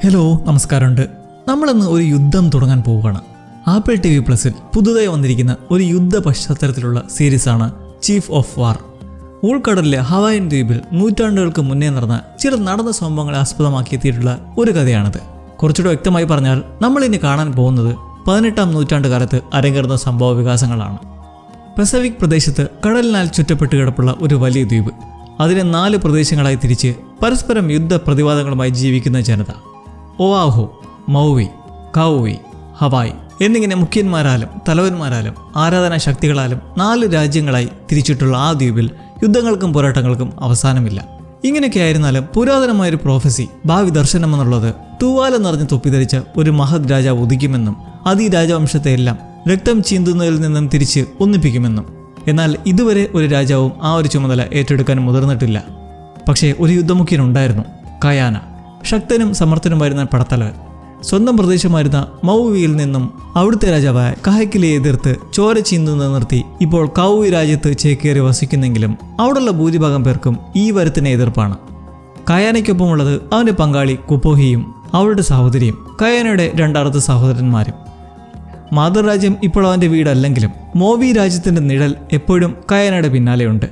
Hello, നമസ്കാരമുണ്ട്. നമ്മളിന്ന് ഒരു യുദ്ധം തുടങ്ങാൻ പോവുകയാണ്. ആപ്പിൾ TV+ൽ പുതുതായി വന്നിരിക്കുന്ന ഒരു യുദ്ധ പശ്ചാത്തലത്തിലുള്ള സീരീസാണ് ചീഫ് ഓഫ് വാർ. ഉൾക്കടലിലെ ഹവായിൻ ദ്വീപിൽ നൂറ്റാണ്ടുകൾക്ക് മുന്നേ നടന്ന സംഭവങ്ങളെ ആസ്പദമാക്കിയെത്തിയിട്ടുള്ള ഒരു കഥയാണിത്. കുറച്ചുകൂടെ വ്യക്തമായി പറഞ്ഞാൽ നമ്മളിനി കാണാൻ പോകുന്നത് 18-ാം നൂറ്റാണ്ട് കാലത്ത് അരങ്ങേറുന്ന സംഭവ വികാസങ്ങളാണ്. പസഫിക് പ്രദേശത്ത് കടലിനാൽ ചുറ്റപ്പെട്ട് കിടപ്പുള്ള ഒരു വലിയ ദ്വീപ്. അതിനെ 4 പ്രദേശങ്ങളായി തിരിച്ച് പരസ്പരം യുദ്ധ പ്രതിവാദങ്ങളുമായി ജീവിക്കുന്ന ജനത. ഒവാഹു, മൗവി, കൗവി, ഹവായ് എന്നിങ്ങനെ മുഖ്യന്മാരാലും തലവന്മാരാലും ആരാധനാ ശക്തികളാലും 4 രാജ്യങ്ങളായി തിരിച്ചിട്ടുള്ള ആ ദ്വീപിൽ യുദ്ധങ്ങൾക്കും പോരാട്ടങ്ങൾക്കും അവസാനമില്ല. ഇങ്ങനെയൊക്കെയായിരുന്നാലും പുരാതനമായൊരു പ്രോഫസി, ഭാവി ദർശനമെന്നുള്ളത് തൂവാല നിറഞ്ഞ് തൊപ്പിധരിച്ച ഒരു മഹത് രാജാവ് ഉദിക്കുമെന്നും അത് ഈ രാജവംശത്തെ എല്ലാം രക്തം ചീന്തുന്നതിൽ നിന്നും തിരിച്ച് ഒന്നിപ്പിക്കുമെന്നും. എന്നാൽ ഇതുവരെ ഒരു രാജാവും ആ ഒരു ചുമതല ഏറ്റെടുക്കാൻ മുതിർന്നിട്ടില്ല. പക്ഷേ ഒരു യുദ്ധമുഖ്യനുണ്ടായിരുന്നു, കയാന. ശക്തനും സമർത്ഥനുമായിരുന്ന പടത്തലവൻ. സ്വന്തം പ്രദേശമായിരുന്ന മൗവിയിൽ നിന്നും അവിടുത്തെ രാജാവായ കഹക്കിലിയെ എതിർത്ത് ചോര ചീന്തുന്നത് നിർത്തി ഇപ്പോൾ കൗവി രാജ്യത്ത് ചേക്കേറി വസിക്കുന്നെങ്കിലും അവിടെയുള്ള ഭൂരിഭാഗം പേർക്കും ഈ വരുത്തിനെ എതിർപ്പാണ്. കയാനയ്ക്കൊപ്പമുള്ളത് അവൻ്റെ പങ്കാളി കുപ്പോഹിയും അവളുടെ സഹോദരിയും കയാനയുടെ 2 അറുത്ത സഹോദരന്മാരും. മാതൃരാജ്യം ഇപ്പോൾ അവൻ്റെ വീടല്ലെങ്കിലും മോവി രാജ്യത്തിൻ്റെ നിഴൽ എപ്പോഴും കയാനയുടെ പിന്നാലെയുണ്ട്.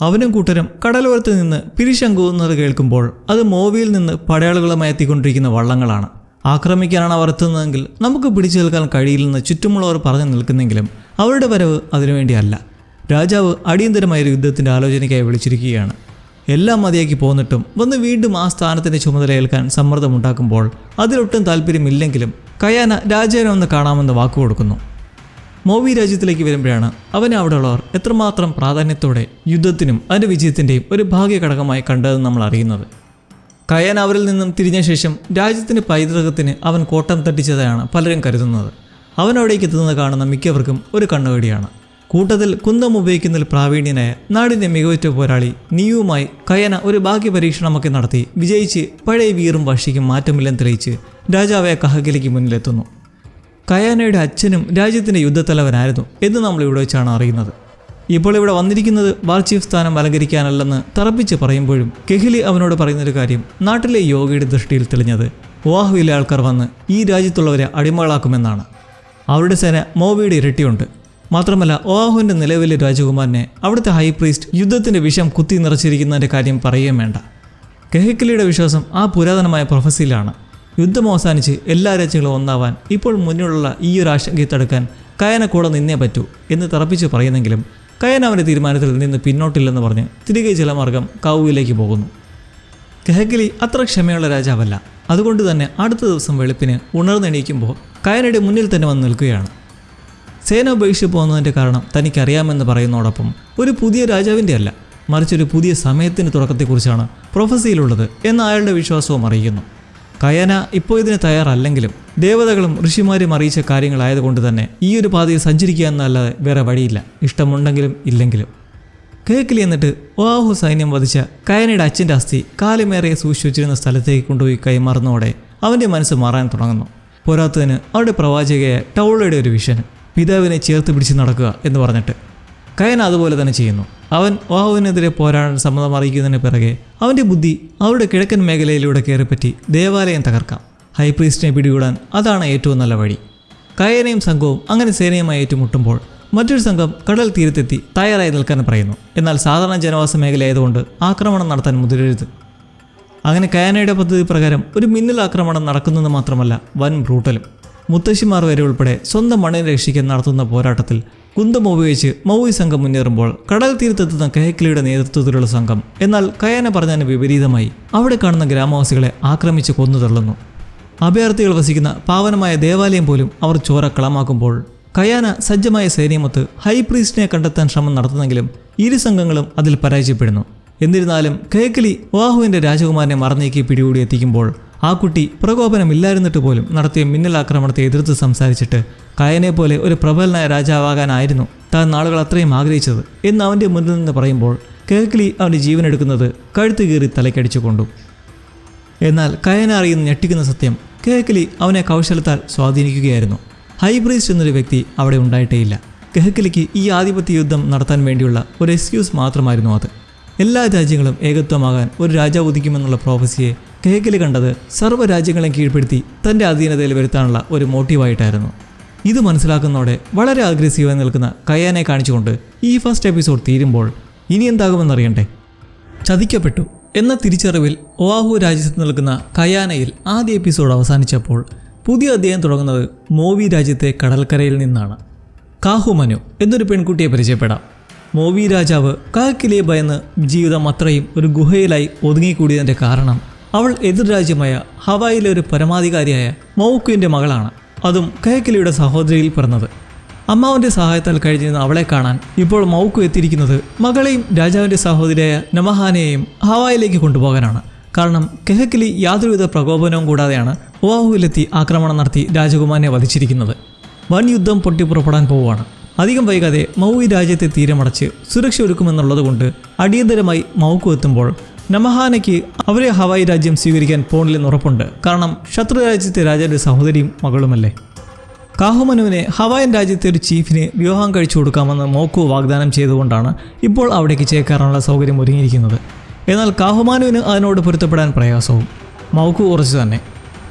അവനും കൂട്ടരും കടലോരത്ത് നിന്ന് പിരിശങ്കുന്നത് കേൾക്കുമ്പോൾ അത് മോവിയിൽ നിന്ന് പടയാളികളുമായി എത്തിക്കൊണ്ടിരിക്കുന്ന വള്ളങ്ങളാണ്. ആക്രമിക്കാനാണ് അവർ എത്തുന്നതെങ്കിൽ നമുക്ക് പിടിച്ചു നിൽക്കാൻ കഴിയില്ലെന്ന് ചുറ്റുമുള്ളവർ പറഞ്ഞു നിൽക്കുന്നെങ്കിലും അവരുടെ വരവ് അതിനുവേണ്ടിയല്ല. രാജാവ് അടിയന്തരമായൊരു യുദ്ധത്തിൻ്റെ ആലോചനയ്ക്കായി വിളിച്ചിരിക്കുകയാണ്. എല്ലാം മതിയാക്കി പോന്നിട്ടും വന്ന് വീണ്ടും ആ സ്ഥാനത്തിൻ്റെ ചുമതല ഏൽക്കാൻ സമ്മർദ്ദമുണ്ടാക്കുമ്പോൾ അതിലൊട്ടും താല്പര്യമില്ലെങ്കിലും കയാന രാജാവിനെ ഒന്ന് കാണാമെന്ന് വാക്കുകൊടുക്കുന്നു. മോവി രാജ്യത്തിലേക്ക് വരുമ്പോഴാണ് അവനെ അവിടെയുള്ളവർ എത്രമാത്രം പ്രാധാന്യത്തോടെ യുദ്ധത്തിനും അതിൻ്റെ വിജയത്തിൻ്റെയും ഒരു ഭാഗ്യഘടകമായി കണ്ടതെന്ന് നമ്മൾ അറിയുന്നത്. കയാന അവരിൽ നിന്നും തിരിഞ്ഞ ശേഷം രാജ്യത്തിൻ്റെ പൈതൃകത്തിന് അവൻ കോട്ടം തട്ടിച്ചതായാണ് പലരും കരുതുന്നത്. അവൻ അവിടേക്ക് എത്തുന്നത് കാണുന്ന മിക്കവർക്കും ഒരു കണ്ണുകടിയാണ്. കൂട്ടത്തിൽ കുന്തം ഉപയോഗിക്കുന്നതിൽ പ്രാവീണ്യനായ നാടിൻ്റെ മികവുറ്റ പോരാളി നിയുവുമായി കയാന ഒരു ഭാഗ്യപരീക്ഷണമൊക്കെ നടത്തി വിജയിച്ച് പഴയ വീറും വഷിക്കും മാറ്റമില്ലെന്ന് തെളിയിച്ച് രാജാവായ കഹകിലേക്ക് മുന്നിലെത്തുന്നു. കയാനയുടെ അച്ഛനും രാജ്യത്തിൻ്റെ യുദ്ധത്തലവനായിരുന്നു എന്ന് നമ്മൾ ഇവിടെ വെച്ചാണ് അറിയുന്നത്. ഇപ്പോൾ ഇവിടെ വന്നിരിക്കുന്നത് വാർ ചീഫ് സ്ഥാനം അലങ്കരിക്കാനല്ലെന്ന് തറപ്പിച്ച് പറയുമ്പോഴും കെഹിലി അവനോട് പറയുന്നൊരു കാര്യം നാട്ടിലെ യോഗയുടെ ദൃഷ്ടിയിൽ തെളിഞ്ഞത് ഒവാഹുവിലെ ആൾക്കാർ വന്ന് ഈ രാജ്യത്തുള്ളവരെ അടിമകളാക്കുമെന്നാണ്. അവരുടെ സേന മോവിയുടെ ഇരട്ടിയുണ്ട്. മാത്രമല്ല ഒവാഹുവിൻ്റെ നിലവിലെ രാജകുമാരനെ അവിടുത്തെ ഹൈ പ്രീസ്റ്റ് യുദ്ധത്തിൻ്റെ വിഷം കുത്തി നിറച്ചിരിക്കുന്നതിൻ്റെ കാര്യം പറയുകയും വേണ്ട. കെഹിക്കിലിയുടെ വിശ്വാസം ആ പുരാതനമായ പ്രൊഫസിയിലാണ്. യുദ്ധം അവസാനിച്ച് എല്ലാ രാജ്യങ്ങളും ഒന്നാവാൻ ഇപ്പോൾ മുന്നിലുള്ള ഈ ഒരു ആശങ്കയെ തടുക്കാൻ കയാന കൂടെ നിന്നേ പറ്റൂ എന്ന് തറപ്പിച്ച് പറയുന്നെങ്കിലും കയാന അവൻ്റെ തീരുമാനത്തിൽ നിന്ന് പിന്നോട്ടില്ലെന്ന് പറഞ്ഞ് തിരികെ ജലമാർഗം കൗവിലേക്ക് പോകുന്നു. കെഹക്കിലി അത്ര ക്ഷമയുള്ള രാജാവല്ല. അതുകൊണ്ട് തന്നെ അടുത്ത ദിവസം വെളുപ്പിന് ഉണർന്നെണീക്കുമ്പോൾ കയാനയുടെ മുന്നിൽ തന്നെ വന്ന് നിൽക്കുകയാണ്. സേന ഉപേക്ഷിച്ച് പോകുന്നതിൻ്റെ കാരണം തനിക്കറിയാമെന്ന് പറയുന്നതോടൊപ്പം ഒരു പുതിയ രാജാവിൻ്റെ അല്ല, മറിച്ചൊരു പുതിയ സമയത്തിൻ്റെ തുടക്കത്തെക്കുറിച്ചാണ് പ്രൊഫസിയിലുള്ളത് എന്ന് അയാളുടെ വിശ്വാസവും അറിയിക്കുന്നു. കയാന ഇപ്പോൾ ഇതിന് തയ്യാറല്ലെങ്കിലും ദേവതകളും ഋഷിമാരും അറിയിച്ച കാര്യങ്ങളായതുകൊണ്ട് തന്നെ ഈ ഒരു പാതയിൽ സഞ്ചരിക്കുക എന്നല്ലാതെ വേറെ വഴിയില്ല, ഇഷ്ടമുണ്ടെങ്കിലും ഇല്ലെങ്കിലും. കെഹക്കിലി എന്നിട്ട് ഒവാഹു സൈന്യം വധിച്ച കയാനയുടെ അച്ഛൻ്റെ അസ്ഥി കാലമേറെ സൂക്ഷിച്ചിരുന്ന സ്ഥലത്തേക്ക് കൊണ്ടുപോയി കൈമാറുന്നതോടെ അവൻ്റെ മനസ്സ് മാറാൻ തുടങ്ങുന്നു. പോരാത്തതിന് അവരുടെ പ്രവാചകയായ ടൗളയുടെ ഒരു വിഷൻ, പിതാവിനെ ചേർത്ത് പിടിച്ച് നടക്കുക എന്ന് പറഞ്ഞിട്ട്. കയാന അതുപോലെ തന്നെ ചെയ്യുന്നു. അവൻ ഒവാഹുവിനെതിരെ പോരാടാൻ സമ്മതം അറിയിക്കുന്നതിന് പിറകെ അവൻ്റെ ബുദ്ധി അവരുടെ കിഴക്കൻ മേഖലയിലൂടെ കയറിപ്പറ്റി ദേവാലയം തകർക്കാം, ഹൈ പ്രീസ്റ്റിനെ പിടികൂടാൻ അതാണ് ഏറ്റവും നല്ല വഴി. കയാനയും സംഘവും അങ്ങനെ സേനയുമായി ഏറ്റുമുട്ടുമ്പോൾ മറ്റൊരു സംഘം കടൽ തീരത്തെത്തി തയ്യാറായി നിൽക്കാൻ പറയുന്നു. എന്നാൽ സാധാരണ ജനവാസ മേഖലയായതുകൊണ്ട് ആക്രമണം നടത്താൻ മുതിരരുത്. അങ്ങനെ കയാനയുടെ പദ്ധതി പ്രകാരം ഒരു മിന്നൽ ആക്രമണം നടക്കുന്നത് മാത്രമല്ല വൻ ബ്രൂട്ടലും. മുത്തശ്ശിമാർ വരെ ഉൾപ്പെടെ സ്വന്തം മണ്ണിനെ രക്ഷിക്കാൻ നടത്തുന്ന പോരാട്ടത്തിൽ കുന്തം ഉപയോഗിച്ച് മൗവി സംഘം മുന്നേറുമ്പോൾ കടൽ തീരത്തെത്തുന്ന കെഹക്കിലിയുടെ നേതൃത്വത്തിലുള്ള സംഘം എന്നാൽ കയാന പറഞ്ഞതിന് വിപരീതമായി അവിടെ കാണുന്ന ഗ്രാമവാസികളെ ആക്രമിച്ച് കൊന്നു തള്ളുന്നു. അഭയാർത്ഥികൾ വസിക്കുന്ന പാവനമായ ദേവാലയം പോലും അവർ ചോര കളമാക്കുമ്പോൾ കയാന സജ്ജമായ സൈന്യമൊത്ത് ഹൈ പ്രീസ്റ്റിനെ കണ്ടെത്താൻ ശ്രമം നടത്തുന്നെങ്കിലും ഇരു സംഘങ്ങളും അതിൽ പരാജയപ്പെടുന്നു. എന്നിരുന്നാലും കെഹക്കിലി ഒവാഹുവിൻ്റെ രാജകുമാരനെ മറന്നേക്ക് പിടികൂടി എത്തിക്കുമ്പോൾ ആ കുട്ടി പ്രകോപനമില്ലായിരുന്നിട്ട് പോലും നടത്തിയ മിന്നൽ ആക്രമണത്തെ എതിർത്ത് സംസാരിച്ചിട്ട് കയനെ പോലെ ഒരു പ്രബലനായ രാജാവാകാനായിരുന്നു താൻ നാളുകൾ അത്രയും ആഗ്രഹിച്ചത് എന്ന് അവൻ്റെ മുന്നിൽ നിന്ന് പറയുമ്പോൾ കെഹക്കിലി അവൻ്റെ ജീവനെടുക്കുന്നത് കഴുത്ത് കീറി തലക്കടിച്ചു കൊണ്ടു. എന്നാൽ കയന അറിയുന്ന ഞെട്ടിക്കുന്ന സത്യം കെഹക്കിലി അവനെ കൗശലത്താൽ സ്വാധീനിക്കുകയായിരുന്നു. ഹൈ പ്രീസ്റ്റ് എന്നൊരു വ്യക്തി അവിടെ ഉണ്ടായിട്ടേയില്ല. കെഹക്കിലിക്ക് ഈ ആധിപത്യ യുദ്ധം നടത്താൻ വേണ്ടിയുള്ള ഒരു എക്സ്ക്യൂസ് മാത്രമായിരുന്നു അത്. എല്ലാ രാജ്യങ്ങളും ഏകത്വമാകാൻ ഒരു രാജാവ് ഉദിക്കുമെന്നുള്ള പ്രോഫസിയെ കെഹക്കലി കണ്ടത് സർവ്വരാജ്യങ്ങളെയും കീഴ്പ്പെടുത്തി തൻ്റെ അധീനതയിൽ വരുത്താനുള്ള ഒരു മോട്ടീവായിട്ടായിരുന്നു. ഇത് മനസ്സിലാക്കുന്നതോടെ വളരെ അഗ്രസീവായി നിൽക്കുന്ന കയാനെ കാണിച്ചുകൊണ്ട് ഈ ഫസ്റ്റ് എപ്പിസോഡ് തീരുമ്പോൾ ഇനി എന്താകുമെന്നറിയണ്ടേ? ചതിക്കപ്പെട്ടു എന്ന തിരിച്ചറിവിൽ ഒവാഹു രാജ്യത്ത് നിൽക്കുന്ന കയാനയിൽ ആദ്യ എപ്പിസോഡ് അവസാനിച്ചപ്പോൾ പുതിയ അധ്യായം തുടങ്ങുന്നത് മോവി രാജ്യത്തെ കടൽക്കരയിൽ നിന്നാണ്. കാഹുമനു എന്നൊരു പെൺകുട്ടിയെ പരിചയപ്പെടാം. മോവി രാജാവ് കെഹക്കലിയെ ഭയന്ന് ജീവിതം അത്രയും ഒരു ഗുഹയിലായി ഒതുങ്ങിക്കൂടിയതിൻ്റെ കാരണം അവൾ എതിർരാജ്യമായ ഹവായിലെ ഒരു പരമാധികാരിയായ മൗക്കുവിൻ്റെ മകളാണ്. അതും കെഹക്കലിയുടെ സഹോദരിയിൽ പിറന്നത്. അമ്മാവൻ്റെ സഹായത്താൽ കഴിഞ്ഞിരുന്ന അവളെ കാണാൻ ഇപ്പോൾ മൗക്കു എത്തിയിരിക്കുന്നത് മകളെയും രാജാവിൻ്റെ സഹോദരിയായ നമഹാനെയും ഹവായിലേക്ക് കൊണ്ടുപോകാനാണ്. കാരണം കെഹക്കലി യാതൊരുവിധ പ്രകോപനവും കൂടാതെയാണ് ഒവാഹുവിലെത്തി ആക്രമണം നടത്തി രാജകുമാരനെ വധിച്ചിരിക്കുന്നത്. വൻ യുദ്ധം പൊട്ടിപ്പുറപ്പെടാൻ പോവുകയാണ്. അധികം വൈകാതെ മൗവി രാജ്യത്തെ തീരമടച്ച് സുരക്ഷ ഒരുക്കുമെന്നുള്ളതുകൊണ്ട് അടിയന്തരമായി മൗക്കു എത്തുമ്പോൾ നമഹാനയ്ക്ക് അവരെ ഹവായി രാജ്യം സ്വീകരിക്കാൻ പോണില്ലെന്ന് ഉറപ്പുണ്ട്. കാരണം ശത്രു രാജ്യത്തെ രാജാവിൻ്റെ സഹോദരിയും മകളുമല്ലേ. കാഹുമനുവിനെ ഹവായൻ രാജ്യത്തെ ഒരു ചീഫിന് വിവാഹം കഴിച്ചു കൊടുക്കാമെന്ന് മൗക്കു വാഗ്ദാനം ചെയ്തുകൊണ്ടാണ് ഇപ്പോൾ അവിടേക്ക് ചേക്കാറാനുള്ള സൗകര്യം ഒരുങ്ങിയിരിക്കുന്നത്. എന്നാൽ കാഹുമാനുവിന് അതിനോട് പൊരുത്തപ്പെടാൻ പ്രയാസവും. മൗക്കു ഉറച്ചു തന്നെ.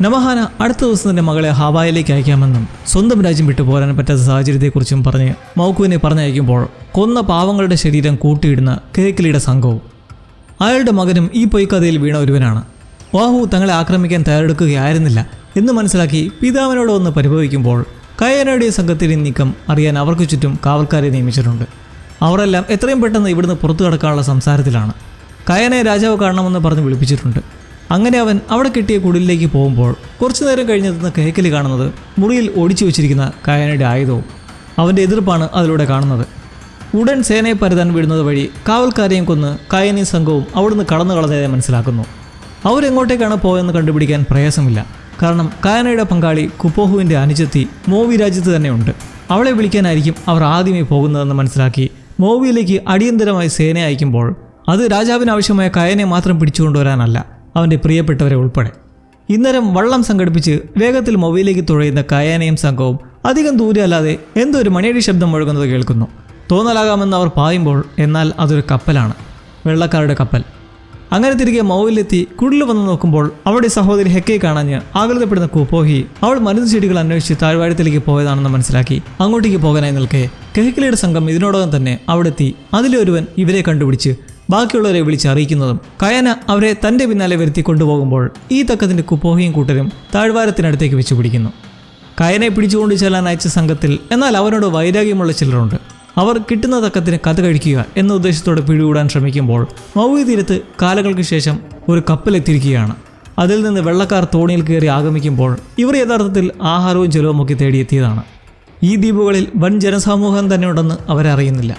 നമഹാന അടുത്ത ദിവസം തന്നെ മകളെ ഹവായിലേക്ക് അയക്കാമെന്നും സ്വന്തം രാജ്യം വിട്ടു പോരാൻ പറ്റാത്ത സാഹചര്യത്തെക്കുറിച്ചും പറഞ്ഞ് മൗക്കുവിനെ പറഞ്ഞയക്കുമ്പോൾ കൊന്ന പാവങ്ങളുടെ ശരീരം കൂട്ടിയിടുന്ന കെഹക്കലിയുടെ സംഘവും അയാളുടെ മകനും ഈ പൊയ്ക്കഥയിൽ വീണ ഒരുവനാണ്. ഒവാഹു തങ്ങളെ ആക്രമിക്കാൻ തയ്യാറെടുക്കുകയായിരുന്നില്ല എന്ന് മനസ്സിലാക്കി പിതാവിനോട് ഒന്ന് പരിഭവിക്കുമ്പോൾ കയാനയുടെ സംഘത്തിൻ്റെ നീക്കം അറിയാൻ അവർക്ക് ചുറ്റും കാവൽക്കാരെ നിയമിച്ചിട്ടുണ്ട്. അവരെല്ലാം എത്രയും പെട്ടെന്ന് ഇവിടുന്ന് പുറത്തു കടക്കാനുള്ള സംസാരത്തിലാണ്. കയാനെ രാജാവ് കാണണമെന്ന് പറഞ്ഞ് വിളിപ്പിച്ചിട്ടുണ്ട്. അങ്ങനെ അവൻ അവിടെ കിട്ടിയ കുടിലേക്ക് പോകുമ്പോൾ കുറച്ചു നേരം കഴിഞ്ഞെത്തുന്ന കെഹക്കലി കാണുന്നത് മുറിയിൽ ഓടിച്ചു വെച്ചിരിക്കുന്ന കയാനയുടെ ആയുധവും. അവൻ്റെ എതിർപ്പാണ് അതിലൂടെ കാണുന്നത്. ഉടൻ സേനയെ പരതാൻ വിടുന്നത് വഴി കാവൽക്കാരെയും കൊന്ന് കയാനയും സംഘവും അവിടുന്ന് കടന്നു കളഞ്ഞതായി മനസ്സിലാക്കുന്നു. അവരെങ്ങോട്ടേക്കാണ് പോയെന്ന് കണ്ടുപിടിക്കാൻ പ്രയാസമില്ല. കാരണം കയാനയുടെ പങ്കാളി കുപ്പോഹുവിൻ്റെ അനുജത്തി മോവി രാജ്യത്ത് തന്നെയുണ്ട്. അവളെ വിളിക്കാനായിരിക്കും അവർ ആദ്യമേ പോകുന്നതെന്ന് മനസ്സിലാക്കി മോവിയിലേക്ക് അടിയന്തരമായി സേന അയക്കുമ്പോൾ അത് രാജാവിന് ആവശ്യമായ കയാനെ മാത്രം പിടിച്ചുകൊണ്ടുവരാനല്ല, അവൻ്റെ പ്രിയപ്പെട്ടവരെ ഉൾപ്പെടെ. ഇന്നേരം വള്ളം സംഘടിപ്പിച്ച് വേഗത്തിൽ മൊബൈലിലേക്ക് തുഴയുന്ന കയാനയും സംഘവും അധികം ദൂരെ അല്ലാതെ എന്തോ ഒരു മണിയടി ശബ്ദം മുഴങ്ങുന്നത് കേൾക്കുന്നു. തോന്നലാകാമെന്ന് അവർ പായുമ്പോൾ എന്നാൽ അതൊരു കപ്പലാണ്, വെള്ളക്കാരുടെ കപ്പൽ. അങ്ങനെ തിരികെ മൗവിലെത്തി കുടിൽ വന്ന് നോക്കുമ്പോൾ അവിടെ സഹോദരി ഹെക്കയെ കാണാഞ്ഞ് ആകൃതപ്പെടുന്ന കുപ്പോഹി അവൾ മരുന്ന് ചെടികൾ അന്വേഷിച്ച് താഴ്വാരത്തിലേക്ക് പോയതാണെന്ന് മനസ്സിലാക്കി അങ്ങോട്ടേക്ക് പോകാനായി നിൽക്കെ കെഹക്കലിയുടെ സംഘം ഇതിനോടകം തന്നെ അവിടെ എത്തി അതിലെ ഒരുവൻ ഇവരെ കണ്ടുപിടിച്ച് ബാക്കിയുള്ളവരെ വിളിച്ച് അറിയിക്കുന്നതും കയാന അവരെ തൻ്റെ പിന്നാലെ വരുത്തി കൊണ്ടുപോകുമ്പോൾ ഈ തക്കത്തിൻ്റെ കുപ്പോഹിയും കൂട്ടരും താഴ്വാരത്തിനടുത്തേക്ക് വെച്ച് പിടിക്കുന്നു. കയനെ പിടിച്ചുകൊണ്ട് ചെല്ലാൻ അയച്ച സംഘത്തിൽ എന്നാൽ അവനോട് വൈരാഗ്യമുള്ള ചിലരുണ്ട്. അവർ കിട്ടുന്ന തക്കത്തിന് കഥ കഴിക്കുക എന്ന ഉദ്ദേശത്തോടെ പിടികൂടാൻ ശ്രമിക്കുമ്പോൾ മൗവി തീരത്ത് കാലങ്ങൾക്ക് ശേഷം ഒരു കപ്പലെത്തിയിരിക്കുകയാണ്. അതിൽ നിന്ന് വെള്ളക്കാർ തോണിയിൽ കയറി ആഗമിക്കുമ്പോൾ ഇവർ യഥാർത്ഥത്തിൽ ആഹാരവും ജലവും ഒക്കെ തേടിയെത്തിയതാണ്. ഈ ദ്വീപുകളിൽ വൻ ജനസമൂഹം തന്നെ ഉണ്ടെന്ന് അവരറിയുന്നില്ല.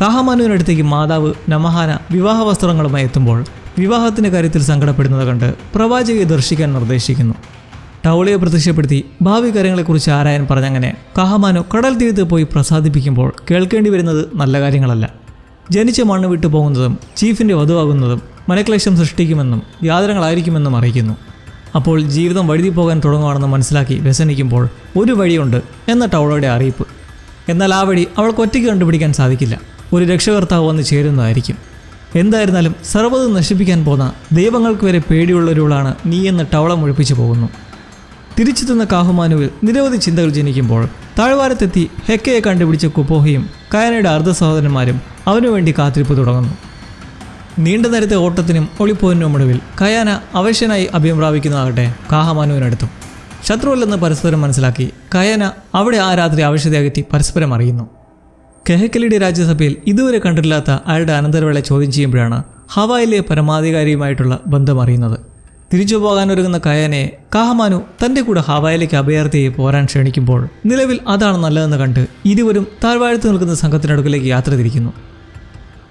കാഹമാനുവിനടുത്തേക്ക് മാതാവ് നമഹാന വിവാഹ വസ്ത്രങ്ങളുമായി എത്തുമ്പോൾ വിവാഹത്തിൻ്റെ കാര്യത്തിൽ സങ്കടപ്പെടുന്നത് കണ്ട് പ്രവാചകയെ ദർശിക്കാൻ നിർദ്ദേശിക്കുന്നു. ടൗളിയെ പ്രത്യക്ഷപ്പെടുത്തി ഭാവി കാര്യങ്ങളെക്കുറിച്ച് ആരായാൻ പറഞ്ഞങ്ങനെ കാഹമാനു കടൽ തീരത്ത് പോയി പ്രസാദിപ്പിക്കുമ്പോൾ കേൾക്കേണ്ടി വരുന്നത് നല്ല കാര്യങ്ങളല്ല. ജനിച്ച മണ്ണ് വിട്ടു പോകുന്നതും ചീഫിൻ്റെ വധുവാകുന്നതും മനക്ലേശം സൃഷ്ടിക്കുമെന്നും യാതനകളായിരിക്കുമെന്നും അറിയിക്കുന്നു. അപ്പോൾ ജീവിതം വഴുതി പോകാൻ തുടങ്ങുകയാണെന്ന് മനസ്സിലാക്കി വ്യസനിക്കുമ്പോൾ ഒരു വഴിയുണ്ട് എന്ന ടൗളയുടെ അറിയിപ്പ്. എന്നാൽ ആ വഴി അവൾക്ക് ഒറ്റയ്ക്ക് കണ്ടുപിടിക്കാൻ സാധിക്കില്ല. ഒരു രക്ഷകർത്താവ് വന്ന് ചേരുന്നതായിരിക്കും. എന്തായിരുന്നാലും സർവ്വതും നശിപ്പിക്കാൻ പോന്ന ദൈവങ്ങൾക്ക് വരെ പേടിയുള്ളൊരുളാണ് നീ എന്ന് ടവളം ഒഴിപ്പിച്ചു പോകുന്നു. തിരിച്ചെത്തുന്ന കാഹുമാനുവിൽ നിരവധി ചിന്തകൾ ജനിക്കുമ്പോൾ താഴ്വാരത്തെത്തി ഹെക്കയെ കണ്ടുപിടിച്ച കുപ്പോഹയും കയാനയുടെ അർദ്ധ സഹോദരന്മാരും അവനുവേണ്ടി കാത്തിരിപ്പ് തുടങ്ങുന്നു. നീണ്ട നേരത്തെ ഓട്ടത്തിനും ഒളിപ്പോരിനും ഒടുവിൽ കയാന അവശ്യനായി അഭയം പ്രാപിക്കുന്നതാകട്ടെ കാഹമാനുവിനടുത്തും. ശത്രുവല്ലെന്ന് പരസ്പരം മനസ്സിലാക്കി കയാന അവിടെ ആ രാത്രി ആവശ്യതയകറ്റി പരസ്പരം അറിയുന്നു. കെഹക്കലിയുടെ രാജ്യസഭയിൽ ഇതുവരെ കണ്ടിട്ടില്ലാത്ത അയാളുടെ അനന്തരവളെ ചോദ്യം ചെയ്യുമ്പോഴാണ് ഹവായിലെ പരമാധികാരിയുമായിട്ടുള്ള ബന്ധം അറിയുന്നത്. തിരിച്ചു പോകാനൊരുങ്ങുന്ന കയാനെ കാഹമാനു തൻ്റെ കൂടെ ഹവായിലേക്ക് അഭയാർത്ഥിയെ പോരാൻ ക്ഷണിക്കുമ്പോൾ നിലവിൽ അതാണ് നല്ലതെന്ന് കണ്ട് ഇരുവരും താഴ്വാരത്ത് നിൽക്കുന്ന സംഘത്തിനടുക്കിലേക്ക് യാത്ര തിരിക്കുന്നു.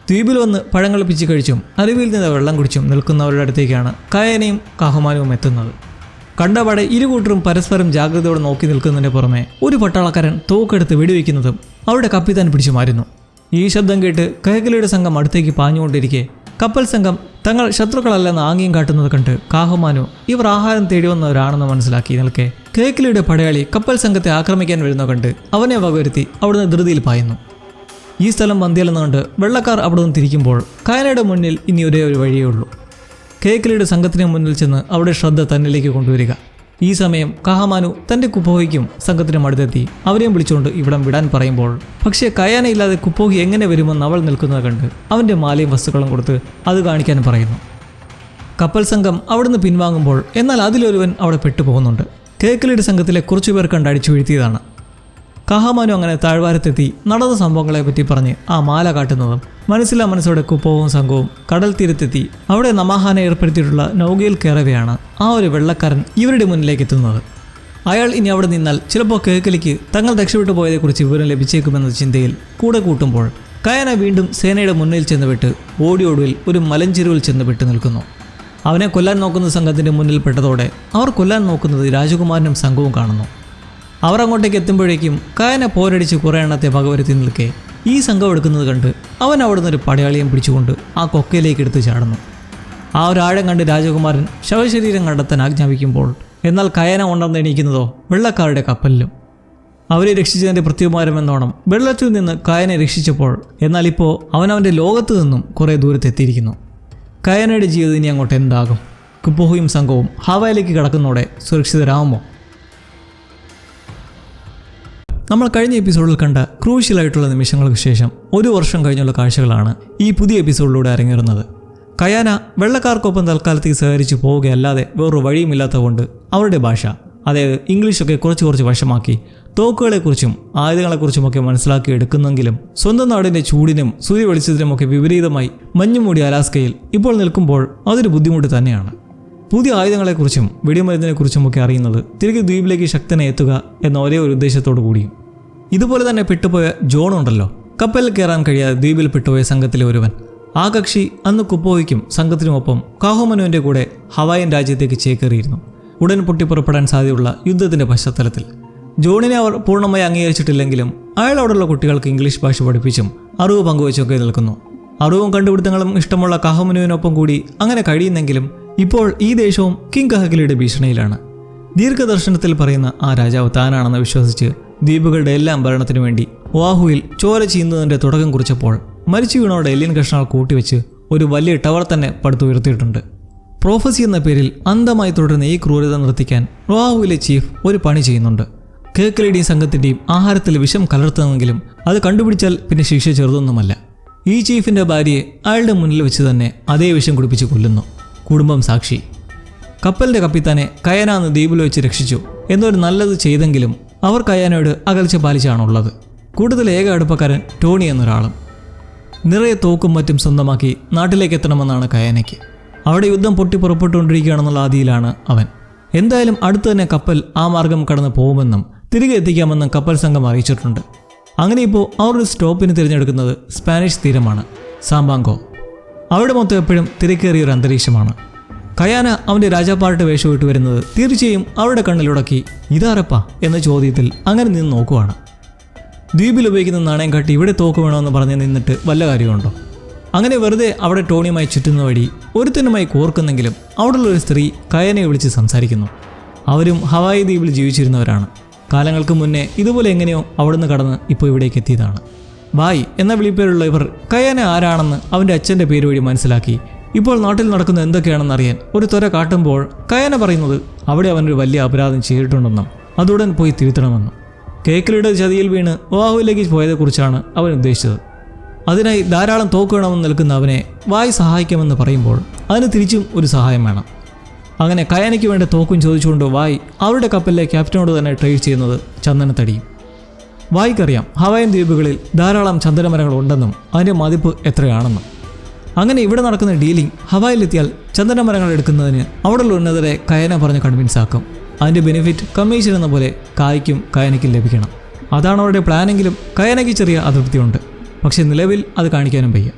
ദ്വീപിൽ വന്ന് പഴങ്ങൾ പിച്ച് കഴിച്ചും അരുവിയിൽ നിന്ന് വെള്ളം കുടിച്ചും നിൽക്കുന്നവരുടെ അടുത്തേക്കാണ് കയാനയും കാഹമാനുവും എത്തുന്നത്. കണ്ടപാടെ ഇരുകൂട്ടരും പരസ്പരം ജാഗ്രതയോടെ നോക്കി നിൽക്കുന്നതിന് പുറമെ ഒരു പട്ടാളക്കാരൻ തോക്കെടുത്ത് വെടിവെക്കുന്നതും അവിടെ കപ്പിത്താൻ പിടിച്ചു മാറുന്നു. ഈ ശബ്ദം കേട്ട് കെഹക്കലിയുടെ സംഘം അടുത്തേക്ക് പാഞ്ഞുകൊണ്ടിരിക്കെ കപ്പൽ സംഘം തങ്ങൾ ശത്രുക്കളല്ലെന്ന് ആംഗ്യം കാട്ടുന്നത് കണ്ട് കാഹുമാനു ഇവർ ആഹാരം തേടി വന്നവരാണെന്ന് മനസ്സിലാക്കി നിൽക്കെ കെഹക്കലിയുടെ പടയാളി കപ്പൽ സംഘത്തെ ആക്രമിക്കാൻ വരുന്ന കണ്ട് അവനെ വകവരുത്തി അവിടുന്ന് ധൃതിയിൽ പായുന്നു. ഈ സ്ഥലം പന്തിയല്ലെന്നുകൊണ്ട് വെള്ളക്കാർ അവിടെ നിന്ന് തിരിക്കുമ്പോൾ കയാനയുടെ മുന്നിൽ ഇനി ഒരേ ഒരു വഴിയേ ഉള്ളൂ. കേക്കിലിയുടെ സംഘത്തിന് മുന്നിൽ ചെന്ന് അവിടെ ശ്രദ്ധ തന്നിലേക്ക് കൊണ്ടുവരിക. ഈ സമയം കഹാമാനു തൻ്റെ കുപ്പോഹിക്കും സംഘത്തിനും അടുത്തെത്തി അവരെയും വിളിച്ചുകൊണ്ട് ഇവിടം വിടാൻ പറയുമ്പോൾ പക്ഷേ കയാനയില്ലാതെ കുപ്പോഹി എങ്ങനെ വരുമെന്ന് അവൾ നിൽക്കുന്നത് കണ്ട് അവൻ്റെ മാലയും വസ്തുക്കളും കൊടുത്ത് അത് കാണിക്കാൻ പറയുന്നു. കപ്പൽ സംഘം അവിടുന്ന് പിൻവാങ്ങുമ്പോൾ എന്നാൽ അതിലൊരുവൻ അവിടെ പെട്ടുപോകുന്നുണ്ട്. കേക്കിലിയുടെ സംഘത്തിലെ കുറച്ചുപേർ കണ്ട് അടിച്ചു വീഴ്ത്തിയതാണ്. കഹാമാനു അങ്ങനെ താഴ്വാരത്തെത്തി നടന്ന സംഭവങ്ങളെപ്പറ്റി പറഞ്ഞ് ആ മാല കാട്ടുന്നതും മനസ്സിലാ മനസ്സോടെ കുപ്പോവും സംഘവും കടൽ തീരത്തെത്തി അവിടെ നമാഹാന ഏർപ്പെടുത്തിയിട്ടുള്ള നൗകയിൽ കയറവെയാണ് ആ ഒരു വെള്ളക്കാരൻ ഇവരുടെ മുന്നിലേക്ക് എത്തുന്നത്. അയാൾ ഇനി അവിടെ നിന്നാൽ ചിലപ്പോൾ കേക്കലിക്ക് തങ്ങൾ രക്ഷപ്പെട്ടു പോയതെക്കുറിച്ച് വിവരം ലഭിച്ചേക്കുമെന്ന ചിന്തയിൽ കൂടെ കൂട്ടുമ്പോൾ കയാന വീണ്ടും സേനയുടെ മുന്നിൽ ചെന്നുവിട്ട് ഓടിയൊടുവിൽ ഒരു മലഞ്ചെരുവിൽ ചെന്ന് വിട്ടു നിൽക്കുന്നു. അവനെ കൊല്ലാൻ നോക്കുന്ന സംഘത്തിൻ്റെ മുന്നിൽ പെട്ടതോടെ അവർ കൊല്ലാൻ നോക്കുന്നത് രാജകുമാരനും സംഘവും കാണുന്നു. അവർ അങ്ങോട്ടേക്ക് എത്തുമ്പോഴേക്കും കയാന പോരടിച്ച് കുറേ എണ്ണത്തെ വകവരുത്തി നിൽക്കെ ഈ സംഘം എടുക്കുന്നത് കണ്ട് അവൻ അവിടുന്ന് ഒരു പടയാളിയും പിടിച്ചുകൊണ്ട് ആ കൊക്കയിലേക്ക് എടുത്ത് ചാടുന്നു. ആ ഒരു ആഴം കണ്ട് രാജകുമാരൻ ശവശരീരം കണ്ടെത്താൻ ആജ്ഞാപിക്കുമ്പോൾ എന്നാൽ കയാന ഉണർന്നെണീക്കുന്നതോ വെള്ളക്കാരുടെ കപ്പലിലും. അവരെ രക്ഷിച്ചതിൻ്റെ പ്രത്യുപകാരമെന്നോണം വെള്ളത്തിൽ നിന്ന് കയാനെ രക്ഷിച്ചപ്പോൾ എന്നാൽ ഇപ്പോൾ അവനവൻ്റെ ലോകത്തു നിന്നും കുറേ ദൂരത്തെത്തിയിരിക്കുന്നു. കയാനയുടെ ജീവിതം ഇനി അങ്ങോട്ട് എന്താകും? കുപ്പോഹിയും സംഘവും ഹവായിലേക്ക് കടക്കുന്നതോടെ സുരക്ഷിതരാകുമോ? നമ്മൾ കഴിഞ്ഞ എപ്പിസോഡിൽ കണ്ട ക്രൂഷ്യലായിട്ടുള്ള നിമിഷങ്ങൾക്ക് ശേഷം 1 വർഷം കഴിഞ്ഞുള്ള കാഴ്ചകളാണ് ഈ പുതിയ എപ്പിസോഡിലൂടെ അരങ്ങേറുന്നത്. കയാന വെള്ളക്കാർക്കൊപ്പം തൽക്കാലത്തേക്ക് സഹകരിച്ച് പോവുകയല്ലാതെ വേറൊരു വഴിയുമില്ലാത്തതുകൊണ്ട് അവരുടെ ഭാഷ, അതായത് ഇംഗ്ലീഷൊക്കെ കുറച്ച് വശമാക്കി തോക്കുകളെക്കുറിച്ചും ആയുധങ്ങളെക്കുറിച്ചുമൊക്കെ മനസ്സിലാക്കി എടുക്കുന്നെങ്കിലും സ്വന്തം നാടിൻ്റെ ചൂടിനും സൂര്യ വെളിച്ചത്തിനുമൊക്കെ വിപരീതമായി മഞ്ഞുമൂടിയ അലാസ്കയിൽ ഇപ്പോൾ നിൽക്കുമ്പോൾ അതൊരു ബുദ്ധിമുട്ട് തന്നെയാണ്. പുതിയ ആയുധങ്ങളെക്കുറിച്ചും വെടിമരുന്നിനെക്കുറിച്ചുമൊക്കെ അറിയുന്നത് തിരികെ ദ്വീപിലേക്ക് ശക്തനെ എത്തുക എന്ന ഒരേ ഒരു ഉദ്ദേശത്തോടു കൂടിയും. ഇതുപോലെ തന്നെ പെട്ടുപോയ ജോൺ ഉണ്ടല്ലോ, കപ്പലിൽ കയറാൻ കഴിയാതെ ദ്വീപിൽ പെട്ടുപോയ സംഘത്തിലെ ഒരുവൻ. ആ കക്ഷി അന്ന് കുപ്പോഹിക്കും സംഘത്തിനുമൊപ്പം കാഹോമനുവിൻ്റെ കൂടെ ഹവായൻ രാജ്യത്തേക്ക് ചേക്കേറിയിരുന്നു. ഉടൻ പൊട്ടിപ്പുറപ്പെടാൻ സാധ്യതയുള്ള യുദ്ധത്തിൻ്റെ പശ്ചാത്തലത്തിൽ ജോണിനെ അവർ പൂർണ്ണമായി അംഗീകരിച്ചിട്ടില്ലെങ്കിലും അയാൾ അവിടെയുള്ള കുട്ടികൾക്ക് ഇംഗ്ലീഷ് ഭാഷ പഠിപ്പിച്ചും അറിവ് പങ്കുവച്ചൊക്കെ നിൽക്കുന്നു. അറിവും കണ്ടുപിടുത്തങ്ങളും ഇഷ്ടമുള്ള കാഹോമനുവിനൊപ്പം കൂടി അങ്ങനെ കഴിയുന്നെങ്കിലും ഇപ്പോൾ ഈ ദേശവും കിങ് കഹകിലിയുടെ ഭീഷണിയിലാണ്. ദീർഘദർശനത്തിൽ പറയുന്ന ആ രാജാവ് താനാണെന്ന് വിശ്വസിച്ച് ദ്വീപുകളുടെ എല്ലാം ഭരണത്തിനു വേണ്ടി ഓവാഹുവിൽ ചോര ചീന്തുന്നതിൻ്റെ തുടക്കം കുറിച്ചപ്പോൾ മരിച്ചു വീണോടെ എല്ലിൻ കഷ്ണങ്ങൾ കൂട്ടിവെച്ച് ഒരു വലിയ ടവർ തന്നെ പടുത്തുയർത്തിയിട്ടുണ്ട്. പ്രോഫസി എന്ന പേരിൽ അന്ധമായി തുടരുന്ന ഈ ക്രൂരത നിർത്തിക്കാൻ ഓവാഹുവിലെ ചീഫ് ഒരു പണി ചെയ്യുന്നുണ്ട്. കേക്കലിയുടെയും സംഘത്തിൻ്റെയും ആഹാരത്തിൽ വിഷം കലർത്തുന്നെങ്കിലും അത് കണ്ടുപിടിച്ചാൽ പിന്നെ ശിക്ഷ ചെറുതൊന്നുമല്ല. ഈ ചീഫിൻ്റെ ഭാര്യയെ അയാളുടെ മുന്നിൽ വെച്ച് തന്നെ അതേ വിഷം കുടിപ്പിച്ച് കൊല്ലുന്നു. കുടുംബം സാക്ഷി. കപ്പലിൻ്റെ കപ്പിത്താനെ കയാന എന്ന് ദ്വീപിൽ വെച്ച് രക്ഷിച്ചു എന്നൊരു നല്ലത് ചെയ്തെങ്കിലും അവർ കയാനയോട് അകൽച്ച പാലിച്ചാണുള്ളത്. കൂടുതൽ ഏക അടുപ്പക്കാരൻ ടോണി എന്നൊരാളും. നിറയെ തോക്കും മറ്റും സ്വന്തമാക്കി നാട്ടിലേക്ക് എത്തണമെന്നാണ് കയാനയ്ക്ക്. അവിടെ യുദ്ധം പൊട്ടിപ്പുറപ്പെട്ടുകൊണ്ടിരിക്കുകയാണെന്നുള്ള ആദിയിലാണ് അവൻ. എന്തായാലും അടുത്ത് തന്നെ കപ്പൽ ആ മാർഗം കടന്ന് പോകുമെന്നും തിരികെ എത്തിക്കാമെന്നും കപ്പൽ സംഘം അറിയിച്ചിട്ടുണ്ട്. അങ്ങനെ ഇപ്പോൾ അവർ ഒരു സ്റ്റോപ്പിന് തിരഞ്ഞെടുക്കുന്നത് സ്പാനിഷ് തീരമാണ്, സാമ്പാങ്കോ. അവിടെ മൊത്തം എപ്പോഴും തിരക്കേറിയൊരു അന്തരീക്ഷമാണ്. കയാന അവൻ്റെ രാജാപ്പാട്ട് വേഷമിട്ട് വരുന്നത് തീർച്ചയായും അവരുടെ കണ്ണിലുടക്കി ഇതാരപ്പാ എന്ന ചോദ്യത്തിൽ അങ്ങനെ നിന്ന് നോക്കുവാണ്. ദ്വീപിൽ ഉപയോഗിക്കുന്ന നാണയം കാട്ടി ഇവിടെ തോക്ക് വേണമെന്ന് പറഞ്ഞ് നിന്നിട്ട് വല്ല കാര്യമുണ്ടോ? അങ്ങനെ വെറുതെ അവിടെ ടോണിയുമായി ചുറ്റുന്ന വഴി ഒരുത്തനുമായി കോർക്കുന്നെങ്കിലും അവിടെയുള്ള ഒരു സ്ത്രീ കയാനയെ വിളിച്ച് സംസാരിക്കുന്നു. അവരും ഹവായി ദ്വീപിൽ ജീവിച്ചിരുന്നവരാണ്. കാലങ്ങൾക്ക് മുന്നേ ഇതുപോലെ എങ്ങനെയോ അവിടുന്ന് കടന്ന് ഇപ്പോൾ ഇവിടേക്ക് എത്തിയതാണ്. ബായ് എന്ന വിളിപ്പേരുള്ള ഇവർ കയാന ആരാണെന്ന് അവൻ്റെ അച്ഛൻ്റെ പേര് വഴി മനസ്സിലാക്കി ഇപ്പോൾ നാട്ടിൽ നടക്കുന്ന എന്തൊക്കെയാണെന്ന് അറിയാൻ ഒരു ത്വര കാട്ടുമ്പോൾ കയാന പറയുന്നത് അവിടെ അവനൊരു വലിയ അപരാധം ചെയ്തിട്ടുണ്ടെന്നും അതുടൻ പോയി തിരുത്തണമെന്നും. കേക്കലിയുടെ ചതിയിൽ വീണ് ഓവാഹുവിലേക്ക് പോയതെക്കുറിച്ചാണ് അവൻ ഉദ്ദേശിച്ചത്. അതിനായി ധാരാളം തോക്ക് വേണമെന്ന് നിൽക്കുന്ന അവനെ വായ് സഹായിക്കാമെന്ന് പറയുമ്പോൾ അതിന് തിരിച്ചും ഒരു സഹായം വേണം. അങ്ങനെ കയാനയ്ക്ക് വേണ്ട തോക്കും ചോദിച്ചുകൊണ്ട് വായ് അവരുടെ കപ്പലിലെ ക്യാപ്റ്റനോട് തന്നെ ട്രേഡ് ചെയ്യുന്നത് ചന്ദനത്തടിയും. വായിക്കറിയാം ഹവായൻ ദ്വീപുകളിൽ ധാരാളം ചന്ദനമരങ്ങൾ ഉണ്ടെന്നും അതിൻ്റെ മതിപ്പ് എത്രയാണെന്നും. അങ്ങനെ ഇവിടെ നടക്കുന്ന ഡീലിംഗ് ഹവായിലെത്തിയാൽ ചന്ദനമരങ്ങൾ എടുക്കുന്നതിന് അവിടെയുള്ള ഉന്നതരെ കയാന പറഞ്ഞ് കൺവിൻസ് ആക്കും. അതിൻ്റെ ബെനിഫിറ്റ് കമ്മീഷൻ എന്ന പോലെ കായ്ക്കും കയാനയ്ക്കും ലഭിക്കണം. അതാണ് അവരുടെ പ്ലാനെങ്കിലും കയാനയ്ക്ക് ചെറിയ അതൃപ്തിയുണ്ട്. പക്ഷേ നിലവിൽ അത് കാണിക്കാനും വയ്യ.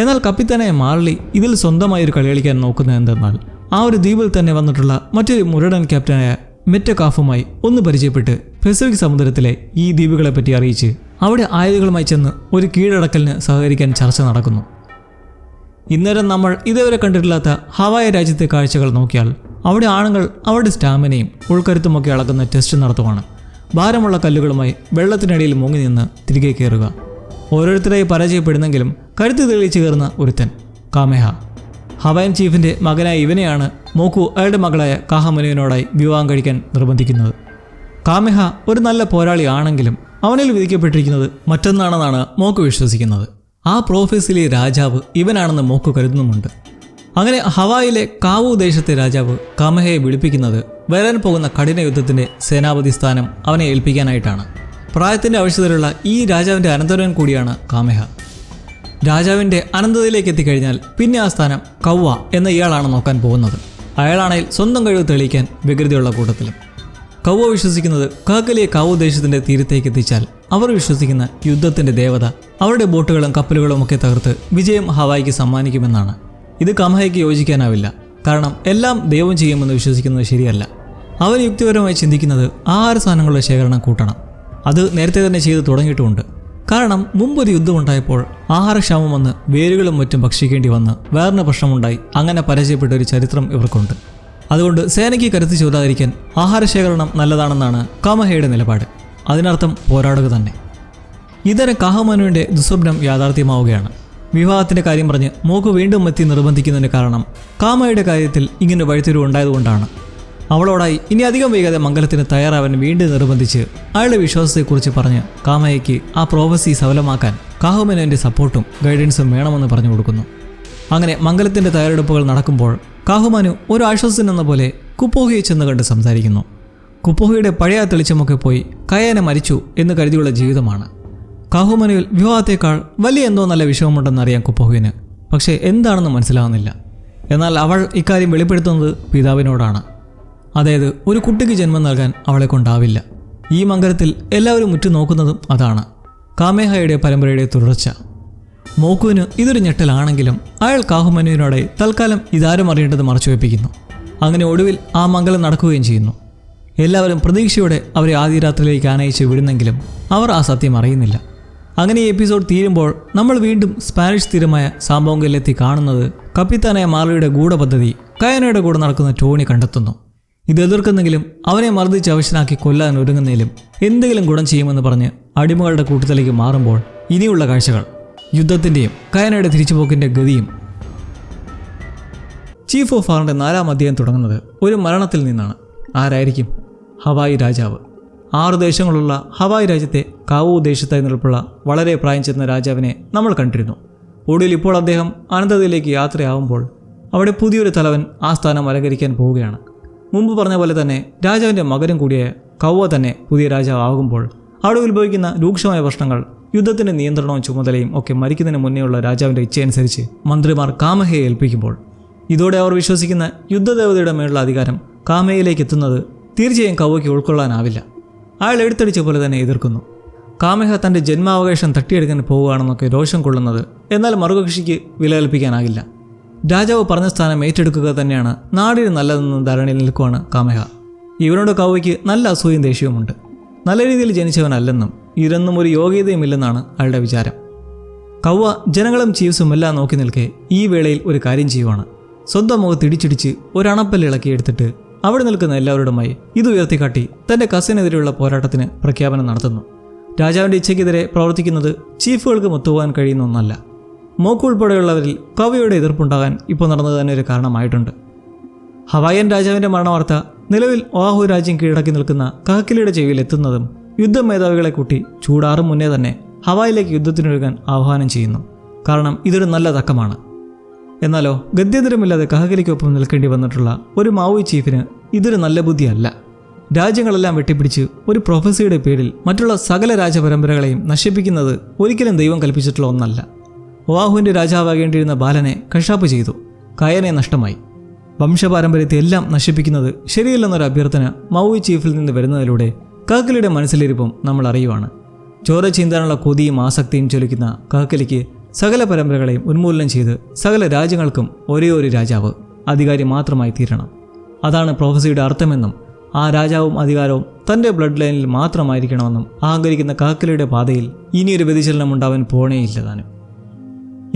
എന്നാൽ കപ്പിത്താനായ മാർലി ഇതിൽ സ്വന്തമായൊരു കളി കളിക്കാൻ നോക്കുന്നത് എന്തെന്നാൽ ആ ഒരു ദ്വീപിൽ തന്നെ വന്നിട്ടുള്ള മറ്റൊരു മുരടൻ ക്യാപ്റ്റനായ മെറ്റകാഫുമായി ഒന്ന് പരിചയപ്പെട്ട് പസഫിക് സമുദ്രത്തിലെ ഈ ദ്വീപുകളെപ്പറ്റി അറിയിച്ച് അവിടെ ആയുധങ്ങളുമായി ചെന്ന് ഒരു കീഴടക്കലിന് സഹകരിക്കാൻ ചർച്ച നടക്കുന്നു. ഇന്നേരം നമ്മൾ ഇതേവരെ കണ്ടിട്ടില്ലാത്ത ഹവായ് രാജ്യത്തെ കാഴ്ചകൾ നോക്കിയാൽ അവിടെ ആണുങ്ങൾ അവരുടെ സ്റ്റാമിനയും ഉൾക്കരുത്തുമൊക്കെ അളക്കുന്ന ടെസ്റ്റ് നടത്തുവാണ്. ഭാരമുള്ള കല്ലുകളുമായി വെള്ളത്തിനിടയിൽ മുങ്ങി നിന്ന് തിരികെ കയറുക. ഓരോരുത്തരായി പരാജയപ്പെടുന്നെങ്കിലും കരുത്ത് തെളിയിച്ച് കയറുന്ന ഒരുത്തൻ കാമെഹ. ഹവായൻ ചീഫിൻ്റെ മകനായ ഇവനെയാണ് മോക്കു അയാളുടെ മകളായ കാഹമനുവിനോടായി വിവാഹം കഴിക്കാൻ നിർബന്ധിക്കുന്നത്. കാമെഹ ഒരു നല്ല പോരാളിയാണെങ്കിലും അവനിൽ വിധിക്കപ്പെട്ടിരിക്കുന്നത് മറ്റൊന്നാണെന്നാണ് മോക്കു വിശ്വസിക്കുന്നത്. ആ പ്രോഫെസിലെ രാജാവ് ഇവനാണെന്ന് മോക്കു കരുതുന്നുമുണ്ട്. അങ്ങനെ ഹവായിലെ കാവു ദേശത്തെ രാജാവ് കാമെഹയെ വിളിപ്പിക്കുന്നത് വരാൻ പോകുന്ന കഠിന യുദ്ധത്തിൻ്റെ സേനാപതി സ്ഥാനം അവനെ ഏൽപ്പിക്കാനായിട്ടാണ്. പ്രായത്തിൻ്റെ ആവശ്യത്തിലുള്ള ഈ രാജാവിൻ്റെ അനന്തരവൻ കൂടിയാണ് കാമെഹ. രാജാവിൻ്റെ അനന്തതയിലേക്ക് എത്തിക്കഴിഞ്ഞാൽ പിന്നെ ആ സ്ഥാനം കൗവ എന്ന ഇയാളാണ് നോക്കാൻ പോകുന്നത്. അയാളാണെങ്കിൽ സ്വന്തം കഴിവ് തെളിയിക്കാൻ വികൃതിയുള്ള കൂട്ടത്തിലും. കൗവ വിശ്വസിക്കുന്നത് കാക്കലിയെ കാവു ദേശത്തിൻ്റെ തീരത്തേക്ക് എത്തിച്ചാൽ അവർ വിശ്വസിക്കുന്ന യുദ്ധത്തിൻ്റെ ദേവത അവരുടെ ബോട്ടുകളും കപ്പലുകളും ഒക്കെ തകർത്ത് വിജയം ഹവായിക്ക് സമ്മാനിക്കുമെന്നാണ്. ഇത് കാമെഹയ്ക്ക് യോജിക്കാനാവില്ല. കാരണം എല്ലാം ദൈവം ചെയ്യുമെന്ന് വിശ്വസിക്കുന്നത് ശരിയല്ല. അവർ യുക്തിപരമായി ചിന്തിക്കുന്നത് ആഹാര സാധനങ്ങളുടെ ശേഖരണം കൂട്ടണം. അത് നേരത്തെ തന്നെ ചെയ്തു തുടങ്ങിയിട്ടുമുണ്ട്. കാരണം മുമ്പൊരു യുദ്ധമുണ്ടായപ്പോൾ ആഹാരക്ഷാമം വന്ന് വേരുകളും മറ്റും ഭക്ഷിക്കേണ്ടി വന്ന് വേറൊരു പ്രശ്നമുണ്ടായി അങ്ങനെ പരാജയപ്പെട്ട ഒരു ചരിത്രം ഇവർക്കുണ്ട്. അതുകൊണ്ട് സേനയ്ക്ക് കരുത്ത് ചോരാതിരിക്കാൻ ആഹാരശേഖരണം നല്ലതാണെന്നാണ് കാമെഹയുടെ നിലപാട്. അതിനർത്ഥം പോരാടുക തന്നെ. ഇതര കാഹമനുവിൻ്റെ ദുസ്വപ്നം യാഥാർത്ഥ്യമാവുകയാണ്. വിവാഹത്തിൻ്റെ കാര്യം പറഞ്ഞ് മോക്കു വീണ്ടും എത്തി നിർബന്ധിക്കുന്നതിന് കാരണം കാമയുടെ കാര്യത്തിൽ ഇങ്ങനെ വഴിത്തിരിവ് ഉണ്ടായതുകൊണ്ടാണ്. അവളോടായി ഇനി അധികം വൈകാതെ മംഗലത്തിന് തയ്യാറാവാൻ വീണ്ടും നിർബന്ധിച്ച് അയാളുടെ വിശ്വാസത്തെക്കുറിച്ച് പറഞ്ഞ് കാമയ്ക്ക് ആ പ്രോഫസി സഫലമാക്കാൻ കാഹുമനുവിൻ്റെ സപ്പോർട്ടും ഗൈഡൻസും വേണമെന്ന് പറഞ്ഞു കൊടുക്കുന്നു. അങ്ങനെ മംഗലത്തിൻ്റെ തയ്യാറെടുപ്പുകൾ നടക്കുമ്പോൾ കാഹുമാനു ഒരു ആശ്വാസത്തിനെന്ന പോലെ കുപ്പോഹയെ ചെന്ന് കണ്ട് സംസാരിക്കുന്നു. കുപ്പോഹയുടെ പഴയ തെളിച്ചമൊക്കെ പോയി കയാനെ മരിച്ചു എന്ന് കരുതിയുള്ള ജീവിതമാണ്. കാഹുമനുവിൽ വിവാഹത്തേക്കാൾ വലിയ എന്തോ നല്ല വിഷമമുണ്ടെന്നറിയാം കുപ്പോഹുവിന്. പക്ഷേ എന്താണെന്ന് മനസ്സിലാവുന്നില്ല. എന്നാൽ അവൾ ഇക്കാര്യം വെളിപ്പെടുത്തുന്നത് പിതാവിനോടാണ്. അതായത് ഒരു കുട്ടിക്ക് ജന്മം നൽകാൻ അവളെ കൊണ്ടാവില്ല. ഈ മംഗലത്തിൽ എല്ലാവരും ഉറ്റുനോക്കുന്നതും അതാണ്, കാമേഹയുടെ പരമ്പരയുടെ തുടർച്ച. മോക്കുവിന് ഇതൊരു ഞെട്ടലാണെങ്കിലും അയാൾ കാഹുമനുവിനോടെ തൽക്കാലം ഇതാരും അറിയേണ്ടത് മറച്ചുവെപ്പിക്കുന്നു. അങ്ങനെ ഒടുവിൽ ആ മംഗലം നടക്കുകയും ചെയ്യുന്നു. എല്ലാവരും പ്രതീക്ഷയോടെ അവരെ ആദ്യ രാത്രിയിലേക്ക് ആനയിച്ച് വിടുന്നെങ്കിലും അവർ ആ സത്യം അറിയുന്നില്ല. അങ്ങനെ ഈ എപ്പിസോഡ് തീരുമ്പോൾ നമ്മൾ വീണ്ടും സ്പാനിഷ് തീരമായ സാമ്പോങ്കലിലെത്തി കാണുന്നത് കപ്പിത്താനായ മാർലിയുടെ ഗൂഢപദ്ധതി കയാനയുടെ കൂടെ നടക്കുന്ന ടോണി കണ്ടെത്തുന്നു. ഇത് എതിർക്കുന്നെങ്കിലും അവനെ മർദ്ദിച്ച് അവശനാക്കി കൊല്ലാൻ ഒരുങ്ങുന്നതിലും എന്തെങ്കിലും ഗുണം ചെയ്യുമെന്ന് പറഞ്ഞ് അടിമകളുടെ കൂട്ടത്തിലേക്ക് മാറുമ്പോൾ ഇനിയുള്ള കാഴ്ചകൾ യുദ്ധത്തിൻ്റെയും കയാനയുടെ തിരിച്ചുപോക്കിൻ്റെ ഗതിയും. ചീഫ് ഓഫ് വാറിൻ്റെ 4-ാം അധ്യായം തുടങ്ങുന്നത് ഒരു മരണത്തിൽ നിന്നാണ്. ആരായിരിക്കും? ഹവായി രാജാവ്. 6 ദേശങ്ങളുള്ള ഹവായി രാജ്യത്തെ കാവു ദേശത്തായി നിൽപ്പുള്ള വളരെ പ്രായം ചെന്ന രാജാവിനെ നമ്മൾ കണ്ടിരുന്നു. ഒടുവിൽ ഇപ്പോൾ അദ്ദേഹം അനന്തതയിലേക്ക് യാത്രയാവുമ്പോൾ അവിടെ പുതിയൊരു തലവൻ ആ സ്ഥാനം അലങ്കരിക്കാൻ പോവുകയാണ്. മുമ്പ് പറഞ്ഞ പോലെ തന്നെ രാജാവിൻ്റെ മകനും കൂടിയായ കൗവ തന്നെ പുതിയ രാജാവാകുമ്പോൾ അവിടെ ഉത്ഭവിക്കുന്ന രൂക്ഷമായ പ്രശ്നങ്ങൾ, യുദ്ധത്തിൻ്റെ നിയന്ത്രണവും ചുമതലയും ഒക്കെ മരിക്കുന്നതിന് മുന്നേയുള്ള രാജാവിൻ്റെ ഇച്ഛയനുസരിച്ച് മന്ത്രിമാർ കാമഹയെ ഏൽപ്പിക്കുമ്പോൾ ഇതോടെ അവർ വിശ്വസിക്കുന്ന യുദ്ധദേവതയുടെ മേലുള്ള അധികാരം കാമഹയിലേക്ക് എത്തുന്നത് തീർച്ചയായും കൗവയ്ക്ക് ഉൾക്കൊള്ളാനാവില്ല. അയാൾ എടുത്തടിച്ച പോലെ തന്നെ എതിർക്കുന്നു. കാമഹ തൻ്റെ ജന്മാവകാശം തട്ടിയെടുക്കാൻ പോവുകയാണെന്നൊക്കെ രോഷം കൊള്ളുന്നത്, എന്നാൽ മറുകക്ഷിക്ക് വില കൽപ്പിക്കാനാകില്ല. രാജാവ് പറഞ്ഞ സ്ഥാനം ഏറ്റെടുക്കുക തന്നെയാണ് നാടിന് നല്ലതെന്ന് ധാരണയിൽ നിൽക്കുവാണ് കാമഹ. ഇവനോട് കൗവയ്ക്ക് നല്ല അസൂയും ദേഷ്യവുമുണ്ട്. നല്ല രീതിയിൽ ജനിച്ചവനല്ലെന്നും ഇതിനൊന്നും ഒരു യോഗ്യതയുമില്ലെന്നാണ് അയാളുടെ വിചാരം. കൗവ ജനങ്ങളും ചീഫ്സും എല്ലാം നോക്കി നിൽക്കെ ഈ വേളയിൽ ഒരു കാര്യം ചെയ്യുവാണ്. സ്വന്തം മുഖത്ത് ഇടിച്ചിടിച്ച് ഒരണപ്പൽ ഇളക്കിയെടുത്തിട്ട് അവിടെ നിൽക്കുന്ന എല്ലാവരുടെയുമായി ഇത് ഉയർത്തിക്കാട്ടി തൻ്റെ കസിനെതിരെയുള്ള പോരാട്ടത്തിന് പ്രഖ്യാപനം നടത്തുന്നു. രാജാവിൻ്റെ ഇച്ഛയ്ക്കെതിരെ പ്രവർത്തിക്കുന്നത് ചീഫുകൾക്ക് ഒത്തുപോകാൻ കഴിയുന്ന ഒന്നല്ല. മോക്കു ഉൾപ്പെടെയുള്ളവരിൽ കൗവയുടെ എതിർപ്പുണ്ടാകാൻ ഇപ്പോൾ നടന്നത് തന്നെ ഒരു കാരണമായിട്ടുണ്ട്. ഹവായൻ രാജാവിൻ്റെ മരണവാർത്ത നിലവിൽ ഓഹു രാജ്യം കീഴടക്കി നിൽക്കുന്ന കാക്കിലിയുടെ ചെവിയിൽ എത്തുന്നതും യുദ്ധ മേധാവികളെ കൂട്ടി ചൂടാറും മുന്നേ തന്നെ ഹവായിലേക്ക് യുദ്ധത്തിനൊരുങ്ങാൻ ആഹ്വാനം ചെയ്യുന്നു. കാരണം ഇതൊരു നല്ല തക്കമാണ്. എന്നാലോ ഗത്യന്തരമില്ലാതെ കഹകലിക്കൊപ്പം നിൽക്കേണ്ടി വന്നിട്ടുള്ള ഒരു മാവോയി ചീഫിന് ഇതൊരു നല്ല ബുദ്ധിയല്ല. രാജ്യങ്ങളെല്ലാം വെട്ടിപ്പിടിച്ച് ഒരു പ്രൊഫസിയുടെ പേരിൽ മറ്റുള്ള സകല രാജപരമ്പരകളെയും നശിപ്പിക്കുന്നത് ഒരിക്കലും ദൈവം കൽപ്പിച്ചിട്ടുള്ള ഒന്നല്ല. ഓവാഹുവിൻ്റെ രാജാവാകേണ്ടിയിരുന്ന ബാലനെ കഷാപ്പ് ചെയ്തു. കയനെ നഷ്ടമായി. വംശപാരമ്പര്യത്തെ എല്ലാം നശിപ്പിക്കുന്നത് ശരിയല്ലെന്നൊരു അഭ്യർത്ഥന മൗയി ചീഫിൽ നിന്ന് വരുന്നതിലൂടെ കഹക്കലിയുടെ മനസ്സിലിരിപ്പും നമ്മൾ അറിയുവാണ്. ചോര ചീന്താനുള്ള കൊതിയും ആസക്തിയും ചൊലിക്കുന്ന കഹക്കലിക്ക് സകല പരമ്പരകളെയും ഉന്മൂലനം ചെയ്ത് സകല രാജ്യങ്ങൾക്കും ഒരേ ഒരു രാജാവ്, അധികാരി മാത്രമായി തീരണം. അതാണ് പ്രൊഫസിയുടെ അർത്ഥമെന്നും ആ രാജാവും അധികാരവും തൻ്റെ ബ്ലഡ് ലൈനിൽ മാത്രമായിരിക്കണമെന്നും അഹങ്കരിക്കുന്ന കഹക്കലിയുടെ പാതയിൽ ഇനിയൊരു വ്യതിചലനം ഉണ്ടാവാൻ പോണേയില്ല താനും.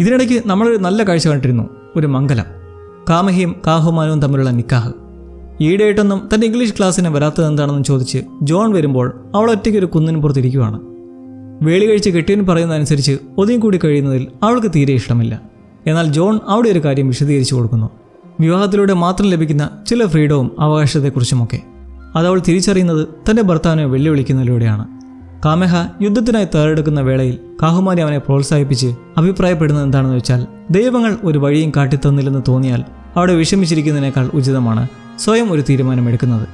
ഇതിനിടയ്ക്ക് നമ്മളൊരു നല്ല കാഴ്ച കണ്ടിരുന്നു. ഒരു മംഗലം. കാമഹയും കാഹുമാനുവും തമ്മിലുള്ള നിക്കാഹ്. ഈയിടെയായിട്ടൊന്നും തൻ്റെ ഇംഗ്ലീഷ് ക്ലാസ്സിന് വരാത്തത് എന്താണെന്ന് ചോദിച്ച് ജോൺ വരുമ്പോൾ അവൾ ഒറ്റയ്ക്കൊരു കുന്നിന് പുറത്തിരിക്കുവാണ്. വേളി കഴിച്ച് കെട്ടിയൻ പറയുന്നതനുസരിച്ച് ഒതുങ്ങി കൂടി കഴിയുന്നതിൽ അവൾക്ക് തീരെ ഇഷ്ടമില്ല. എന്നാൽ ജോൺ അവിടെ ഒരു കാര്യം വിശദീകരിച്ചു കൊടുക്കുന്നു. വിവാഹത്തിലൂടെ മാത്രം ലഭിക്കുന്ന ചില ഫ്രീഡവും അവകാശത്തെക്കുറിച്ചുമൊക്കെ. അതവൾ തിരിച്ചറിയുന്നത് തൻ്റെ ഭർത്താവിനെ വെല്ലുവിളിക്കുന്നതിലൂടെയാണ്. കാമഹ യുദ്ധത്തിനായി തയ്യാറെടുക്കുന്ന വേളയിൽ കാഹുമാരി അവനെ പ്രോത്സാഹിപ്പിച്ച് അഭിപ്രായപ്പെടുന്നത് എന്താണെന്ന് വെച്ചാൽ, ദൈവങ്ങൾ ഒരു വഴിയും കാട്ടിത്തന്നില്ലെന്ന് തോന്നിയാൽ അവിടെ വിഷമിച്ചിരിക്കുന്നതിനേക്കാൾ ഉചിതമാണ് സ്വയം ഒരു തീരുമാനമെടുക്കുന്നത്.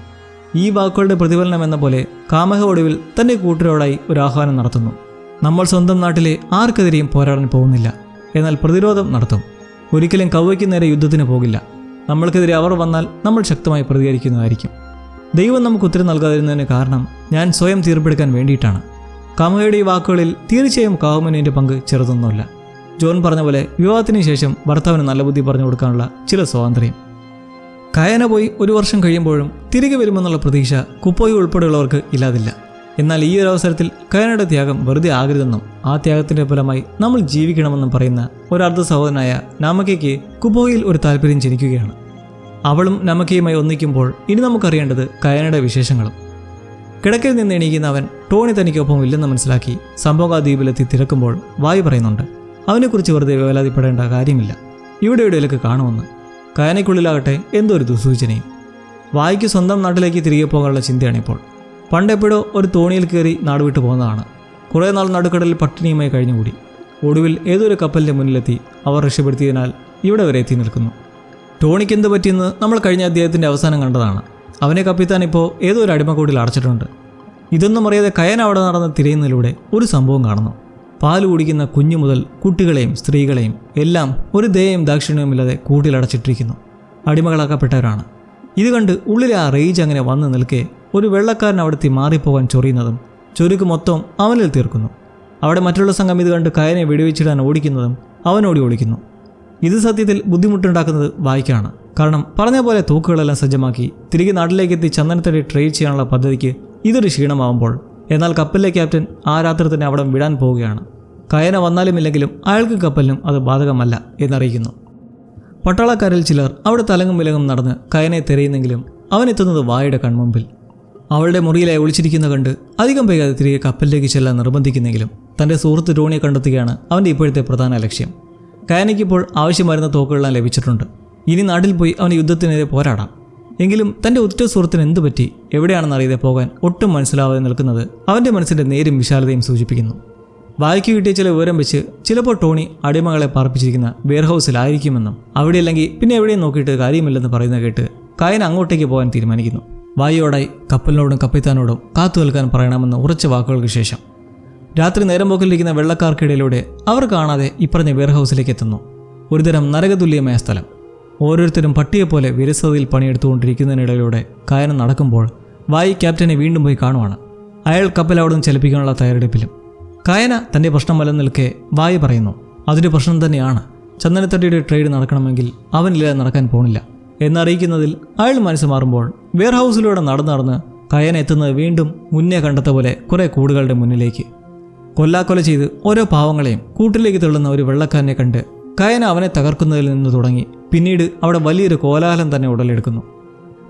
ഈ വാക്കുകളുടെ പ്രതിഫലനം എന്ന പോലെ കാമഹ ഒടുവിൽ തൻ്റെ കൂട്ടരോടായി ഒരു ആഹ്വാനം നടത്തുന്നു. നമ്മൾ സ്വന്തം നാട്ടിലെ ആർക്കെതിരെയും പോരാടാൻ പോകുന്നില്ല, എന്നാൽ പ്രതിരോധം നടത്തും. ഒരിക്കലും കൗവയ്ക്ക് നേരെ യുദ്ധത്തിന് പോകില്ല. നമ്മൾക്കെതിരെ അവർ വന്നാൽ നമ്മൾ ശക്തമായി പ്രതികരിക്കുന്നതായിരിക്കും. ദൈവം നമുക്ക് ഉത്തരം നൽകാതിരുന്നതിന് കാരണം ഞാൻ സ്വയം തീർപ്പെടുക്കാൻ വേണ്ടിയിട്ടാണ്. കാമഹയുടെ ഈ വാക്കുകളിൽ തീർച്ചയായും കാഹുമാനുവിൻ്റെ പങ്ക് ചെറുതൊന്നുമല്ല. ജോൺ പറഞ്ഞ പോലെ വിവാഹത്തിന് ശേഷം ഭർത്താവിന് നല്ല ബുദ്ധി പറഞ്ഞു കൊടുക്കാനുള്ള ചില സ്വാതന്ത്ര്യം. കയന പോയി 1 വർഷം കഴിയുമ്പോഴും തിരികെ വരുമെന്നുള്ള പ്രതീക്ഷ കുപ്പോയി ഉൾപ്പെടെയുള്ളവർക്ക് ഇല്ലാതില്ല. എന്നാൽ ഈ ഒരു അവസരത്തിൽ കയനയുടെ ത്യാഗം വെറുതെ ആകരുതെന്നും ആ ത്യാഗത്തിൻ്റെ ഫലമായി നമ്മൾ ജീവിക്കണമെന്നും പറയുന്ന ഒരു അർദ്ധ സഹോദരനായ നാമക്കയ്ക്ക് കുപ്പോയിൽ ഒരു താല്പര്യം ജനിക്കുകയാണ്. അവളും നമക്കയുമായി ഒന്നിക്കുമ്പോൾ ഇനി നമുക്കറിയേണ്ടത് കയനയുടെ വിശേഷങ്ങളും. കിടക്കയിൽ നിന്ന് എണീക്കുന്ന അവൻ ടോണി തനിക്കൊപ്പം ഇല്ലെന്ന് മനസ്സിലാക്കി സംഭോഗ ദ്വീപിലെത്തി തിരക്കുമ്പോൾ വായു പറയുന്നുണ്ട്, അവനെക്കുറിച്ച് വെറുതെ വേവലാതിപ്പെടേണ്ട കാര്യമില്ല, ഇവിടെ എവിടെയൊക്കെ കാണുമെന്ന്. കയനയ്ക്കുള്ളിലാകട്ടെ എന്തോ ഒരു ദുസൂചനയും. വായിക്ക് സ്വന്തം നാട്ടിലേക്ക് തിരികെ പോകാനുള്ള ചിന്തയാണിപ്പോൾ. പണ്ടെപ്പോഴോ ഒരു തോണിയിൽ കയറി നാടുവിട്ട് പോകുന്നതാണ്. കുറേ നാൾ നടുക്കടലിൽ പട്ടിണിയുമായി കഴിഞ്ഞുകൂടി. ഒടുവിൽ ഏതൊരു കപ്പലിൻ്റെ മുന്നിലെത്തി അവർ രക്ഷപ്പെടുത്തിയതിനാൽ ഇവിടെ വരെ എത്തി നിൽക്കുന്നു. ടോണിക്ക് എന്ത് പറ്റിയെന്ന് നമ്മൾ കഴിഞ്ഞ അധ്യായത്തിൻ്റെ അവസാനം കണ്ടതാണ്. അവനെ കപ്പിത്താൻ ഇപ്പോൾ ഏതോ ഒരു അടിമക്കൂടിൽ അടച്ചിട്ടുണ്ട്. ഇതൊന്നും അറിയാതെ കയൻ അവിടെ നടന്ന് തിരയുന്നതിലൂടെ ഒരു സംഭവം കാണുന്നു. പാല് കുടിക്കുന്ന കുഞ്ഞു മുതൽ കുട്ടികളെയും സ്ത്രീകളെയും എല്ലാം ഒരു ദയയും ദാക്ഷിണ്യവുമില്ലാതെ കൂട്ടിലടച്ചിട്ടിരിക്കുന്നു. അടിമകളാക്കപ്പെട്ടവരാണ്. ഇത് കണ്ട് ഉള്ളിലെ ആ റേജ് അങ്ങനെ വന്ന് നിൽക്കെ ഒരു വെള്ളക്കാരൻ അവിടെത്തി മാറിപ്പോകാൻ ചൊറിയുന്നതും ചൊരുക്ക് മൊത്തം അവനിൽ തീർക്കുന്നു. അവിടെ മറ്റുള്ള സംഘം ഇത് കണ്ട് കയനെ വെടിവെച്ചിടാൻ ഓടിക്കുന്നതും അവനോടി ഓടിക്കുന്നു. ഇത് സത്യത്തിൽ ബുദ്ധിമുട്ടുണ്ടാക്കുന്നത് വായിക്കാണ്. കാരണം പറഞ്ഞ പോലെ തൂക്കുകളെല്ലാം സജ്ജമാക്കി തിരികെ നാട്ടിലേക്കെത്തി ചന്ദനത്തടി ട്രേഡ് ചെയ്യാനുള്ള പദ്ധതിക്ക് ഇതൊരു ക്ഷീണമാവുമ്പോൾ, എന്നാൽ കപ്പലിലെ ക്യാപ്റ്റൻ ആ രാത്രി തന്നെ അവിടെ വിടാൻ പോവുകയാണ്. കയന വന്നാലും ഇല്ലെങ്കിലും അയാൾക്ക് കപ്പലിനും അത് ബാധകമല്ല എന്നറിയിക്കുന്നു. പട്ടാളക്കാരിൽ ചിലർ അവിടെ തലങ്ങും വിലങ്ങും നടന്ന് കയനെ തിരയുന്നെങ്കിലും അവനെത്തുന്നത് വായുടെ കൺമുമ്പിൽ. അവളുടെ മുറിയിലായി ഒളിച്ചിരിക്കുന്ന കണ്ട് അധികം വൈകാതെ തിരികെ കപ്പലിലേക്ക് ചെല്ലാൻ നിർബന്ധിക്കുന്നെങ്കിലും തൻ്റെ സുഹൃത്ത് ടോണിയെ കണ്ടെത്തുകയാണ് അവൻ്റെ ഇപ്പോഴത്തെ പ്രധാന ലക്ഷ്യം. കയനയ്ക്കിപ്പോൾ ആവശ്യമായിരുന്ന തോക്കുകളെല്ലാം ലഭിച്ചിട്ടുണ്ട്. ഇനി നാട്ടിൽ പോയി അവന് യുദ്ധത്തിനെതിരെ പോരാടാം. എങ്കിലും തൻ്റെ ഉറ്റ സുഹൃത്തിന് എന്തു പറ്റി, എവിടെയാണെന്നറിയാതെ പോകാൻ ഒട്ടും മനസ്സിലാവാതെ നിൽക്കുന്നത് അവൻ്റെ മനസ്സിൻ്റെ നേരും വിശാലതയും സൂചിപ്പിക്കുന്നു. വായിക്ക് കിട്ടിയ ചില വിവരം വെച്ച് ചിലപ്പോൾ ടോണി അടിമകളെ പാർപ്പിച്ചിരിക്കുന്ന വെയർഹൗസിലായിരിക്കുമെന്നും അവിടെയല്ലെങ്കിൽ പിന്നെ എവിടെയും നോക്കിയിട്ട് കാര്യമില്ലെന്ന് പറയുന്നത് കേട്ട് കയൻ അങ്ങോട്ടേക്ക് പോകാൻ തീരുമാനിക്കുന്നു. വായിയോടായി കപ്പലിനോടും കപ്പിത്താനോടും കാത്തു നിൽക്കാൻ പറയണമെന്ന് ഉറച്ച വാക്കുകൾക്ക് ശേഷം രാത്രി നേരം പോക്കിലിരിക്കുന്ന വെള്ളക്കാർക്കിടയിലൂടെ അവർ കാണാതെ ഇപ്പറഞ്ഞ വെയർഹൗസിലേക്ക് എത്തുന്നു. ഒരുതരം നരകതുല്യമായ സ്ഥലം. ഓരോരുത്തരും പട്ടിയെപ്പോലെ വിരസതയിൽ പണിയെടുത്തുകൊണ്ടിരിക്കുന്നതിനിടയിലൂടെ കയൻ നടക്കുമ്പോൾ വായി ക്യാപ്റ്റനെ വീണ്ടും പോയി കാണുവാണ്. അയാൾ കപ്പൽ അവിടുന്ന് ചലിപ്പിക്കാനുള്ള തയ്യാറെടുപ്പിലും. കയന തൻ്റെ പ്രശ്നം നിൽക്കെ വായി പറയുന്നു, അതൊരു പ്രശ്നം തന്നെയാണ്. ചന്ദനത്തടിയുടെ ട്രേഡ് നടക്കണമെങ്കിൽ അവനില്ലാതെ നടക്കാൻ പോണില്ല എന്നറിയിക്കുന്നതിൽ അയാൾ മനസ്സ് മാറുമ്പോൾ വെയർഹൗസിലൂടെ നടന്ന് കയന എത്തുന്നത് വീണ്ടും മുന്നേ കണ്ടെത്ത പോലെ കുറേ കൂടുകളുടെ മുന്നിലേക്ക്. കൊല്ലാക്കൊല ചെയ്ത് ഓരോ പാവങ്ങളെയും കൂട്ടിലേക്ക് തള്ളുന്ന ഒരു വെള്ളക്കാരനെ കണ്ട് കയന അവനെ തകർക്കുന്നതിൽ നിന്ന് തുടങ്ങി പിന്നീട് അവിടെ വലിയൊരു കോലാഹലം തന്നെ ഉടലെടുക്കുന്നു.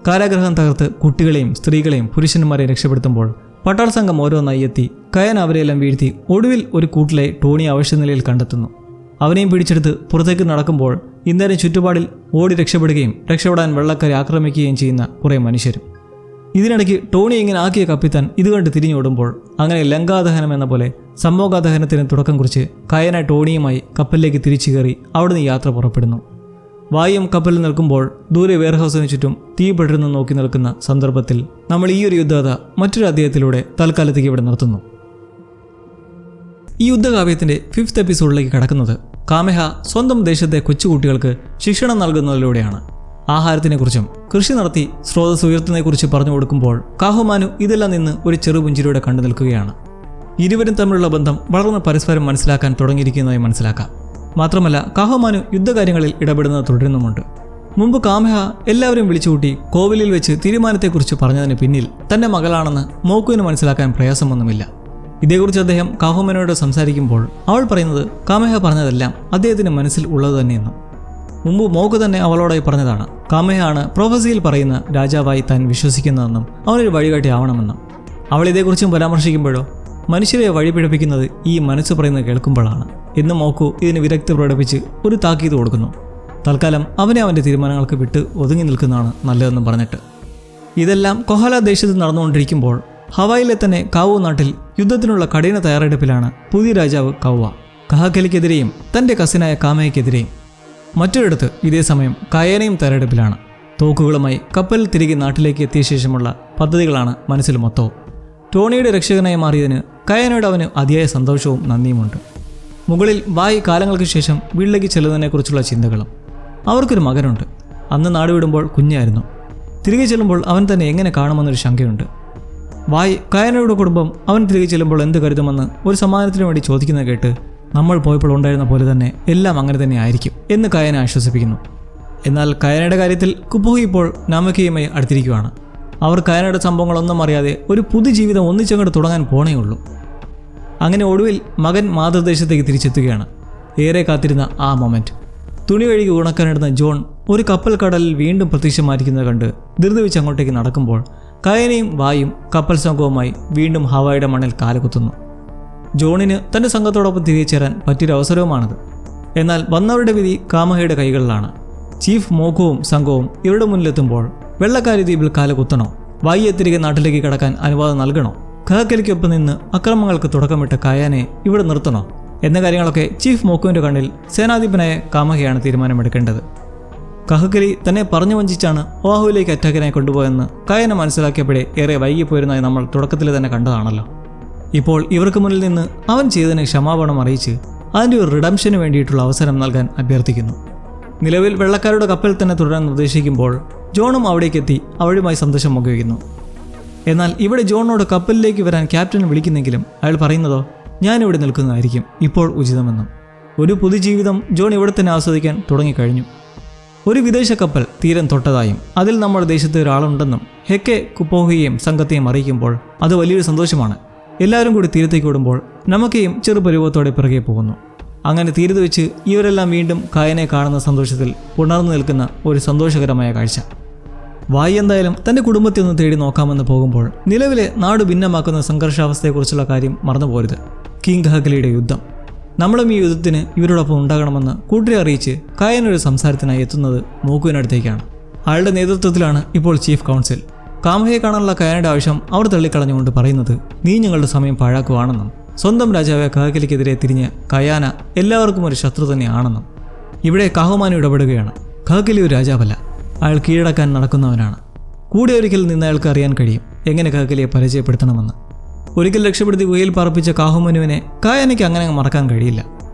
കാരാഗ്രഹം തകർത്ത് കുട്ടികളെയും സ്ത്രീകളെയും പുരുഷന്മാരെയും രക്ഷപ്പെടുത്തുമ്പോൾ പട്ടാള സംഘം ഓരോന്നായി എത്തി കയൻ അവരെയെല്ലാം വീഴ്ത്തി ഒടുവിൽ ഒരു കൂട്ടിലെ ടോണി അവശ്യനിലയിൽ കണ്ടെത്തുന്നു. അവനെയും പിടിച്ചെടുത്ത് പുറത്തേക്ക് നടക്കുമ്പോൾ ഇന്നേരം ചുറ്റുപാടിൽ ഓടി രക്ഷപ്പെടുകയും രക്ഷപ്പെടാൻ വെള്ളക്കാരെ ആക്രമിക്കുകയും ചെയ്യുന്ന കുറേ മനുഷ്യരും. ഇതിനിടയ്ക്ക് ടോണി ഇങ്ങനെ ആക്കിയ കപ്പിത്താൻ ഇതുകണ്ട് തിരിഞ്ഞോടുമ്പോൾ അങ്ങനെ ലങ്കാദഹനം എന്ന പോലെ സംഭോഗാദഹനത്തിന് തുടക്കം കുറിച്ച് കയന ടോണിയുമായി കപ്പലിലേക്ക് തിരിച്ചു കയറി അവിടുന്ന് യാത്ര പുറപ്പെടുന്നു. വായും കപ്പലിൽ നിൽക്കുമ്പോൾ ദൂരെ വെയർഹൗസിന് ചുറ്റും തീ പടരുന്നു നോക്കി നിൽക്കുന്ന സന്ദർഭത്തിൽ നമ്മൾ ഈ ഒരു യുദ്ധകഥ മറ്റൊരു അധ്യായത്തിലൂടെ തൽക്കാലത്തേക്ക് ഇവിടെ നിർത്തുന്നു. ഈ യുദ്ധകാവ്യത്തിൻ്റെ 5th എപ്പിസോഡിലേക്ക് കടക്കുന്നത് കാമഹ സ്വന്തം ദേശത്തെ കൊച്ചുകുട്ടികൾക്ക് ശിക്ഷണം നൽകുന്നതിലൂടെയാണ്. ആഹാരത്തിനെക്കുറിച്ചും കൃഷി നടത്തി സ്രോതസ് ഉയർത്തുന്നതിനെക്കുറിച്ച് പറഞ്ഞു കൊടുക്കുമ്പോൾ കാഹുമാനു ഇതെല്ലാം നിന്ന് ഒരു ചെറുപുഞ്ചിരിയോടെ കണ്ടു നിൽക്കുകയാണ്. ഇരുവരും തമ്മിലുള്ള ബന്ധം വളർന്ന് പരസ്പരം മനസ്സിലാക്കാൻ തുടങ്ങിയിരിക്കുന്നതായി മനസ്സിലാക്കാം. മാത്രമല്ല കാഹുമാനു യുദ്ധകാര്യങ്ങളിൽ ഇടപെടുന്നത് തുടരുന്നുമുണ്ട്. മുമ്പ് കാമഹ എല്ലാവരും വിളിച്ചുകൂട്ടി കോവിലിൽ വെച്ച് തീരുമാനത്തെക്കുറിച്ച് പറഞ്ഞതിന് പിന്നിൽ തൻ്റെ മകളാണെന്ന് മോക്കുവിന് മനസ്സിലാക്കാൻ പ്രയാസമൊന്നുമില്ല. ഇതേക്കുറിച്ച് അദ്ദേഹം കാഹുമാനുവോട് സംസാരിക്കുമ്പോൾ അവൾ പറയുന്നത് കാമഹ പറഞ്ഞതെല്ലാം അദ്ദേഹത്തിന് മനസ്സിൽ ഉള്ളത് തന്നെയെന്നും. മുമ്പ് മോക്ക് തന്നെ അവളോടായി പറഞ്ഞതാണ് കാമഹയാണ് പ്രൊഫസിയിൽ പറയുന്ന രാജാവായി താൻ വിശ്വസിക്കുന്നതെന്നും അവനൊരു വഴികാട്ടി ആവണമെന്നും. അവൾ ഇതേക്കുറിച്ചും പരാമർശിക്കുമ്പോഴോ മനുഷ്യരെ വഴിപിഴപ്പിക്കുന്നത് ഈ മനസ്സ് പറയുന്നത് കേൾക്കുമ്പോഴാണ് എന്ന് മോക്കു ഇതിന് വിരക്തി പ്രകടിപ്പിച്ച് ഒരു താക്കീത് കൊടുക്കുന്നു. തൽക്കാലം അവനെ അവൻ്റെ തീരുമാനങ്ങൾക്ക് വിട്ട് ഒതുങ്ങി നിൽക്കുന്നതാണ് നല്ലതെന്ന് പറഞ്ഞിട്ട്. ഇതെല്ലാം കൊഹല ദേശത്ത് നടന്നുകൊണ്ടിരിക്കുമ്പോൾ ഹവായിലെ തന്നെ കാവു നാട്ടിൽ യുദ്ധത്തിനുള്ള കഠിന തയ്യാറെടുപ്പിലാണ് പുതിയ രാജാവ് കൗവ. കഹകലിക്കെതിരെയും തൻ്റെ കസിനായ കാമയ്ക്കെതിരെയും. മറ്റൊരിടത്ത് ഇതേ സമയം കയനയും തയ്യാറെടുപ്പിലാണ്. തോക്കുകളുമായി കപ്പൽ തിരികെ നാട്ടിലേക്ക് എത്തിയ ശേഷമുള്ള പദ്ധതികളാണ് മനസ്സിൽ മൊത്തവും. ടോണിയുടെ രക്ഷകനായി മാറിയതിന് കയനയോട് അവന് അതിയായ സന്തോഷവും നന്ദിയുമുണ്ട്. മുകളിൽ വായ് കാലങ്ങൾക്ക് ശേഷം വീട്ടിലേക്ക് ചെല്ലുന്നതിനെക്കുറിച്ചുള്ള ചിന്തകളും. അവർക്കൊരു മകനുണ്ട്. അന്ന് നാടുവിടുമ്പോൾ കുഞ്ഞായിരുന്നു. തിരികെ ചെല്ലുമ്പോൾ അവൻ തന്നെ എങ്ങനെ കാണുമെന്നൊരു ശങ്കയുണ്ട്. വായ് കയനയുടെ കുടുംബം അവൻ തിരികെ ചെല്ലുമ്പോൾ എന്ത് കരുതുമെന്ന് ഒരു സമ്മാനത്തിന് വേണ്ടി ചോദിക്കുന്നത് കേട്ട് നമ്മൾ പോയപ്പോൾ ഉണ്ടായിരുന്ന പോലെ തന്നെ എല്ലാം അങ്ങനെ തന്നെ ആയിരിക്കും എന്ന് കയനെ ആശ്വസിപ്പിക്കുന്നു. എന്നാൽ കയനയുടെ കാര്യത്തിൽ കുപ്പോഹി ഇപ്പോൾ നാമക്കയുമായി അടുത്തിരിക്കുകയാണ്. അവർ കയനയുടെ സംഭവങ്ങളൊന്നും അറിയാതെ ഒരു പുതുജീവിതം ഒന്നിച്ചങ്ങോട്ട് തുടങ്ങാൻ പോണേയുള്ളൂ. അങ്ങനെ ഒടുവിൽ മകൻ മാതൃദേശത്തേക്ക് തിരിച്ചെത്തുകയാണ്. ഏറെ കാത്തിരുന്ന ആ മൊമെൻറ്റ്. തുണി കഴുകി ഉണക്കാനിടുന്ന ജോൺ ഒരു കപ്പൽ കടലിൽ വീണ്ടും പ്രത്യക്ഷമായിരിക്കുന്നത് കണ്ട് ധൃതി വെച്ച് അങ്ങോട്ടേക്ക് നടക്കുമ്പോൾ കയനയും വായും കപ്പൽ സംഘവുമായി വീണ്ടും ഹവായുടെ മണ്ണിൽ കാലുകുത്തുന്നു. ജോണിന് തൻ്റെ സംഘത്തോടൊപ്പം തിരികെ ചേരാൻ പറ്റിയൊരു അവസരവുമാണത്. എന്നാൽ വന്നവരുടെ വിധി കാമഹയുടെ കൈകളിലാണ്. ചീഫ് മോക്കുവും സംഘവും ഇവരുടെ മുന്നിലെത്തുമ്പോൾ വെള്ളക്കാരി ദ്വീപിൽ കാലുകുത്തണോ, വായിയെ തിരികെ നാട്ടിലേക്ക് കടക്കാൻ അനുവാദം നൽകണോ, കഹക്കലിക്കൊപ്പം നിന്ന് അക്രമങ്ങൾക്ക് തുടക്കമിട്ട കയാനെ ഇവിടെ നിർത്തണോ എന്ന കാര്യങ്ങളൊക്കെ ചീഫ് മോക്കുവിൻ്റെ കണ്ണിൽ സേനാധിപനായ കാമഹയാണ് തീരുമാനമെടുക്കേണ്ടത്. കഹക്കലി തന്നെ പറഞ്ഞു വഞ്ചിച്ചാണ് ഓഹാഹുവിലേക്ക് അറ്റാക്കിനായി കൊണ്ടുപോയെന്ന് കയനെ മനസ്സിലാക്കിയപ്പോഴേ ഏറെ വൈകിപ്പോയിരുന്നതായി നമ്മൾ തുടക്കത്തിൽ തന്നെ കണ്ടതാണല്ലോ. ഇപ്പോൾ ഇവർക്ക് മുന്നിൽ നിന്ന് അവൻ ചെയ്തതിന് ക്ഷമാപണം അറിയിച്ച് അതിൻ്റെ ഒരു റിഡംഷന് വേണ്ടിയിട്ടുള്ള അവസരം നൽകാൻ അഭ്യർത്ഥിക്കുന്നു. നിലവിൽ വെള്ളക്കാരുടെ കപ്പൽ തന്നെ തുടരാൻ നിർദ്ദേശിക്കുമ്പോൾ ജോണും അവിടേക്കെത്തി അവളുമായി സന്തോഷം പങ്കുവയ്ക്കുന്നു. എന്നാൽ ഇവിടെ ജോണിനോട് കപ്പലിലേക്ക് വരാൻ ക്യാപ്റ്റൻ വിളിക്കുന്നെങ്കിലും അയാൾ പറയുന്നതോ ഞാനിവിടെ നിൽക്കുന്നതായിരിക്കും ഇപ്പോൾ ഉചിതമെന്നും. ഒരു പുതുജീവിതം ജോൺ ഇവിടെ തന്നെ ആസ്വദിക്കാൻ തുടങ്ങിക്കഴിഞ്ഞു. ഒരു വിദേശ കപ്പൽ തീരം തൊട്ടതായും അതിൽ നമ്മുടെ ദേശത്തെ ഒരാളുണ്ടെന്നും ഹെക്കെ കുപ്പോഹിയെയും സംഘത്തെയും അറിയിക്കുമ്പോൾ അത് വലിയൊരു സന്തോഷമാണ്. എല്ലാവരും കൂടി തീരത്തേക്ക് ഓടുമ്പോൾ നമുക്കെയും ചെറുപരിവത്തോടെ പിറകെ പോകുന്നു. അങ്ങനെ തീരത്ത് വെച്ച് ഇവരെല്ലാം വീണ്ടും കായനെ കാണുന്ന സന്തോഷത്തിൽ ഉണർന്നു നിൽക്കുന്ന ഒരു സന്തോഷകരമായ കാഴ്ച. വായി എന്തായാലും തൻ്റെ കുടുംബത്തെ ഒന്ന് തേടി നോക്കാമെന്ന് പോകുമ്പോൾ നിലവിലെ നാട് ഭിന്നമാക്കുന്ന സംഘർഷാവസ്ഥയെക്കുറിച്ചുള്ള കാര്യം മറന്നുപോരുത്. കിങ് കഹകലിയുടെ യുദ്ധം. നമ്മളും ഈ യുദ്ധത്തിന് ഇവരോടൊപ്പം ഉണ്ടാകണമെന്ന് കൂട്ടരെ അറിയിച്ച് കായനൊരു സംസാരത്തിനായി എത്തുന്നത് മോക്കുവിനടുത്തേക്കാണ്. അയാളുടെ നേതൃത്വത്തിലാണ് ഇപ്പോൾ ചീഫ് കൗൺസിൽ. കാമഹയെ കാണാനുള്ള കയനയുടെ ആവശ്യം അവർ തള്ളിക്കളഞ്ഞുകൊണ്ട് പറയുന്നത് നീ ഞങ്ങളുടെ സമയം പാഴാക്കുവാണെന്നും സ്വന്തം രാജാവായ കഹകലിക്കെതിരെ തിരിഞ്ഞ് കയാന എല്ലാവർക്കും ഒരു ശത്രു തന്നെയാണെന്നും. ഇവിടെ കാഹുമാൻ ഇടപെടുകയാണ്. കഹകലി ഒരു രാജാവല്ല, അയാൾ കീഴടക്കാൻ നടക്കുന്നവനാണ്. കൂടെ ഒരിക്കൽ നിന്ന് അയാൾക്ക് അറിയാൻ കഴിയും എങ്ങനെ കഹകലിയെ പരിചയപ്പെടുത്തണമെന്ന്. ഒരിക്കൽ രക്ഷപ്പെടുത്തി ഗുഹയിൽ പാർപ്പിച്ച കാഹുമനുവിനെ കായാനയ്ക്ക് അങ്ങനെ മറക്കാൻ കഴിയില്ല.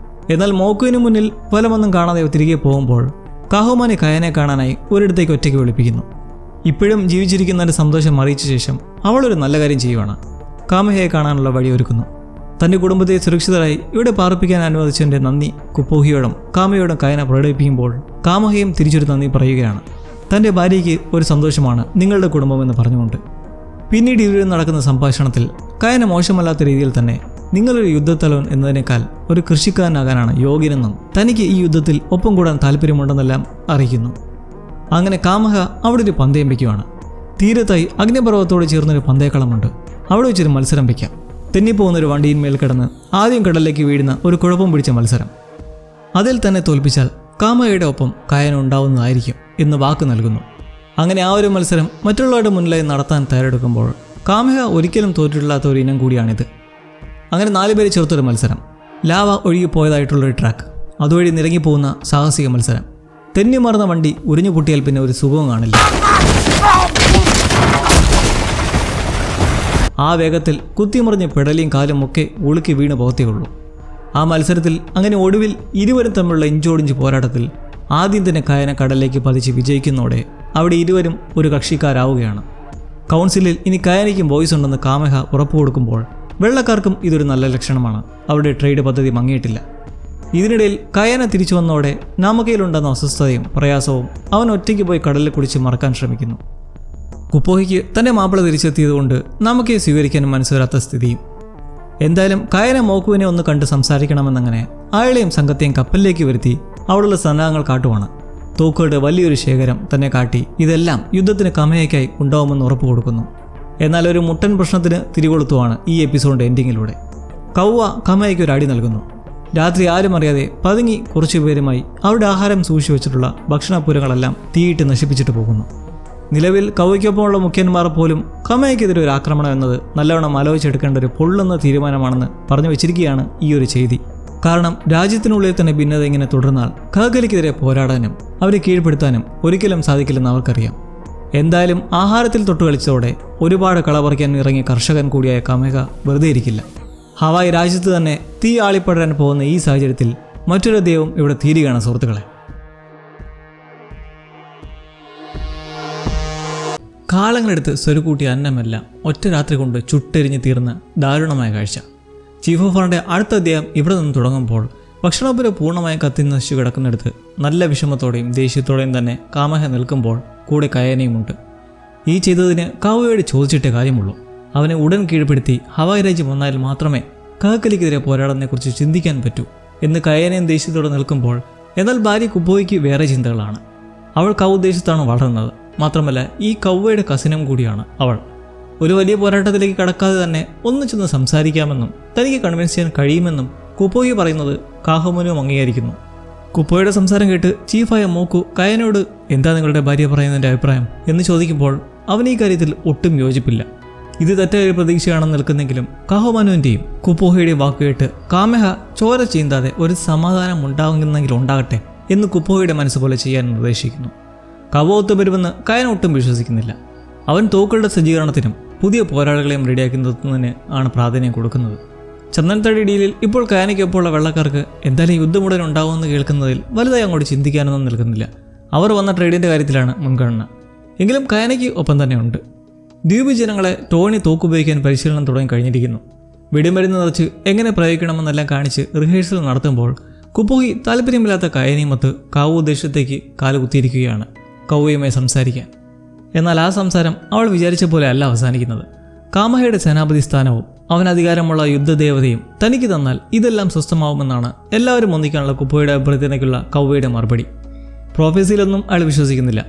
എന്നാൽ മോക്കുവിന് മുന്നിൽ ഫലമൊന്നും കാണാതെ തിരികെ പോകുമ്പോൾ കാഹുമാനെ കയാനെ കാണാനായി ഒരിടത്തേക്ക് ഒറ്റയ്ക്ക് വിളിപ്പിക്കുന്നു. ഇപ്പോഴും ജീവിച്ചിരിക്കുന്നതിൻ്റെ സന്തോഷം അറിയിച്ച ശേഷം അവളൊരു നല്ല കാര്യം ചെയ്യുവാണ്. കാമഹയെ കാണാനുള്ള വഴിയൊരുക്കുന്നു. തൻ്റെ കുടുംബത്തെ സുരക്ഷിതരായി ഇവിടെ പാർപ്പിക്കാൻ അനുവദിച്ചതിൻ്റെ നന്ദി കുപ്പോഹിയോടും കാമയോടും കയന പ്രകടിപ്പിക്കുമ്പോൾ കാമഹയും തിരിച്ചൊരു നന്ദി പറയുകയാണ്. തൻ്റെ ഭാര്യയ്ക്ക് ഒരു സന്തോഷമാണ് നിങ്ങളുടെ കുടുംബമെന്ന് പറഞ്ഞുകൊണ്ട്. പിന്നീട് ഇവരിൽ നടക്കുന്ന സംഭാഷണത്തിൽ കയന മോശമല്ലാത്ത രീതിയിൽ തന്നെ നിങ്ങളൊരു യുദ്ധത്തലവൻ എന്നതിനേക്കാൾ ഒരു കൃഷിക്കാരനാകാനാണ് യോഗ്യനെന്നും തനിക്ക് ഈ യുദ്ധത്തിൽ ഒപ്പം കൂടാൻ താല്പര്യമുണ്ടെന്നെല്ലാം അറിയിക്കുന്നു. അങ്ങനെ കാമഹ അവിടെ ഒരു പന്തയം വയ്ക്കുവാണ്. തീരത്തായി അഗ്നിപർവ്വതത്തോട് ചേർന്നൊരു പന്തയക്കളമുണ്ട്. അവിടെ വെച്ചൊരു മത്സരം വയ്ക്കാം. തെന്നിപ്പോകുന്നൊരു വണ്ടിയിന്മേൽ കിടന്ന് ആദ്യം കടലിലേക്ക് വീഴുന്ന ഒരു കുഴപ്പം പിടിച്ച മത്സരം. അതിൽ തന്നെ തോൽപ്പിച്ചാൽ കാമഹയുടെ ഒപ്പം കയന ഉണ്ടാവുന്നതായിരിക്കും എന്ന് വാക്ക് നൽകുന്നു. അങ്ങനെ ആ ഒരു മത്സരം മറ്റുള്ളവരുടെ മുന്നിലായി നടത്താൻ തയ്യാറെടുക്കുമ്പോൾ കാമഹ ഒരിക്കലും തോറ്റിട്ടില്ലാത്ത ഒരു ഇനം കൂടിയാണിത്. അങ്ങനെ 4 പേരെ ചേർത്തൊരു മത്സരം. ലാവ ഒഴുകിപ്പോയതായിട്ടുള്ളൊരു ട്രാക്ക്, അതുവഴി നിരങ്ങിപ്പോകുന്ന സാഹസിക മത്സരം. തെന്നിമറന്ന വണ്ടി ഉരിഞ്ഞു പൊട്ടിയാൽ പിന്നെ ഒരു സുഖവും കാണില്ല. ആ വേഗത്തിൽ കുത്തിമറിഞ്ഞ് പെടലിയും കാലും ഒക്കെ ഉളുക്കി വീണ് പോകത്തേ ഉള്ളൂ. ആ മത്സരത്തിൽ അങ്ങനെ ഒടുവിൽ ഇരുവരും തമ്മിലുള്ള ഇഞ്ചോടിഞ്ച് പോരാട്ടത്തിൽ ആദ്യം തന്നെ കയന കടലിലേക്ക് പതിച്ച് വിജയിക്കുന്നതോടെ അവിടെ ഇരുവരും ഒരു കക്ഷിക്കാരാവുകയാണ്. കൗൺസിലിൽ ഇനി കയനയ്ക്കും വോയിസ് ഉണ്ടെന്ന് കാമഹ ഉറപ്പു കൊടുക്കുമ്പോൾ വെള്ളക്കാർക്കും ഇതൊരു നല്ല ലക്ഷണമാണ്. അവരുടെ ട്രേഡ് പദ്ധതി മങ്ങിയിട്ടില്ല. ഇതിനിടയിൽ കയന തിരിച്ചു വന്നതോടെ നാമകയിലുണ്ടെന്ന അസ്വസ്ഥതയും പ്രയാസവും അവൻ ഒറ്റയ്ക്ക് പോയി കടലിൽ കുടിച്ച് മറക്കാൻ ശ്രമിക്കുന്നു. കുപ്പോഹിക്ക് തൻ്റെ മാപ്പിള തിരിച്ചെത്തിയതുകൊണ്ട് നാമകയെ സ്വീകരിക്കാനും മനസ്സ് വരാത്ത സ്ഥിതിയും. എന്തായാലും കയന മോക്കുവിനെ ഒന്ന് കണ്ട് സംസാരിക്കണമെന്നങ്ങനെ അയാളെയും സംഘത്തെയും കപ്പലിലേക്ക് വരുത്തി അവിടെയുള്ള സന്നാഹങ്ങൾ കാട്ടുവാണ്. തോക്കുകളുടെ വലിയൊരു ശേഖരം തന്നെ കാട്ടി ഇതെല്ലാം യുദ്ധത്തിന് കമയക്കായി ഉണ്ടാവുമെന്ന് ഉറപ്പ് കൊടുക്കുന്നു. എന്നാൽ ഒരു മുട്ടൻ പ്രശ്നത്തിന് തിരികൊളുത്തുവാണ് ഈ എപ്പിസോഡിൻ്റെ എൻഡിങ്ങിലൂടെ. കൗവ കമയ്ക്ക് ഒരു അടി നൽകുന്നു. രാത്രി ആരും അറിയാതെ പതുങ്ങി കുറച്ചു പേരുമായി അവരുടെ ആഹാരം സൂക്ഷിച്ചു വെച്ചിട്ടുള്ള ഭക്ഷണപൂരങ്ങളെല്ലാം തീയിട്ട് നശിപ്പിച്ചിട്ട് പോകുന്നു. നിലവിൽ കൗവയ്ക്കൊപ്പമുള്ള മുഖ്യന്മാർ പോലും കമയ്ക്കെതിരെ ഒരു ആക്രമണം എന്നത് നല്ലവണ്ണം ആലോചിച്ചെടുക്കേണ്ട ഒരു പൊള്ളുന്ന തീരുമാനമാണെന്ന് പറഞ്ഞു വെച്ചിരിക്കുകയാണ് ഈ ഒരു ചെയ്തി. കാരണം രാജ്യത്തിനുള്ളിൽ തന്നെ ഭിന്നത ഇങ്ങനെ തുടർന്നാൽ കാകലിക്കെതിരെ പോരാടാനും അവരെ കീഴ്പ്പെടുത്താനും ഒരിക്കലും സാധിക്കില്ലെന്ന് അവർക്കറിയാം. എന്തായാലും ആഹാരത്തിൽ തൊട്ടുകളിച്ചതോടെ ഒരുപാട് കളപറിക്കാൻ ഇറങ്ങിയ കർഷകൻ കൂടിയായ കമേക വെറുതെ ഇരിക്കില്ല. ഹവായ് രാജ്യത്ത് തന്നെ തീ ആളിപ്പടരാൻ പോകുന്ന ഈ സാഹചര്യത്തിൽ മറ്റൊരു ദൈവം ഇവിടെ തീരുകയാണ് സുഹൃത്തുക്കളെ. കാലങ്ങളെടുത്ത് സ്വരുക്കൂട്ടിയ അന്നമെല്ലാം ഒറ്റ രാത്രി കൊണ്ട് ചുട്ടെരിഞ്ഞ് തീർന്ന ദാരുണമായ കാഴ്ച. ചീഫ് ഓഫ് വാറിന്റെ അടുത്ത അധ്യായം ഇവിടെ നിന്ന് തുടങ്ങുമ്പോൾ ഭക്ഷണപുര പൂർണ്ണമായും കത്തി നശിച്ചു കിടക്കുന്നിടത്ത് നല്ല വിഷമത്തോടെയും ദേഷ്യത്തോടെയും തന്നെ കാമഹ നിൽക്കുമ്പോൾ കൂടെ കയനയുമുണ്ട്. ഈ ചെയ്തതിന് കൗവയോട് ചോദിച്ചിട്ടേ കാര്യമുള്ളൂ. അവനെ ഉടൻ കീഴ്പ്പെടുത്തി ഹവായ് രാജ്യം വന്നാൽ മാത്രമേ കാക്കലിക്കെതിരെ പോരാടുന്നതിനെക്കുറിച്ച് ചിന്തിക്കാൻ പറ്റൂ എന്ന് കയനയും ദേഷ്യത്തോടെ നിൽക്കുമ്പോൾ, എന്നാൽ ഭാര്യ കുബോയ്ക്ക് വേറെ ചിന്തകളാണ്. അവൾ കൗദേശത്താണ് വളർന്നത്. മാത്രമല്ല ഈ കൗവയുടെ കസിനും കൂടിയാണ് അവൾ. ഒരു വലിയ പോരാട്ടത്തിലേക്ക് കടക്കാതെ തന്നെ ഒന്ന് ചെന്ന് സംസാരിക്കാമെന്നും തനിക്ക് കൺവിൻസ് ചെയ്യാൻ കഴിയുമെന്നും കുപ്പോയി പറയുന്നത് കാഹുമനും അംഗീകരിക്കുന്നു. കുപ്പോയുടെ സംസാരം കേട്ട് ചീഫായ മോക്കു കയനോട് എന്താ നിങ്ങളുടെ ഭാര്യ പറയുന്നതിൻ്റെ അഭിപ്രായം എന്ന് ചോദിക്കുമ്പോൾ അവൻ ഈ കാര്യത്തിൽ ഒട്ടും യോജിപ്പില്ല. ഇത് തെറ്റായ പ്രതീക്ഷയാണെന്ന് നിൽക്കുന്നെങ്കിലും കാഹുമനുവിൻ്റെയും കുപ്പോഹയുടെയും വാക്കുകേട്ട് കാമഹ ചോര ചീന്താതെ ഒരു സമാധാനം ഉണ്ടാകുന്നെങ്കിലും ഉണ്ടാകട്ടെ എന്ന് കുപ്പോഹയുടെ മനസ്സുപോലെ ചെയ്യാൻ നിർദ്ദേശിക്കുന്നു. കവ ഒത്തുവരുമെന്ന് കയന ഒട്ടും വിശ്വസിക്കുന്നില്ല. അവൻ തോക്കുകളുടെ സജ്ജീകരണത്തിനും പുതിയ പോരാളികളെയും റെഡിയാക്കി നിർത്തുന്നതിന് ആണ് പ്രാധാന്യം കൊടുക്കുന്നത്. ചന്ദനത്തടി ഡീലിൽ ഇപ്പോൾ കയനയ്ക്കൊപ്പമുള്ള വെള്ളക്കാർക്ക് എന്തായാലും യുദ്ധമുടൻ ഉണ്ടാകുമെന്ന് കേൾക്കുന്നതിൽ വലുതായി അങ്ങോട്ട് ചിന്തിക്കാനൊന്നും നിൽക്കുന്നില്ല. അവർ വന്ന ട്രേഡിൻ്റെ കാര്യത്തിലാണ് മുൻഗണന. എങ്കിലും കയനയ്ക്ക് ഒപ്പം തന്നെ ഉണ്ട്. ദ്വീപ് ജനങ്ങളെ ടോണി തോക്കുപയോഗിക്കാൻ പരിശീലനം തുടങ്ങി കഴിഞ്ഞിരിക്കുന്നു. വെടിമരുന്ന് നിറച്ച് എങ്ങനെ പ്രയോഗിക്കണമെന്നെല്ലാം കാണിച്ച് റിഹേഴ്സൽ നടത്തുമ്പോൾ കുപ്പോഹി താല്പര്യമില്ലാത്ത കയനയുമൊത്ത് കാവു ദേശത്തേക്ക് കാലുകുത്തിയിരിക്കുകയാണ് കൗവയുമായി സംസാരിക്കാൻ. എന്നാൽ ആ സംസാരം അവൾ വിചാരിച്ച പോലെ അല്ല അവസാനിക്കുന്നത്. കാമഹയുടെ സേനാപതി സ്ഥാനവും അവൻ അധികാരമുള്ള യുദ്ധദേവതയും തനിക്ക് തന്നാൽ ഇതെല്ലാം സ്വസ്ഥമാവുമെന്നാണ് എല്ലാവരും ഒന്നിക്കാനുള്ള കുപ്പോയുടെ അഭ്യർത്ഥനയ്ക്കുള്ള കൗവയുടെ മറുപടി. പ്രൊഫസിയിലൊന്നും അയാൾ വിശ്വസിക്കുന്നില്ല.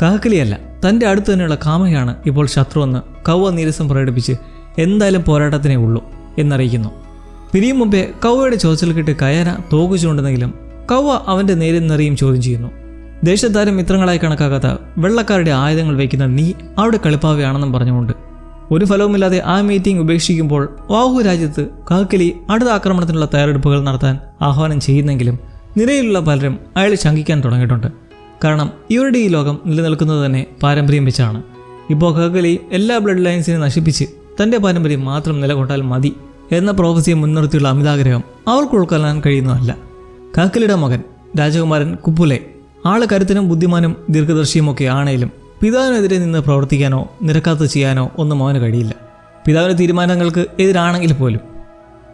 കാക്കലിയല്ല, തൻ്റെ അടുത്ത് തന്നെയുള്ള കാമഹയാണ് ഇപ്പോൾ ശത്രുവെന്ന് കൗവ നീരസം പ്രകടിപ്പിച്ച് എന്തായാലും പോരാട്ടത്തിനേ ഉള്ളൂ എന്നറിയിക്കുന്നു. പിരിയും മുമ്പേ കൗവയുടെ ചോദിച്ചൽ കിട്ട് കയന തോക്കു ചൂണ്ടുന്നെങ്കിലും കൗവ അവൻ്റെ നേരിൽ നിറയും ചോദ്യം ചെയ്യുന്നു. ദേശത്താരും മിത്രങ്ങളായി കണക്കാക്കാത്ത വെള്ളക്കാരുടെ ആയുധങ്ങൾ വയ്ക്കുന്ന നീ അവിടെ കളിപ്പാവയാണെന്നും പറഞ്ഞുകൊണ്ട് ഒരു ഫലവുമില്ലാതെ ആ മീറ്റിംഗ് ഉപേക്ഷിക്കുമ്പോൾ വാഹു രാജ്യത്ത് കാക്കലി അടുത്ത ആക്രമണത്തിനുള്ള തയ്യാറെടുപ്പുകൾ നടത്താൻ ആഹ്വാനം ചെയ്യുന്നെങ്കിലും നിരയിലുള്ള പലരും അയാളെ ശങ്കിക്കാൻ തുടങ്ങിയിട്ടുണ്ട്. കാരണം ഇവരുടെ ഈ ലോകം നിലനിൽക്കുന്നത് തന്നെ പാരമ്പര്യം വെച്ചാണ്. ഇപ്പോൾ കാക്കലി എല്ലാ ബ്ലഡ് ലൈൻസിനെയും നശിപ്പിച്ച് തൻ്റെ പാരമ്പര്യം മാത്രം നിലകൊണ്ടാൽ മതി എന്ന പ്രോഫസിയെ മുൻനിർത്തിയുള്ള അമിതാഗ്രഹം അവൾക്ക് ഉൾക്കൊള്ളാൻ കഴിയുന്നതല്ല. കാക്കലിയുടെ മകൻ രാജകുമാരൻ കുപ്പുലെ ആള് കരുത്തനും ബുദ്ധിമാനും ദീർഘദർശിയുമൊക്കെ ആണെങ്കിലും പിതാവിനെതിരെ നിന്ന് പ്രവർത്തിക്കാനോ നിരക്കാത്ത ചെയ്യാനോ ഒന്നും അവന് കഴിയില്ല. പിതാവിൻ്റെ തീരുമാനങ്ങൾക്ക് എതിരാണെങ്കിൽ പോലും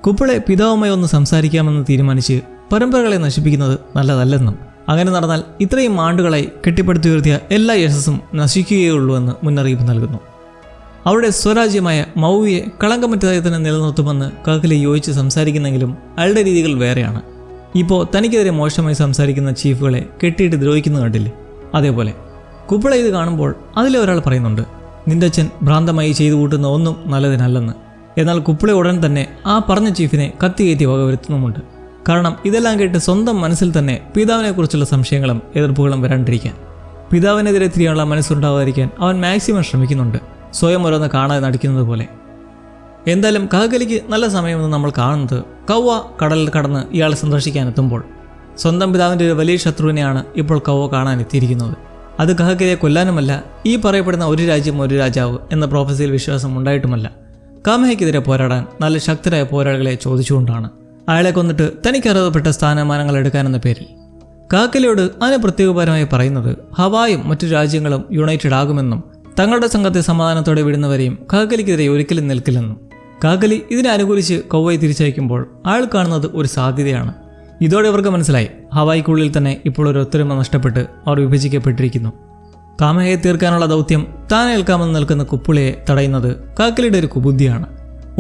കുപ്പളെ പിതാവുമായി ഒന്ന് സംസാരിക്കാമെന്ന് തീരുമാനിച്ച് പരമ്പരകളെ നശിപ്പിക്കുന്നത് നല്ലതല്ലെന്നും അങ്ങനെ നടന്നാൽ ഇത്രയും ആണ്ടുകളായി കെട്ടിപ്പടുത്തുയർത്തിയ എല്ലാ യശസ്സും നശിക്കുകയുള്ളൂ എന്ന് മുന്നറിയിപ്പ് നൽകുന്നു. അവരുടെ സ്വരാജ്യമായ മൗവിയെ കളങ്കമറ്റതായി തന്നെ നിലനിർത്തുമെന്ന് കാക്കലി യോജിച്ച് സംസാരിക്കുന്നെങ്കിലും അയാളുടെ രീതികൾ വേറെയാണ്. ഇപ്പോൾ തനിക്കെതിരെ മോശമായി സംസാരിക്കുന്ന ചീഫുകളെ കെട്ടിയിട്ട് ദ്രോഹിക്കുന്നത് കണ്ടില്ലേ? അതേപോലെ കുപ്പള ഇത് കാണുമ്പോൾ അതിലെ ഒരാൾ പറയുന്നുണ്ട്, നിന്റെ അച്ഛൻ ഭ്രാന്തമായി ചെയ്തു കൂട്ടുന്ന ഒന്നും നല്ലതിനല്ലെന്ന്. എന്നാൽ കുപ്പള ഉടൻ തന്നെ ആ പറഞ്ഞ ചീഫിനെ കത്തികയറ്റി വകവരുത്തുന്നുമുണ്ട്. കാരണം ഇതെല്ലാം കേട്ട് സ്വന്തം മനസ്സിൽ തന്നെ പിതാവിനെക്കുറിച്ചുള്ള സംശയങ്ങളും എതിർപ്പുകളും വരാണ്ടിരിക്കാൻ, പിതാവിനെതിരെ തിരിയാനുള്ള മനസ്സുണ്ടാവാതിരിക്കാൻ അവൻ മാക്സിമം ശ്രമിക്കുന്നുണ്ട്, സ്വയം ഓരോന്ന് കാണാതെ നടിക്കുന്നത് പോലെ. എന്തായാലും കാക്കലിക്ക് നല്ല സമയമെന്ന് നമ്മൾ കാണുന്നത് കൗവ കടലിൽ കടന്ന് ഇയാളെ സന്ദർശിക്കാനെത്തുമ്പോൾ. സ്വന്തം പിതാവിൻ്റെ ഒരു വലിയ ശത്രുവിനെയാണ് ഇപ്പോൾ കൗവ കാണാൻ എത്തിയിരിക്കുന്നത്. അത് കാക്കലിയെ കൊല്ലാനുമല്ല, ഈ പറയപ്പെടുന്ന ഒരു രാജ്യം ഒരു രാജാവ് എന്ന പ്രോഫസിയിൽ വിശ്വാസം ഉണ്ടായിട്ടുമല്ല, കാമഹയ്ക്കെതിരെ പോരാടാൻ നല്ല ശക്തരായ പോരാളികളെ ചോദിച്ചുകൊണ്ടാണ്. അയാളെ കൊന്നിട്ട് തനിക്ക് അർഹതപ്പെട്ട സ്ഥാനമാനങ്ങൾ എടുക്കാനെന്ന പേരിൽ കാക്കലിയോട് അതിന് പ്രത്യേകപരമായി പറയുന്നത് ഹവായും മറ്റു രാജ്യങ്ങളും യുണൈറ്റഡ് ആകുമെന്നും തങ്ങളുടെ സംഘത്തെ സമാധാനത്തോടെ വിടുന്നവരെയും കാക്കലിക്കെതിരെ ഒരിക്കലും നിൽക്കില്ലെന്നും. കാക്കലി ഇതിനെ അനുകൂലിച്ച് കൗവയെ തിരിച്ചയക്കുമ്പോൾ അയാൾ കാണുന്നത് ഒരു സാധ്യതയാണ്. ഇതോടെ ഇവർക്ക് മനസ്സിലായി ഹവായിക്കുള്ളിൽ തന്നെ ഇപ്പോൾ ഒരു ഒത്തൊരുമ നഷ്ടപ്പെട്ട് അവർ വിഭജിക്കപ്പെട്ടിരിക്കുന്നു. കാമഹയെ തീർക്കാനുള്ള ദൗത്യം താൻ ഏൽക്കാമെന്ന് നിൽക്കുന്ന കുപ്പുളയെ തടയുന്നത് കാക്കലിയുടെ ഒരു കുബുദ്ധിയാണ്.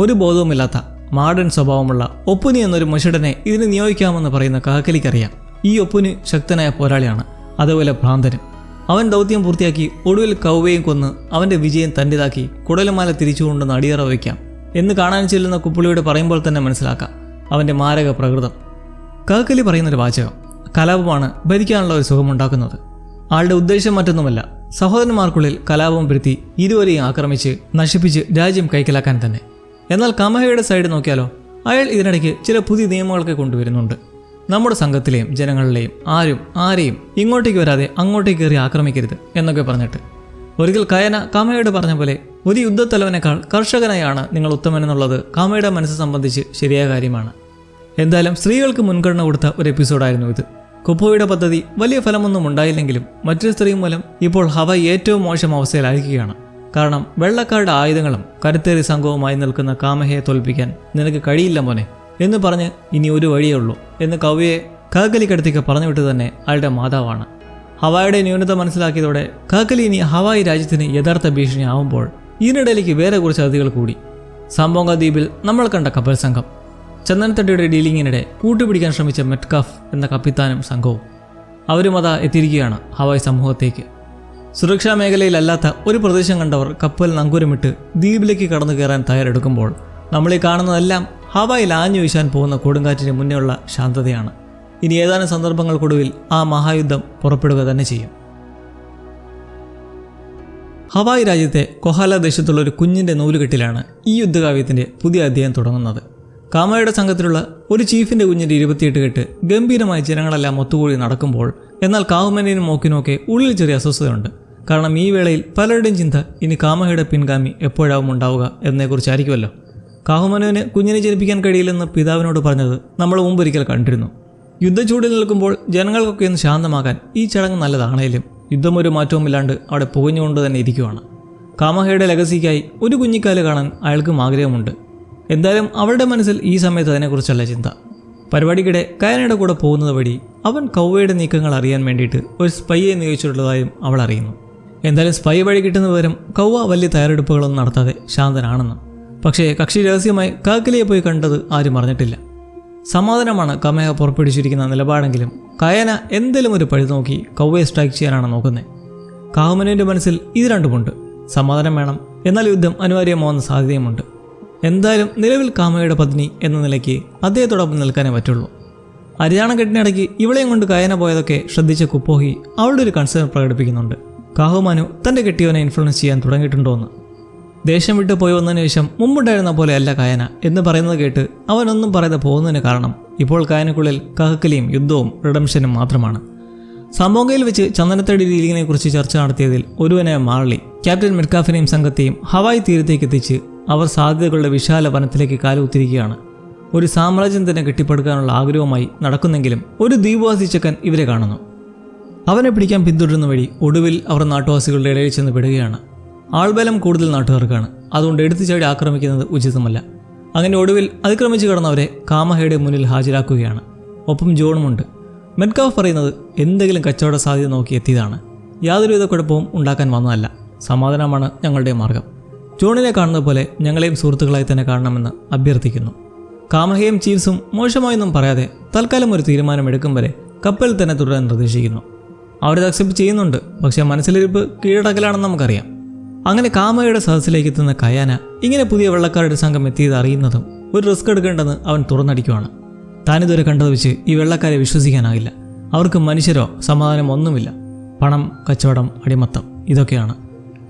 ഒരു ബോധവുമില്ലാത്ത മാഡേൺ സ്വഭാവമുള്ള ഒപ്പുനി എന്നൊരു മുഷടനെ ഇതിന് നിയോഗിക്കാമെന്ന് പറയുന്ന കാക്കലിക്കറിയാം ഈ ഒപ്പുനി ശക്തനായ പോരാളിയാണ്, അതുപോലെ ഭ്രാന്തനും. അവൻ ദൗത്യം പൂർത്തിയാക്കി ഒടുവിൽ കൗവയും കൊന്ന് അവൻ്റെ വിജയം തൻ്റെതാക്കി കുടലുമാല തിരിച്ചുകൊണ്ടെന്ന് അടിയറ വയ്ക്കാം എന്ന് കാണാൻ ചെല്ലുന്ന കുപ്പുളിയോട് പറയുമ്പോൾ തന്നെ മനസ്സിലാക്കാം അവൻ്റെ മാരക പ്രകൃതം. കാക്കലി പറയുന്നൊരു വാചകം, കലാപമാണ് ഭരിക്കാനുള്ള ഒരു സുഖമുണ്ടാക്കുന്നത്. ആളുടെ ഉദ്ദേശം മറ്റൊന്നുമല്ല, സഹോദരന്മാർക്കുള്ളിൽ കലാപം വരുത്തി ഇരുവരെയും ആക്രമിച്ച് നശിപ്പിച്ച് രാജ്യം കൈക്കലാക്കാൻ തന്നെ. എന്നാൽ കമഹയുടെ സൈഡ് നോക്കിയാലോ, അയാൾ ഇതിനിടയ്ക്ക് ചില പുതിയ നിയമങ്ങളൊക്കെ കൊണ്ടുവരുന്നുണ്ട്. നമ്മുടെ സംഘത്തിലെയും ജനങ്ങളിലെയും ആരെയും ഇങ്ങോട്ടേക്ക് വരാതെ അങ്ങോട്ടേക്ക് കയറി ആക്രമിക്കരുത് എന്നൊക്കെ പറഞ്ഞിട്ട്. ഒരിക്കൽ കയന കാമയോട് പറഞ്ഞ പോലെ ഒരു യുദ്ധത്തലവനേക്കാൾ കർഷകനായാണ് നിങ്ങൾ ഉത്തമനെന്നുള്ളത് കാമയുടെ മനസ്സ് സംബന്ധിച്ച് ശരിയായ കാര്യമാണ്. എന്തായാലും സ്ത്രീകൾക്ക് മുൻഗണന കൊടുത്ത ഒരു എപ്പിസോഡായിരുന്നു ഇത്. കുപ്പോയുടെ പദ്ധതി വലിയ ഫലമൊന്നും ഉണ്ടായില്ലെങ്കിലും മറ്റൊരു സ്ത്രീ മൂലം ഇപ്പോൾ ഹവായ് ഏറ്റവും മോശം അവസ്ഥയിലായിരിക്കുകയാണ്. കാരണം വെള്ളക്കാരുടെ ആയുധങ്ങളും കരുത്തേറി സംഘവുമായി നിൽക്കുന്ന കാമഹയെ തോൽപ്പിക്കാൻ നിനക്ക് കഴിയില്ല മോനെ എന്ന് പറഞ്ഞ് ഇനി ഒരു വഴിയേ ഉള്ളൂ എന്ന് കൗവയെ കാക്കലിക്കടുത്തേക്ക് പറഞ്ഞു വിട്ടു തന്നെ അയാളുടെ മാതാവാണ്. ഹവായുടെ ന്യൂനത മനസ്സിലാക്കിയതോടെ കാക്കലി ഇനി ഹവായ് രാജ്യത്തിന് യഥാർത്ഥ ഭീഷണി ആവുമ്പോൾ ഇതിനിടയിലേക്ക് വേറെ കുറച്ച് അതിഥികൾ കൂടി. സാംബോങ്ക ദ്വീപിൽ നമ്മൾ കണ്ട കപ്പൽ സംഘം, ചന്ദനത്തടിയുടെ ഡീലിങ്ങിനിടെ കൂട്ടുപിടിക്കാൻ ശ്രമിച്ച മെറ്റ്കാഫ് എന്ന കപ്പിത്താനും സംഘവും അവരും അതാ എത്തിയിരിക്കുകയാണ് ഹവായ് സമൂഹത്തേക്ക്. സുരക്ഷാ മേഖലയിലല്ലാത്ത ഒരു പ്രദേശം കണ്ടവർ കപ്പൽ നങ്കൂരമിട്ട് ദ്വീപിലേക്ക് കടന്നു കയറാൻ തയ്യാറെടുക്കുമ്പോൾ നമ്മളീ കാണുന്നതെല്ലാം ഹവായിൽ ആഞ്ഞു വീശാൻ പോകുന്ന കൊടുങ്കാറ്റിന് മുന്നേയുള്ള ശാന്തതയാണ്. ഇനി ഏതാനും സന്ദർഭങ്ങൾക്കൊടുവിൽ ആ മഹായുദ്ധം പുറപ്പെടുക തന്നെ ചെയ്യും. ഹവായ് രാജ്യത്തെ കൊഹാല ദേശത്തുള്ള ഒരു കുഞ്ഞിൻ്റെ നൂലുകെട്ടിലാണ് ഈ യുദ്ധകാവ്യത്തിൻ്റെ പുതിയ അധ്യായം തുടങ്ങുന്നത്. കാമയുടെ സംഘത്തിലുള്ള ഒരു ചീഫിൻ്റെ കുഞ്ഞിൻ്റെ 28 കെട്ട് ഗംഭീരമായി ജനങ്ങളെല്ലാം ഒത്തുകൂടി നടക്കുമ്പോൾ, എന്നാൽ കാഹുമനും മോക്കിനുമൊക്കെ ഉള്ളിൽ ചെറിയ അസ്വസ്ഥതയുണ്ട്. കാരണം ഈ വേളയിൽ പലരുടെയും ചിന്ത ഇനി കാമഹയുടെ പിൻഗാമി എപ്പോഴാവും ഉണ്ടാവുക എന്നതിനെക്കുറിച്ചായിരിക്കുമല്ലോ. കാഹുമനുവിന് കുഞ്ഞിനെ ജനിപ്പിക്കാൻ കഴിയില്ലെന്ന് പിതാവിനോട് പറഞ്ഞത് നമ്മൾ മുമ്പൊരിക്കൽ കണ്ടിരുന്നു. യുദ്ധച്ചൂടിൽ നിൽക്കുമ്പോൾ ജനങ്ങൾക്കൊക്കെ ഒന്ന് ശാന്തമാകാൻ ഈ ചടങ്ങ് നല്ലതാണേലും യുദ്ധം ഒരു മാറ്റവുമില്ലാണ്ട് അവിടെ പുകഞ്ഞുകൊണ്ട് തന്നെ ഇരിക്കുവാണ്. കാമഹയുടെ ലെഗസിക്കായി ഒരു കുഞ്ഞിക്കാല് കാണാൻ അയാൾക്കും ആഗ്രഹമുണ്ട്. എന്തായാലും അവളുടെ മനസ്സിൽ ഈ സമയത്ത് അതിനെക്കുറിച്ചല്ല ചിന്ത. പരിപാടിക്കിടെ കയനയുടെ കൂടെ പോകുന്നത് വഴി അവൻ കൗവയുടെ നീക്കങ്ങൾ അറിയാൻ വേണ്ടിയിട്ട് ഒരു സ്പൈയെ നിയോഗിച്ചിട്ടുള്ളതായും അവൾ അറിയുന്നു. എന്തായാലും സ്പൈ വഴി കിട്ടുന്ന വിവരം കൗവ വലിയ തയ്യാറെടുപ്പുകളൊന്നും നടത്താതെ ശാന്തനാണെന്ന്. പക്ഷേ കക്ഷി രഹസ്യമായി കാക്കലിയെ പോയി കണ്ടത് ആരും അറിഞ്ഞിട്ടില്ല. സമാധാനമാണ് കമയ പുറപ്പെടുവിച്ചിരിക്കുന്ന നിലപാടെങ്കിലും കയന എന്തെങ്കിലും ഒരു പഴി നോക്കി കൗവയെ സ്ട്രൈക്ക് ചെയ്യാനാണ് നോക്കുന്നത്. കാഹുമനുവിൻ്റെ മനസ്സിൽ ഇത് രണ്ടുമുണ്ട്. സമാധാനം വേണം, എന്നാൽ യുദ്ധം അനിവാര്യമാവുന്ന സാധ്യതയുമുണ്ട്. എന്തായാലും നിലവിൽ കാമയുടെ പത്നി എന്ന നിലയ്ക്ക് അദ്ദേഹത്തോടൊപ്പം നിൽക്കാനേ പറ്റുള്ളൂ. അരിയാണക്കെട്ടിനിടയ്ക്ക് ഇവളെയും കൊണ്ട് കയന പോയതൊക്കെ ശ്രദ്ധിച്ച കുപ്പോഹി അവളുടെ ഒരു കൺസേൺ പ്രകടിപ്പിക്കുന്നുണ്ട്. കാഹുമാനു തൻ്റെ കെട്ടിയവനെ ഇൻഫ്ലുവൻസ് ചെയ്യാൻ തുടങ്ങിയിട്ടുണ്ടോ എന്ന്. ദേഷ്യം വിട്ട് പോയി വന്നതിന് ശേഷം മുമ്പുണ്ടായിരുന്ന പോലെയല്ല കയന എന്ന് പറയുന്നത് കേട്ട് അവനൊന്നും പറയാതെ പോകുന്നതിന് കാരണം ഇപ്പോൾ കയനക്കുള്ളിൽ കഹക്കലിയും യുദ്ധവും റിഡംഷനും മാത്രമാണ്. സംബോങ്കയിൽ വെച്ച് ചന്ദനത്തടി ഡീലിങ്ങിനെ കുറിച്ച് ചർച്ച നടത്തിയതിൽ ഒരുവനായ മാർലി ക്യാപ്റ്റൻ മെറ്റ്കാഫിനെയും സംഘത്തെയും ഹവായ് തീരത്തേക്ക് എത്തിച്ച് അവർ സാധ്യതകളുടെ വിശാല വനത്തിലേക്ക് കാലുകുത്തിരിക്കുകയാണ്. ഒരു സാമ്രാജ്യം തന്നെ കെട്ടിപ്പടുക്കാനുള്ള ആഗ്രഹവുമായി നടക്കുന്നെങ്കിലും ഒരു ദ്വീപവാസി ചെക്കൻ ഇവരെ കാണുന്നു. അവനെ പിടിക്കാൻ പിന്തുടരുന്ന വഴി ഒടുവിൽ അവർ നാട്ടുവാസികളുടെ ഇടയിൽ ചെന്ന് പെടുകയാണ്. ആൾബലം കൂടുതൽ നാട്ടുകാർക്കാണ്, അതുകൊണ്ട് എടുത്തു ചാടി ആക്രമിക്കുന്നത് ഉചിതമല്ല. അങ്ങനെ ഒടുവിൽ അതിക്രമിച്ച് കിടന്നവരെ കാമഹയുടെ മുന്നിൽ ഹാജരാക്കുകയാണ്. ഒപ്പം ജോണുമുണ്ട്. മെറ്റ്കാഫ് പറയുന്നത് എന്തെങ്കിലും കച്ചവട സാധ്യത നോക്കി എത്തിയതാണ്, യാതൊരുവിധ കുഴപ്പവും ഉണ്ടാക്കാൻ വന്നതല്ല, സമാധാനമാണ് ഞങ്ങളുടെ മാർഗം. ജോണിനെ കാണുന്നത് പോലെ ഞങ്ങളെയും സുഹൃത്തുക്കളായി തന്നെ കാണണമെന്ന് അഭ്യർത്ഥിക്കുന്നു. കാമഹയും ചീഫ്സും മോശമായൊന്നും പറയാതെ തൽക്കാലം ഒരു തീരുമാനമെടുക്കും വരെ കപ്പൽ തന്നെ തുടരാൻ നിർദ്ദേശിക്കുന്നു. അവരത് അക്സെപ്റ്റ് ചെയ്യുന്നുണ്ട്, പക്ഷേ മനസ്സിലിരിപ്പ് കീഴടക്കലാണെന്ന് നമുക്കറിയാം. അങ്ങനെ കാമയുടെ സദസ്സിലേക്ക് എത്തുന്ന കയാന ഇങ്ങനെ പുതിയ വെള്ളക്കാരുടെ സംഘം എത്തിയത് അറിയുന്നതും ഒരു റിസ്ക് എടുക്കേണ്ടെന്ന് അവൻ തുറന്നടിക്കുവാണ്. താനിതുവരെ കണ്ടത് വെച്ച് ഈ വെള്ളക്കാരെ വിശ്വസിക്കാനാകില്ല. അവർക്ക് മനുഷ്യരോ സമാധാനമോ ഒന്നുമില്ല. പണം, കച്ചവടം, അടിമത്തം, ഇതൊക്കെയാണ്.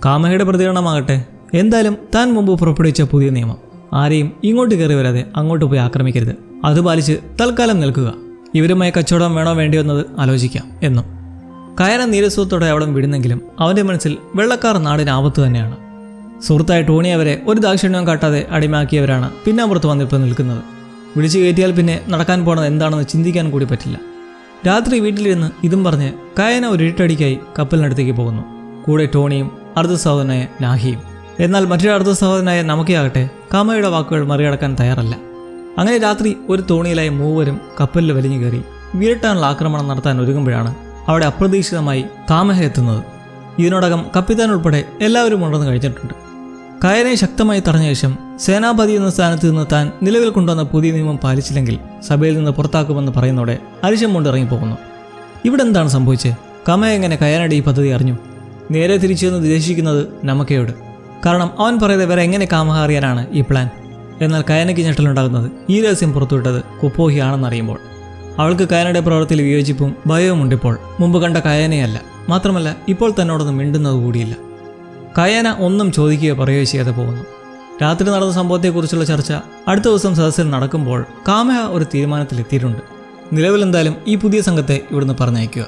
കാമയുടെ പ്രതികരണമാകട്ടെ, എന്തായാലും താൻ മുമ്പ് പുറപ്പെടുവിച്ച പുതിയ നിയമം, ആരെയും ഇങ്ങോട്ട് കയറി വരാതെ അങ്ങോട്ട് പോയി ആക്രമിക്കരുത്, അത് പാലിച്ച് തൽക്കാലം നിൽക്കുക. ഇവരുമായി കച്ചവടം വേണോ വേണ്ടിയോ എന്നത് ആലോചിക്കാം എന്നും. കയന നീരസത്തോടെ അവിടെ വിടുന്നെങ്കിലും അവൻ്റെ മനസ്സിൽ വെള്ളക്കാർ നാടിന് ആപത്ത് തന്നെയാണ്. സുഹൃത്തായ ടോണി അവരെ ഒരു ദാക്ഷിണ്യവും കാട്ടാതെ അടിമാക്കിയവരാണ് പിന്നെ അപ്പുറത്ത് വന്നിപ്പോൾ നിൽക്കുന്നത്. വിളിച്ചു കയറ്റിയാൽ പിന്നെ നടക്കാൻ പോണത് എന്താണെന്ന് ചിന്തിക്കാൻ കൂടി പറ്റില്ല. രാത്രി വീട്ടിലിരുന്ന് ഇതും പറഞ്ഞ് കയന ഒരു ഇരുട്ടടിക്കായി കപ്പലിനടുത്തേക്ക് പോകുന്നു. കൂടെ ടോണിയും അർദ്ധ സഹോദരനായ നാഹിയും. എന്നാൽ മറ്റൊരു അർദ്ധ സഹോദരനായ നമുക്കെയാകട്ടെ കാമയുടെ വാക്കുകൾ മറികടക്കാൻ തയ്യാറല്ല. അങ്ങനെ രാത്രി ഒരു തോണിയിലായി മൂവരും കപ്പലിൽ വലിഞ്ഞു കയറി വീരട്ടാനുള്ള ആക്രമണം നടത്താൻ ഒരുങ്ങുമ്പോഴാണ് അവിടെ അപ്രതീക്ഷിതമായി കാമഹ എത്തുന്നത്. ഇതിനോടകം കപ്പിത്താൻ ഉൾപ്പെടെ എല്ലാവരും ഉണ്ടെന്ന് കഴിഞ്ഞിട്ടുണ്ട്. കയനെ ശക്തമായി തടഞ്ഞ ശേഷം സേനാപതി എന്ന സ്ഥാനത്ത് നിന്ന് താൻ നിലവിൽ കൊണ്ടുവന്ന പുതിയ നിയമം പാലിച്ചില്ലെങ്കിൽ സഭയിൽ നിന്ന് പുറത്താക്കുമെന്ന് പറയുന്നതോടെ അരിശം കൊണ്ട് ഇറങ്ങിപ്പോകുന്നു. ഇവിടെ എന്താണ് സംഭവിച്ചത്? കാമ എങ്ങനെ കയനയുടെ ഈ പദ്ധതി അറിഞ്ഞു? നേരെ തിരിച്ചെന്ന് ഉദ്ദേശിക്കുന്നത് നമുക്കയോട്. കാരണം അവൻ പറയാതെ വേറെ എങ്ങനെ കാമഹ അറിയാനാണ് ഈ പ്ലാൻ? എന്നാൽ കയനയ്ക്ക് ഞെട്ടലുണ്ടാകുന്നത് ഈ രഹസ്യം പുറത്തുവിട്ടത് കുപ്പോഹി ആണെന്നറിയുമ്പോൾ. അവൾക്ക് കയനയുടെ പ്രവൃത്തിയിൽ വിയോജിപ്പും ഭയവും ഉണ്ടിപ്പോൾ. മുമ്പ് കണ്ട കയനയല്ല. മാത്രമല്ല ഇപ്പോൾ തന്നോടൊന്നും മിണ്ടുന്നത് കൂടിയില്ല. കയന ഒന്നും ചോദിക്കുകയോ പറയുകയോ ചെയ്യാതെ പോകുന്നു. രാത്രി നടന്ന സംഭവത്തെക്കുറിച്ചുള്ള ചർച്ച അടുത്ത ദിവസം സദസ്സിൽ നടക്കുമ്പോൾ കാമഹ ഒരു തീരുമാനത്തിലെത്തിയിട്ടുണ്ട്. നിലവിലെന്തായാലും ഈ പുതിയ സംഘത്തെ ഇവിടുന്ന് പറഞ്ഞയക്കുക.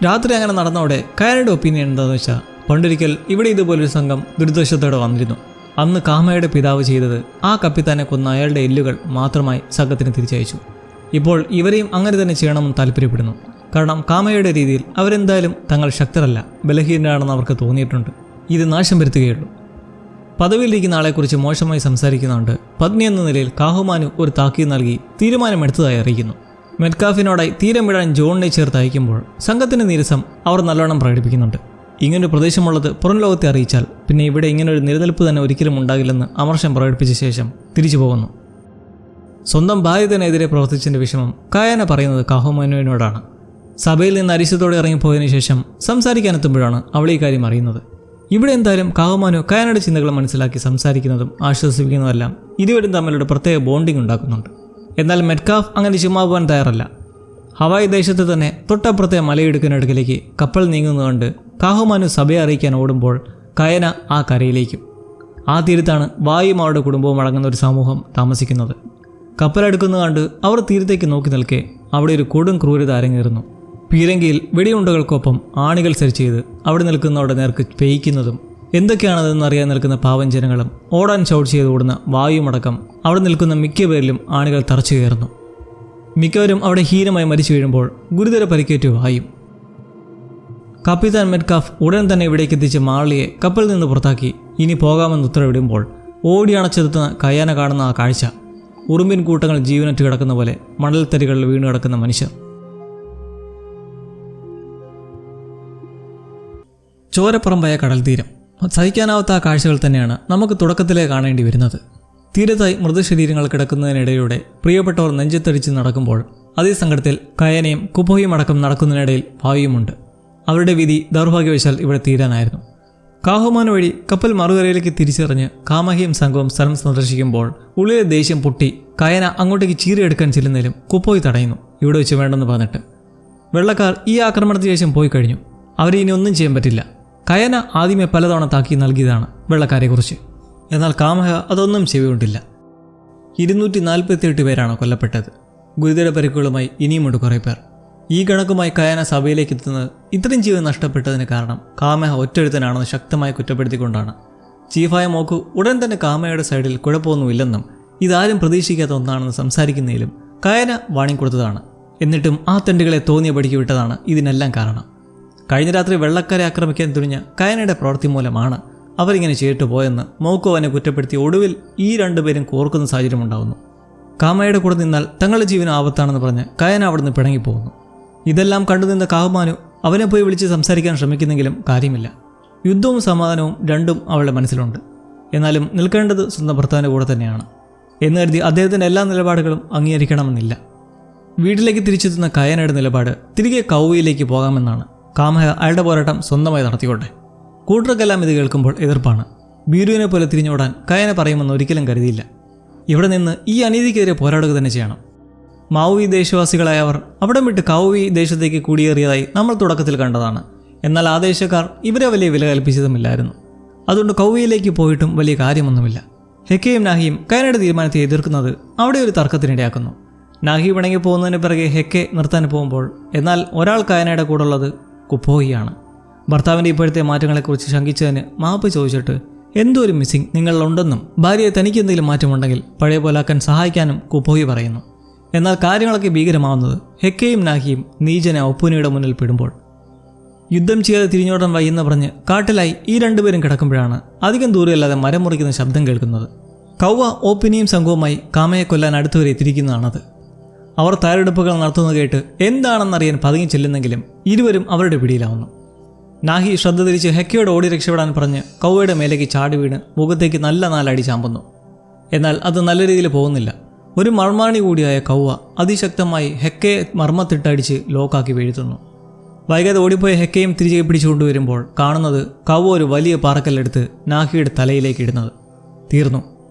രാത്രി അങ്ങനെ നടന്നതോടെ കയനയുടെ ഒപ്പീനിയൻ എന്താണെന്ന് വെച്ചാൽ, പണ്ടൊരിക്കൽ ഇവിടെ ഇതുപോലൊരു സംഘം ദുരിതാശ്വാസത്തോടെ വന്നിരുന്നു. അന്ന് കാമയുടെ പിതാവ് ചെയ്തത് ആ കപ്പിത്താനെ കൊന്ന അയാളുടെ എല്ലുകൾ മാത്രമായി സംഘത്തിന് തിരിച്ചയച്ചു. ഇപ്പോൾ ഇവരെയും അങ്ങനെ തന്നെ ചെയ്യണമെന്ന് താല്പര്യപ്പെടുന്നു. കാരണം കാമയുടെ രീതിയിൽ അവരെന്തായാലും തങ്ങൾ ശക്തരല്ല, ബലഹീനരാണെന്ന് അവർക്ക് തോന്നിയിട്ടുണ്ട്. ഇത് നാശം വരുത്തുകയുള്ളൂ. പദവിയിലിരിക്കുന്ന ആളെക്കുറിച്ച് മോശമായി സംസാരിക്കുന്നുണ്ട്. പത്നി എന്ന നിലയിൽ കാഹുമാനു ഒരു താക്കീത് നൽകി തീരുമാനമെടുത്തതായി അറിയിക്കുന്നു. മെറ്റ്കാഫിനോടായി തീരം വിടാൻ ജോണിനെ ചേർത്ത് അയക്കുമ്പോൾ സംഘത്തിൻ്റെ നീരസം അവർ നല്ലോണം പ്രകടിപ്പിക്കുന്നുണ്ട്. ഇങ്ങനൊരു പ്രദേശമുള്ളത് പുറം ലോകത്തെ അറിയിച്ചാൽ പിന്നെ ഇവിടെ ഇങ്ങനൊരു നിലനിൽപ്പ് തന്നെ ഒരിക്കലും ഉണ്ടാകില്ലെന്ന് അമർഷം പ്രകടിപ്പിച്ച ശേഷം തിരിച്ചു പോകുന്നു. സ്വന്തം ബാധ്യതനെതിരെ പ്രവർത്തിച്ചതിൻ്റെ വിഷമം കയന പറയുന്നത് കാഹുമാനുവിനോടാണ്. സഭയിൽ നിന്ന് അരിശത്തോടെ ഇറങ്ങിപ്പോയതിനു ശേഷം സംസാരിക്കാനെത്തുമ്പോഴാണ് അവൾ ഈ കാര്യം അറിയുന്നത്. ഇവിടെ എന്തായാലും കാഹുമാനു കയനയുടെ ചിന്തകൾ മനസ്സിലാക്കി സംസാരിക്കുന്നതും ആശ്വസിപ്പിക്കുന്നതെല്ലാം ഇരുവരും തമ്മിലൊരു പ്രത്യേക ബോണ്ടിങ് ഉണ്ടാക്കുന്നുണ്ട്. എന്നാൽ മെറ്റ്കാഫ് അങ്ങനെ ചുമ്മാ പോകാൻ തയ്യാറല്ല. ഹവായ് ദേശത്ത് തന്നെ തൊട്ടപ്പുറത്തെ മലയിടുക്കിനടുക്കിലേക്ക് കപ്പൽ നീങ്ങുന്നതുകൊണ്ട് കാഹുമാനു സഭയെ അറിയിക്കാൻ ഓടുമ്പോൾ കയന ആ കരയിലേക്കും. ആ തീരത്താണ് വായും അവരുടെ കുടുംബവും അടങ്ങുന്ന ഒരു സമൂഹം താമസിക്കുന്നത്. കപ്പലെടുക്കുന്നത് കണ്ട് അവർ തീരത്തേക്ക് നോക്കി നിൽക്കെ അവിടെ ഒരു കൊടും ക്രൂരത അരങ്ങേറുന്നു. പീരങ്കിയിൽ വെടിയുണ്ടകൾക്കൊപ്പം ആണികൾ സെറ്റ് ചെയ്ത് അവിടെ നിൽക്കുന്നവരുടെ നേർക്ക് പേയിക്കുന്നതും എന്തൊക്കെയാണതെന്ന് അറിയാൻ നിൽക്കുന്ന പാവം ജനങ്ങളും ഓടാൻ ഷൗട്ട് ചെയ്ത് ഓടുന്ന വായുമടക്കം അവിടെ നിൽക്കുന്ന മിക്ക പേരിലും ആണികൾ തറച്ചു കയറുന്നു. മിക്കവരും അവിടെ ഹീനമായി മരിച്ചു വീഴുമ്പോൾ ഗുരുതര പരിക്കേറ്റു വായും. കപ്പിത്താൻ മെറ്റ്കാഫ് ഉടൻ തന്നെ ഇവിടേക്ക് എത്തിച്ച് മാർലിയെ കപ്പലിൽ നിന്ന് പുറത്താക്കി ഇനി പോകാമെന്ന് ഉത്തരവിടുമ്പോൾ ഓടിയണച്ചെത്തുന്ന കയ്യാന കാണുന്ന ആ കാഴ്ച, ഉറുമ്പിൻ കൂട്ടങ്ങൾ ജീവനറ്റ് കിടക്കുന്ന പോലെ മണൽത്തരികളിൽ വീണു കിടക്കുന്ന മനുഷ്യർ. ചോരപ്പറമ്പായ കടൽ തീരം. സഹിക്കാനാവാത്ത ആ കാഴ്ചകൾ തന്നെയാണ് നമുക്ക് തുടക്കത്തിലേ കാണേണ്ടി വരുന്നത്. തീരത്തായി മൃതശരീരങ്ങൾ കിടക്കുന്നതിനിടയിലൂടെ പ്രിയപ്പെട്ടവർ നെഞ്ചത്തടിച്ച് നടക്കുമ്പോൾ അതേ സങ്കടത്തിൽ കയനയും കുപ്പോയും അടക്കം നടക്കുന്നതിനിടയിൽ വായുമുണ്ട്. അവരുടെ വിധി ദൗർഭാഗ്യവശാൽ ഇവിടെ തീരാനായിരുന്നു. കാഹുമാൻ വഴി കപ്പൽ മറുകരയിലേക്ക് തിരിച്ചറിഞ്ഞ് കാമഹിയും സംഘവും സ്ഥലം സന്ദർശിക്കുമ്പോൾ ഉള്ളിലെ ദേഷ്യം പൊട്ടി കയന അങ്ങോട്ടേക്ക് ചീറിയെടുക്കാൻ ചെല്ലുന്നതിലും കുപ്പോയി തടയുന്നു, ഇവിടെ വെച്ച് വേണ്ടെന്ന് പറഞ്ഞിട്ട്. വെള്ളക്കാർ ഈ ആക്രമണത്തിന് ശേഷം പോയി കഴിഞ്ഞു. അവരെ ഇനി ഒന്നും ചെയ്യാൻ പറ്റില്ല. കയന ആദ്യമേ പലതവണ താക്കി നൽകിയതാണ് വെള്ളക്കാരെക്കുറിച്ച്. എന്നാൽ കാമഹ അതൊന്നും ചെവികൊണ്ടില്ല. 248 പേരാണ് കൊല്ലപ്പെട്ടത്. ഗുരുതര പരിക്കുകളുമായി ഇനിയുമുണ്ട് കുറേ പേർ. ഈ കണക്കുമായി കയന സഭയിലേക്ക് എത്തുന്നത് ഇത്രയും ജീവൻ നഷ്ടപ്പെട്ടതിന് കാരണം കാമഹ ഒറ്റെഴുത്തനാണെന്ന് ശക്തമായി കുറ്റപ്പെടുത്തിക്കൊണ്ടാണ്. ചീഫായ മോക്കു ഉടൻ തന്നെ കാമയുടെ സൈഡിൽ കുഴപ്പമൊന്നുമില്ലെന്നും ഇതാരും പ്രതീക്ഷിക്കാത്ത ഒന്നാണെന്ന് സംസാരിക്കുന്നതിലും കയന വാണിംഗ് കൊടുത്തതാണ്. എന്നിട്ടും ആ തെണ്ടുകളെ തോന്നിയ പടിക്ക് വിട്ടതാണ് ഇതിനെല്ലാം കാരണം. കഴിഞ്ഞ രാത്രി വെള്ളക്കാരെ ആക്രമിക്കാൻ തുനിഞ്ഞ കയനയുടെ പ്രവൃത്തി മൂലമാണ് അവരിങ്ങനെ ചെയ്തിട്ട് പോയെന്ന് മോക്കോ അവനെ കുറ്റപ്പെടുത്തി ഒടുവിൽ ഈ രണ്ടുപേരും കോർക്കുന്ന സാഹചര്യം ഉണ്ടാകുന്നു. കാമയുടെ കൂടെ നിന്നാൽ തങ്ങളുടെ ജീവൻ ആപത്താണെന്ന് പറഞ്ഞ് കയന അവിടുന്ന് പിണങ്ങിപ്പോകുന്നു. ഇതെല്ലാം കണ്ടുനിന്ന കാഹുമാനു അവനെ പോയി വിളിച്ച് സംസാരിക്കാൻ ശ്രമിക്കുന്നെങ്കിലും കാര്യമില്ല. യുദ്ധവും സമാധാനവും രണ്ടും അവളുടെ മനസ്സിലുണ്ട്. എന്നാലും നിൽക്കേണ്ടത് സ്വന്തം ഭർത്താവിൻ്റെ കൂടെ തന്നെയാണ് എന്ന് കരുതി അദ്ദേഹത്തിൻ്റെ എല്ലാ നിലപാടുകളും അംഗീകരിക്കണമെന്നില്ല. വീട്ടിലേക്ക് തിരിച്ചെത്തുന്ന കയനയുടെ നിലപാട് തിരികെ കൗവയിലേക്ക് പോകാമെന്നാണ്. കാമഹ അയാളുടെ പോരാട്ടം സ്വന്തമായി നടത്തിക്കോട്ടെ. കൂട്ടർക്കെല്ലാം ഇത് കേൾക്കുമ്പോൾ എതിർപ്പാണ്. ബീരുവിനെ പോലെ തിരിഞ്ഞോടാൻ കയന പറയുമെന്ന് ഒരിക്കലും കരുതിയില്ല. ഇവിടെ നിന്ന് ഈ അനീതിക്കെതിരെ പോരാടുക തന്നെ ചെയ്യണം. മാവുവി ദേശവാസികളായവർ അവിടെ വിട്ട് കൗവി ദേശത്തേക്ക് കുടിയേറിയതായി നമ്മൾ തുടക്കത്തിൽ കണ്ടതാണ്. എന്നാൽ ആ ദേശക്കാർ ഇവരെ വലിയ വില കൽപ്പിച്ചതുമില്ലായിരുന്നു. അതുകൊണ്ട് കൗവിയിലേക്ക് പോയിട്ടും വലിയ കാര്യമൊന്നുമില്ല. ഹെക്കയും നാഹിയും കയനയുടെ തീരുമാനത്തെ എതിർക്കുന്നത് അവിടെ ഒരു തർക്കത്തിനിടയാക്കുന്നു. നാഹി പിണങ്ങി പോകുന്നതിന് പിറകെ ഹെക്കെ നിർത്താൻ പോകുമ്പോൾ എന്നാൽ ഒരാൾ കയനയുടെ കൂടെ ഉള്ളത് കുപ്പോയിയാണ്. ഭർത്താവിൻ്റെ ഇപ്പോഴത്തെ മാറ്റങ്ങളെക്കുറിച്ച് ശങ്കിച്ചതിന് മാപ്പ് ചോദിച്ചിട്ട് എന്തോ ഒരു മിസ്സിംഗ് നിങ്ങളിലുണ്ടെന്നും ഭാര്യയെ തനിക്ക് എന്തെങ്കിലും മാറ്റമുണ്ടെങ്കിൽ പഴയ പോലാക്കാൻ സഹായിക്കാനും കുപ്പോയി പറയുന്നു. എന്നാൽ കാര്യങ്ങളൊക്കെ ഭീകരമാവുന്നത് ഹെക്കയും നാഹിയും നീജന ഒപ്പുനിയുടെ മുന്നിൽ പെടുമ്പോൾ. യുദ്ധം ചെയ്യാതെ തിരിഞ്ഞോടാൻ വയ്യെന്ന് പറഞ്ഞ് കാട്ടിലായി ഈ രണ്ടുപേരും കിടക്കുമ്പോഴാണ് അധികം ദൂരമല്ലാതെ മരം മുറിക്കുന്ന ശബ്ദം കേൾക്കുന്നത്. കൗവ ഓപ്പിനിയും സംഘവുമായി കാമയെ കൊല്ലാൻ അടുത്തുവരെ എത്തിയിരിക്കുന്നതാണത്. അവർ തയ്യാറെടുപ്പുകൾ നടത്തുന്നത് കേട്ട് എന്താണെന്നറിയാൻ പതുങ്ങി ചെല്ലുന്നെങ്കിലും ഇരുവരും അവരുടെ പിടിയിലാവുന്നു. നാഹി ശ്രദ്ധ തിരിച്ച് ഹെക്കയോട് ഓടി രക്ഷപ്പെടാൻ പറഞ്ഞ് കൗവയുടെ മേലേക്ക് ചാടി വീണ് മുഖത്തേക്ക് നല്ല നാലടി ചാമ്പുന്നു. എന്നാൽ അത് നല്ല രീതിയിൽ പോകുന്നില്ല. ഒരു മർമാണി കൂടിയായ കൗവ അതിശക്തമായി ഹെക്കയെ മർമ്മത്തിട്ടടിച്ച് ലോക്കാക്കി വീഴ്ത്തുന്നു. വൈകാതെ ഓടിപ്പോയ ഹെക്കയും തിരികെ പിടിച്ചുകൊണ്ടുവരുമ്പോൾ കാണുന്നത് കൗവ ഒരു വലിയ പാറക്കല്ലെടുത്ത് നാഹിയുടെ തലയിലേക്ക് ഇടുന്നത്. തീർന്നു,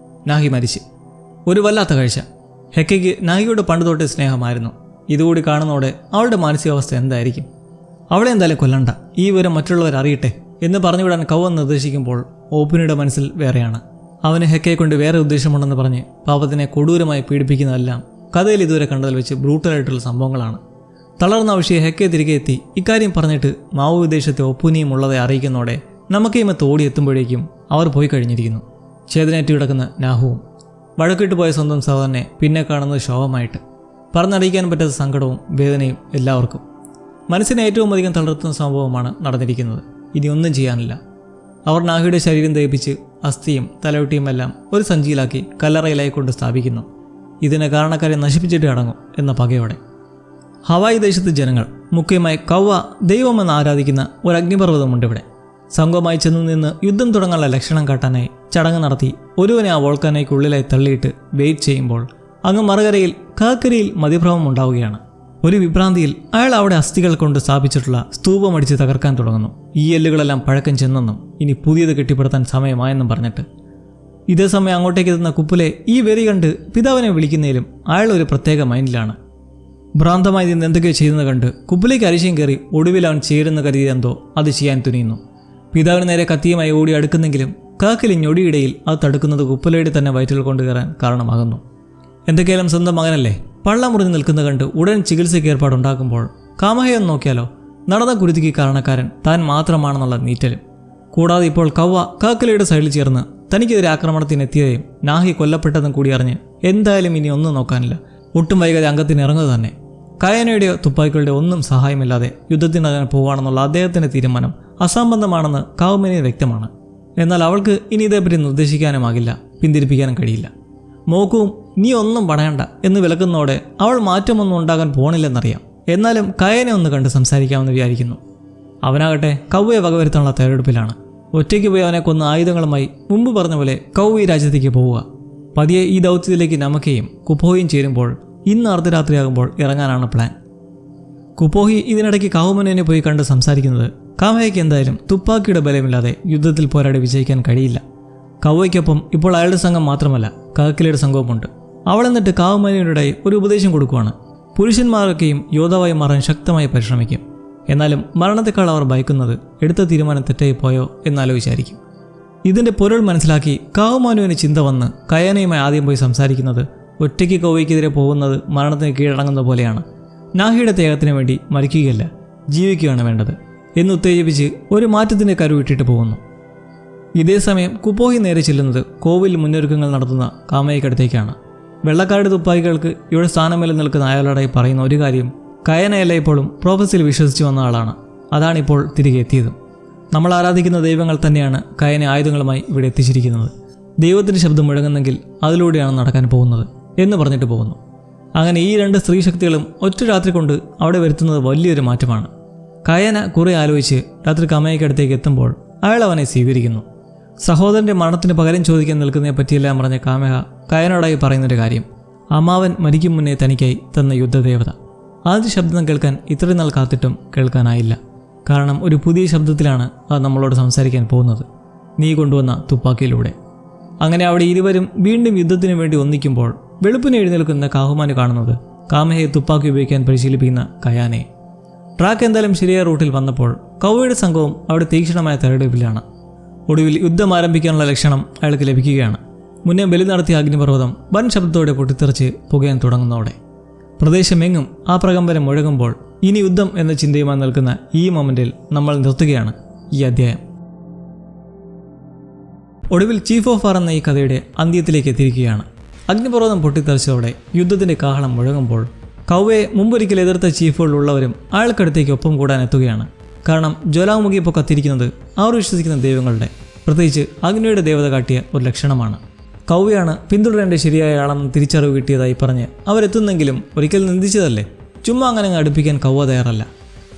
നാഹി മരിച്ച്. ഒരു വല്ലാത്ത കാഴ്ച. ഹെക്കയ്ക്ക് നാഗിയുടെ പണ്ട് തൊട്ടേ സ്നേഹമായിരുന്നു. ഇതുകൂടി കാണുന്നതോടെ അവളുടെ മാനസികാവസ്ഥ എന്തായിരിക്കും? അവളെ എന്തായാലും കൊല്ലണ്ട, ഈ വിവരം മറ്റുള്ളവർ അറിയട്ടെ എന്ന് പറഞ്ഞുവിടാൻ കൗവ നിർദ്ദേശിക്കുമ്പോൾ ഓപ്പുനിയുടെ മനസ്സിൽ വേറെയാണ്. അവന് ഹെക്കയെ കൊണ്ട് വേറെ ഉദ്ദേശമുണ്ടെന്ന് പറഞ്ഞ് പാപത്തിനെ കൊടൂരമായി പീഡിപ്പിക്കുന്നതെല്ലാം കഥയിൽ ഇതുവരെ കണ്ടതിൽ വെച്ച് ബ്രൂട്ടലായിട്ടുള്ള സംഭവങ്ങളാണ്. തളർന്ന വിഷയെ ഹെക്കെ തിരികെ എത്തി ഇക്കാര്യം പറഞ്ഞിട്ട് മാവു വിദേശത്തെ ഒപ്പുനിയും ഉള്ളതെ അറിയിക്കുന്നതോടെ നമുക്കീമത്ത് ഓടിയെത്തുമ്പോഴേക്കും അവർ പോയി കഴിഞ്ഞിരിക്കുന്നു. ഛേദനേറ്റ് കിടക്കുന്ന നാഹുവും വഴക്കിട്ട് പോയ സ്വന്തം സഹോദരനെ പിന്നെ കാണുന്നത് ശോകമായിട്ട്. പറഞ്ഞറിയിക്കാൻ പറ്റാത്ത സങ്കടവും വേദനയും എല്ലാവർക്കും. മനസ്സിനെ ഏറ്റവും അധികം തളർത്തുന്ന സംഭവമാണ് നടന്നിരിക്കുന്നത്. ഇനി ഒന്നും ചെയ്യാനില്ല. അവർ നാഹിയുടെ ശരീരം ദഹിപ്പിച്ച് അസ്ഥിയും തലയൊട്ടിയും എല്ലാം ഒരു സഞ്ചിയിലാക്കി കല്ലറയിലായി കൊണ്ട് സ്ഥാപിക്കുന്നു. ഇതിന് കാരണക്കാരെ നശിപ്പിച്ചിട്ട് അടങ്ങും എന്ന പകയോടെ. ഹവായി ദേശത്തെ ജനങ്ങൾ, മുഖ്യമായി കൗവ ദൈവമെന്ന് ആരാധിക്കുന്ന ഒരു അഗ്നിപർവ്വതമുണ്ട് ഇവിടെ. സംഘമായി ചെന്നു നിന്ന് യുദ്ധം തുടങ്ങാനുള്ള ലക്ഷണം കാട്ടാനായി ചടങ്ങ് നടത്തി ഒരുവനെ ആ വോൾക്കാനയ്ക്കുള്ളിലായി തള്ളിയിട്ട് വെയിറ്റ് ചെയ്യുമ്പോൾ അങ്ങ് മറുകരയിൽ കാക്കരയിൽ മതിഭ്രമം ഉണ്ടാവുകയാണ്. ഒരു വിഭ്രാന്തിയിൽ അയാൾ അവിടെ അസ്ഥികൾ കൊണ്ട് സ്ഥാപിച്ചിട്ടുള്ള സ്തൂപം അടിച്ച് തകർക്കാൻ തുടങ്ങുന്നു. ഈ എല്ലുകളെല്ലാം പഴക്കം ചെന്നെന്നും ഇനി പുതിയത് കെട്ടിപ്പടുത്താൻ സമയമായെന്നും പറഞ്ഞിട്ട്. ഇതേ സമയം അങ്ങോട്ടേക്ക് എത്തുന്ന കുപ്പുലെ ഈ വെറി കണ്ട് പിതാവിനെ വിളിക്കുന്നതിലും അയാൾ ഒരു പ്രത്യേക മൈൻഡിലാണ്. ഭ്രാന്തമായി നിന്ന് എന്തൊക്കെയോ ചെയ്യുന്നത് കണ്ട് കുപ്പുലേക്ക് അരിശയും കയറി ഒടുവിൽ അവൻ ചേരുന്ന കരുതിയെന്തോ അത് ചെയ്യാൻ തുനിയുന്നു. പിതാവിന് നേരെ കത്തിയുമായി ഓടി അടുക്കുന്നെങ്കിലും കാക്കിലി ഞൊടിയിടയിൽ അത് തടുക്കുന്നത് കുപ്പുലയുടെ തന്നെ വയറ്റിൽ കൊണ്ടുകയറാൻ കാരണമാകുന്നു. എന്തൊക്കെയാലും സ്വന്തം മകനല്ലേ പള്ളം മുറിഞ്ഞ് നിൽക്കുന്ന കണ്ട് ഉടൻ ചികിത്സയ്ക്ക് ഏർപ്പാടുണ്ടാക്കുമ്പോൾ കാമഹയൊന്ന് നോക്കിയാലോ, നടന്ന കുരുതിക്ക് കാരണക്കാരൻ താൻ മാത്രമാണെന്നുള്ള നീറ്റലും. കൂടാതെ ഇപ്പോൾ കൗവ കാക്കിലയുടെ സൈഡിൽ ചേർന്ന് തനിക്കെതിരെ ആക്രമണത്തിനെത്തിയതെയും നാഹി കൊല്ലപ്പെട്ടതും കൂടി അറിഞ്ഞ് എന്തായാലും ഇനി ഒന്നും നോക്കാനില്ല. ഒട്ടും വൈകാതെ അംഗത്തിന് ഇറങ്ങുക തന്നെ. കയനയുടെയോ തുപ്പാക്കികളുടെ ഒന്നും സഹായമില്ലാതെ യുദ്ധത്തിനകൻ പോവുകയാണെന്നുള്ള അദ്ദേഹത്തിൻ്റെ തീരുമാനം അസംബന്ധമാണെന്ന് കാവുമേനിന് വ്യക്തമാണ്. എന്നാൽ അവൾക്ക് ഇനി ഇതേപ്പറ്റി നിർദ്ദേശിക്കാനുമാകില്ല, പിന്തിരിപ്പിക്കാനും കഴിയില്ല. മോക്കുവും നീ ഒന്നും പണയണ്ട എന്ന് വിലക്കുന്നതോടെ അവൾ മാറ്റമൊന്നും ഉണ്ടാകാൻ പോണില്ലെന്നറിയാം. എന്നാലും കയനെ ഒന്ന് കണ്ട് സംസാരിക്കാമെന്ന് വിചാരിക്കുന്നു. അവനാകട്ടെ കൗവയെ വകവരുത്താനുള്ള തയ്യാറെടുപ്പിലാണ്. ഒറ്റയ്ക്ക് പോയി അവനെ കൊന്ന ആയുധങ്ങളുമായി മുമ്പ് പറഞ്ഞ പോലെ കൗവി രാജ്യത്തേക്ക് പോവുക. പതിയെ ഈ ദൗത്യത്തിലേക്ക് നമുക്കയും കുപ്പോഹിയും ചേരുമ്പോൾ ഇന്ന് അർദ്ധരാത്രിയാകുമ്പോൾ ഇറങ്ങാനാണ് പ്ലാൻ. കുപ്പോഹി ഇതിനിടയ്ക്ക് കാവുമനെ പോയി കണ്ട് സംസാരിക്കുന്നത് കാമയ്ക്ക് എന്തായാലും തുപ്പാക്കിയുടെ ബലമില്ലാതെ യുദ്ധത്തിൽ പോരാടി വിജയിക്കാൻ കഴിയില്ല. കൗവയ്ക്കൊപ്പം ഇപ്പോൾ അയാളുടെ സംഘം മാത്രമല്ല കാക്കിലയുടെ സംഘവുമുണ്ട്. അവൾ എന്നിട്ട് കാവുമനിയുടെ ഒരു ഉപദേശം കൊടുക്കുവാണ്. പുരുഷന്മാരൊക്കെയും യോദ്ധാവായി മാറാൻ ശക്തമായി പരിശ്രമിക്കും. എന്നാലും മരണത്തെക്കാൾ അവർ ഭയക്കുന്നത് എടുത്ത തീരുമാനം തെറ്റായി പോയോ എന്നാലോചിച്ചായിരിക്കും. ഇതിൻ്റെ പൊരുൾ മനസ്സിലാക്കി കാവുമാനുവിന് ചിന്ത വന്ന് കയാനയുമായി ആദ്യം പോയി സംസാരിക്കുന്നത് ഒറ്റയ്ക്ക് കൗവയ്ക്കെതിരെ പോകുന്നത് മരണത്തിന് കീഴടങ്ങുന്ന പോലെയാണ്. നാഹിയുടെ ത്യാഗത്തിന് വേണ്ടി മരിക്കുകയല്ല, ജീവിക്കുകയാണ് വേണ്ടത് എന്ന് ഉത്തേജിപ്പിച്ച് ഒരു മാറ്റത്തിൻ്റെ കരുവിട്ടിട്ട് പോകുന്നു. ഇതേസമയം കുപ്പോഹി നേരെ ചെല്ലുന്നത് കോവിൽ മുന്നൊരുക്കങ്ങൾ നടത്തുന്ന കാമയ്ക്കടുത്തേക്കാണ്. വെള്ളക്കാരുടെ തുപ്പാക്കികൾക്ക് ഇവിടെ സ്ഥാനമേൽ നിൽക്കുന്ന അയാളോടായി പറയുന്ന ഒരു കാര്യം, കയനയല്ല ഇപ്പോഴും പ്രോഫസിൽ വിശ്വസിച്ച് വന്ന ആളാണ്. അതാണിപ്പോൾ തിരികെ എത്തിയതും. നമ്മൾ ആരാധിക്കുന്ന ദൈവങ്ങൾ തന്നെയാണ് കയന ആയുധങ്ങളുമായി ഇവിടെ എത്തിച്ചിരിക്കുന്നത്. ദൈവത്തിൻ്റെ ശബ്ദം മുഴങ്ങുന്നെങ്കിൽ അതിലൂടെയാണ് നടക്കാൻ പോകുന്നത് എന്ന് പറഞ്ഞിട്ട് പോകുന്നു. അങ്ങനെ ഈ രണ്ട് സ്ത്രീ ശക്തികളും ഒറ്റ രാത്രി കൊണ്ട് അവിടെ വരുത്തുന്നത് വലിയൊരു മാറ്റമാണ്. കയന കുറെ ആലോചിച്ച് രാത്രി കമയ്ക്കടുത്തേക്ക് എത്തുമ്പോൾ അയാൾ അവനെ സ്വീകരിക്കുന്നു. സഹോദരൻ്റെ മരണത്തിന് പകരം ചോദിക്കാൻ നിൽക്കുന്നതിനെ പറ്റിയെല്ലാം പറഞ്ഞ കാമഹ കയനോടായി പറയുന്നൊരു കാര്യം, അമ്മാവൻ മരിക്കും മുന്നേ തനിക്കായി തന്ന യുദ്ധദേവത. ആദ്യ ശബ്ദം കേൾക്കാൻ ഇത്രയും നാൾ കാത്തിട്ടും കേൾക്കാനായില്ല. കാരണം ഒരു പുതിയ ശബ്ദത്തിലാണ് അത് നമ്മളോട് സംസാരിക്കാൻ പോകുന്നത്, നീ കൊണ്ടുവന്ന തുപ്പാക്കിയിലൂടെ. അങ്ങനെ അവിടെ ഇരുവരും വീണ്ടും യുദ്ധത്തിന് വേണ്ടി ഒന്നിക്കുമ്പോൾ വെളുപ്പിന് എഴുന്നേൽക്കുന്ന കാഹുമാന് കാണുന്നത് കാമഹയെ തുപ്പാക്കി ഉപയോഗിക്കാൻ പരിശീലിപ്പിക്കുന്ന കയാനെ. ട്രാക്ക് എന്തായാലും ശരിയായ റൂട്ടിൽ വന്നപ്പോൾ കൗവയുടെ സംഘവും അവിടെ തീക്ഷണമായ തെരഞ്ഞെടുപ്പിലാണ്. ഒടുവിൽ യുദ്ധം ആരംഭിക്കാനുള്ള ലക്ഷണം അയാൾക്ക് ലഭിക്കുകയാണ്. മുന്നേ ബലി നടത്തിയ അഗ്നിപർവ്വതം വൻ ശബ്ദത്തോടെ പൊട്ടിത്തെറിച്ച് പുകയാൻ തുടങ്ങുന്നതോടെ പ്രദേശമെങ്ങും ആ പ്രകമ്പനം മുഴങ്ങുമ്പോൾ ഇനി യുദ്ധം എന്ന ചിന്തയുമായി നിൽക്കുന്ന ഈ മൊമെന്റിൽ നമ്മൾ നിർത്തുകയാണ് ഈ അധ്യായം. ഒടുവിൽ ചീഫ് ഓഫ് വാർ എന്ന ഈ കഥയുടെ അന്ത്യത്തിലേക്ക് എത്തിയിരിക്കുകയാണ്. അഗ്നിപർവ്വതം പൊട്ടിത്തെറിച്ചതോടെ യുദ്ധത്തിൻ്റെ കാഹളം മുഴങ്ങുമ്പോൾ കൗവയെ മുമ്പൊരിക്കൽ എതിർത്ത ചീഫുകളുള്ളവരും അയാൾക്കടുത്തേക്ക് ഒപ്പം കൂടാൻ എത്തുകയാണ്. കാരണം ജ്വലാമുഖി ഇപ്പോൾ കത്തിരിക്കുന്നത് അവർ വിശ്വസിക്കുന്ന ദൈവങ്ങളുടെ, പ്രത്യേകിച്ച് അഗ്നിയുടെ ദേവത കാട്ടിയ ഒരു ലക്ഷണമാണ്. കൗവയാണ് പിന്തുടരേണ്ട ശരിയായ ആളെന്ന് തിരിച്ചറിവ് കിട്ടിയതായി പറഞ്ഞ് അവരെത്തുന്നെങ്കിലും ഒരിക്കൽ നിന്ദിച്ചതല്ലേ, ചുമ്മാ അങ്ങനെ അടുപ്പിക്കാൻ കൗവ തയ്യാറല്ല.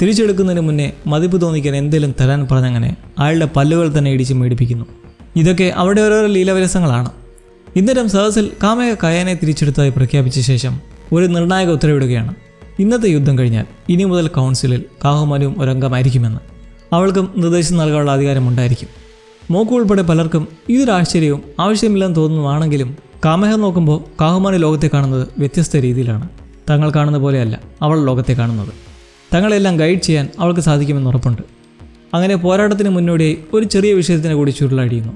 തിരിച്ചെടുക്കുന്നതിന് മുന്നേ മതിപ്പ് തോന്നിക്കാൻ എന്തെങ്കിലും തരാൻ പറഞ്ഞങ്ങനെ അയാളുടെ പല്ലുകൾ തന്നെ ഇടിച്ച് മേടിപ്പിക്കുന്നു. ഇതൊക്കെ അവിടെ ഓരോരോ ലീലവിരസങ്ങളാണ്. ഇന്നേരം സഹസിൽ കാമയ കയാനെ തിരിച്ചെടുത്തതായി പ്രഖ്യാപിച്ച ശേഷം ഒരു നിർണായക ഉത്തരവിടുകയാണ്. ഇന്നത്തെ യുദ്ധം കഴിഞ്ഞാൽ ഇനി മുതൽ കൗൺസിലിൽ കാഹുമാനുവും ഒരംഗമായിരിക്കുമെന്ന്. അവൾക്കും നിർദ്ദേശം നൽകാനുള്ള അധികാരമുണ്ടായിരിക്കും. മോക്കു ഉൾപ്പെടെ പലർക്കും ഇതൊരു ആശ്ചര്യവും ആവശ്യമില്ലെന്ന് തോന്നുന്നതാണെങ്കിലും കാമഹ നോക്കുമ്പോൾ കാഹുമാന് ലോകത്തെ കാണുന്നത് വ്യത്യസ്ത രീതിയിലാണ്. തങ്ങൾ കാണുന്ന പോലെയല്ല അവൾ ലോകത്തെ കാണുന്നത്. തങ്ങളെല്ലാം ഗൈഡ് ചെയ്യാൻ അവൾക്ക് സാധിക്കുമെന്ന് ഉറപ്പുണ്ട്. അങ്ങനെ പോരാട്ടത്തിന് മുന്നോടിയായി ഒരു ചെറിയ വിഷയത്തിന് കൂടി ചുരുളടിയുന്നു.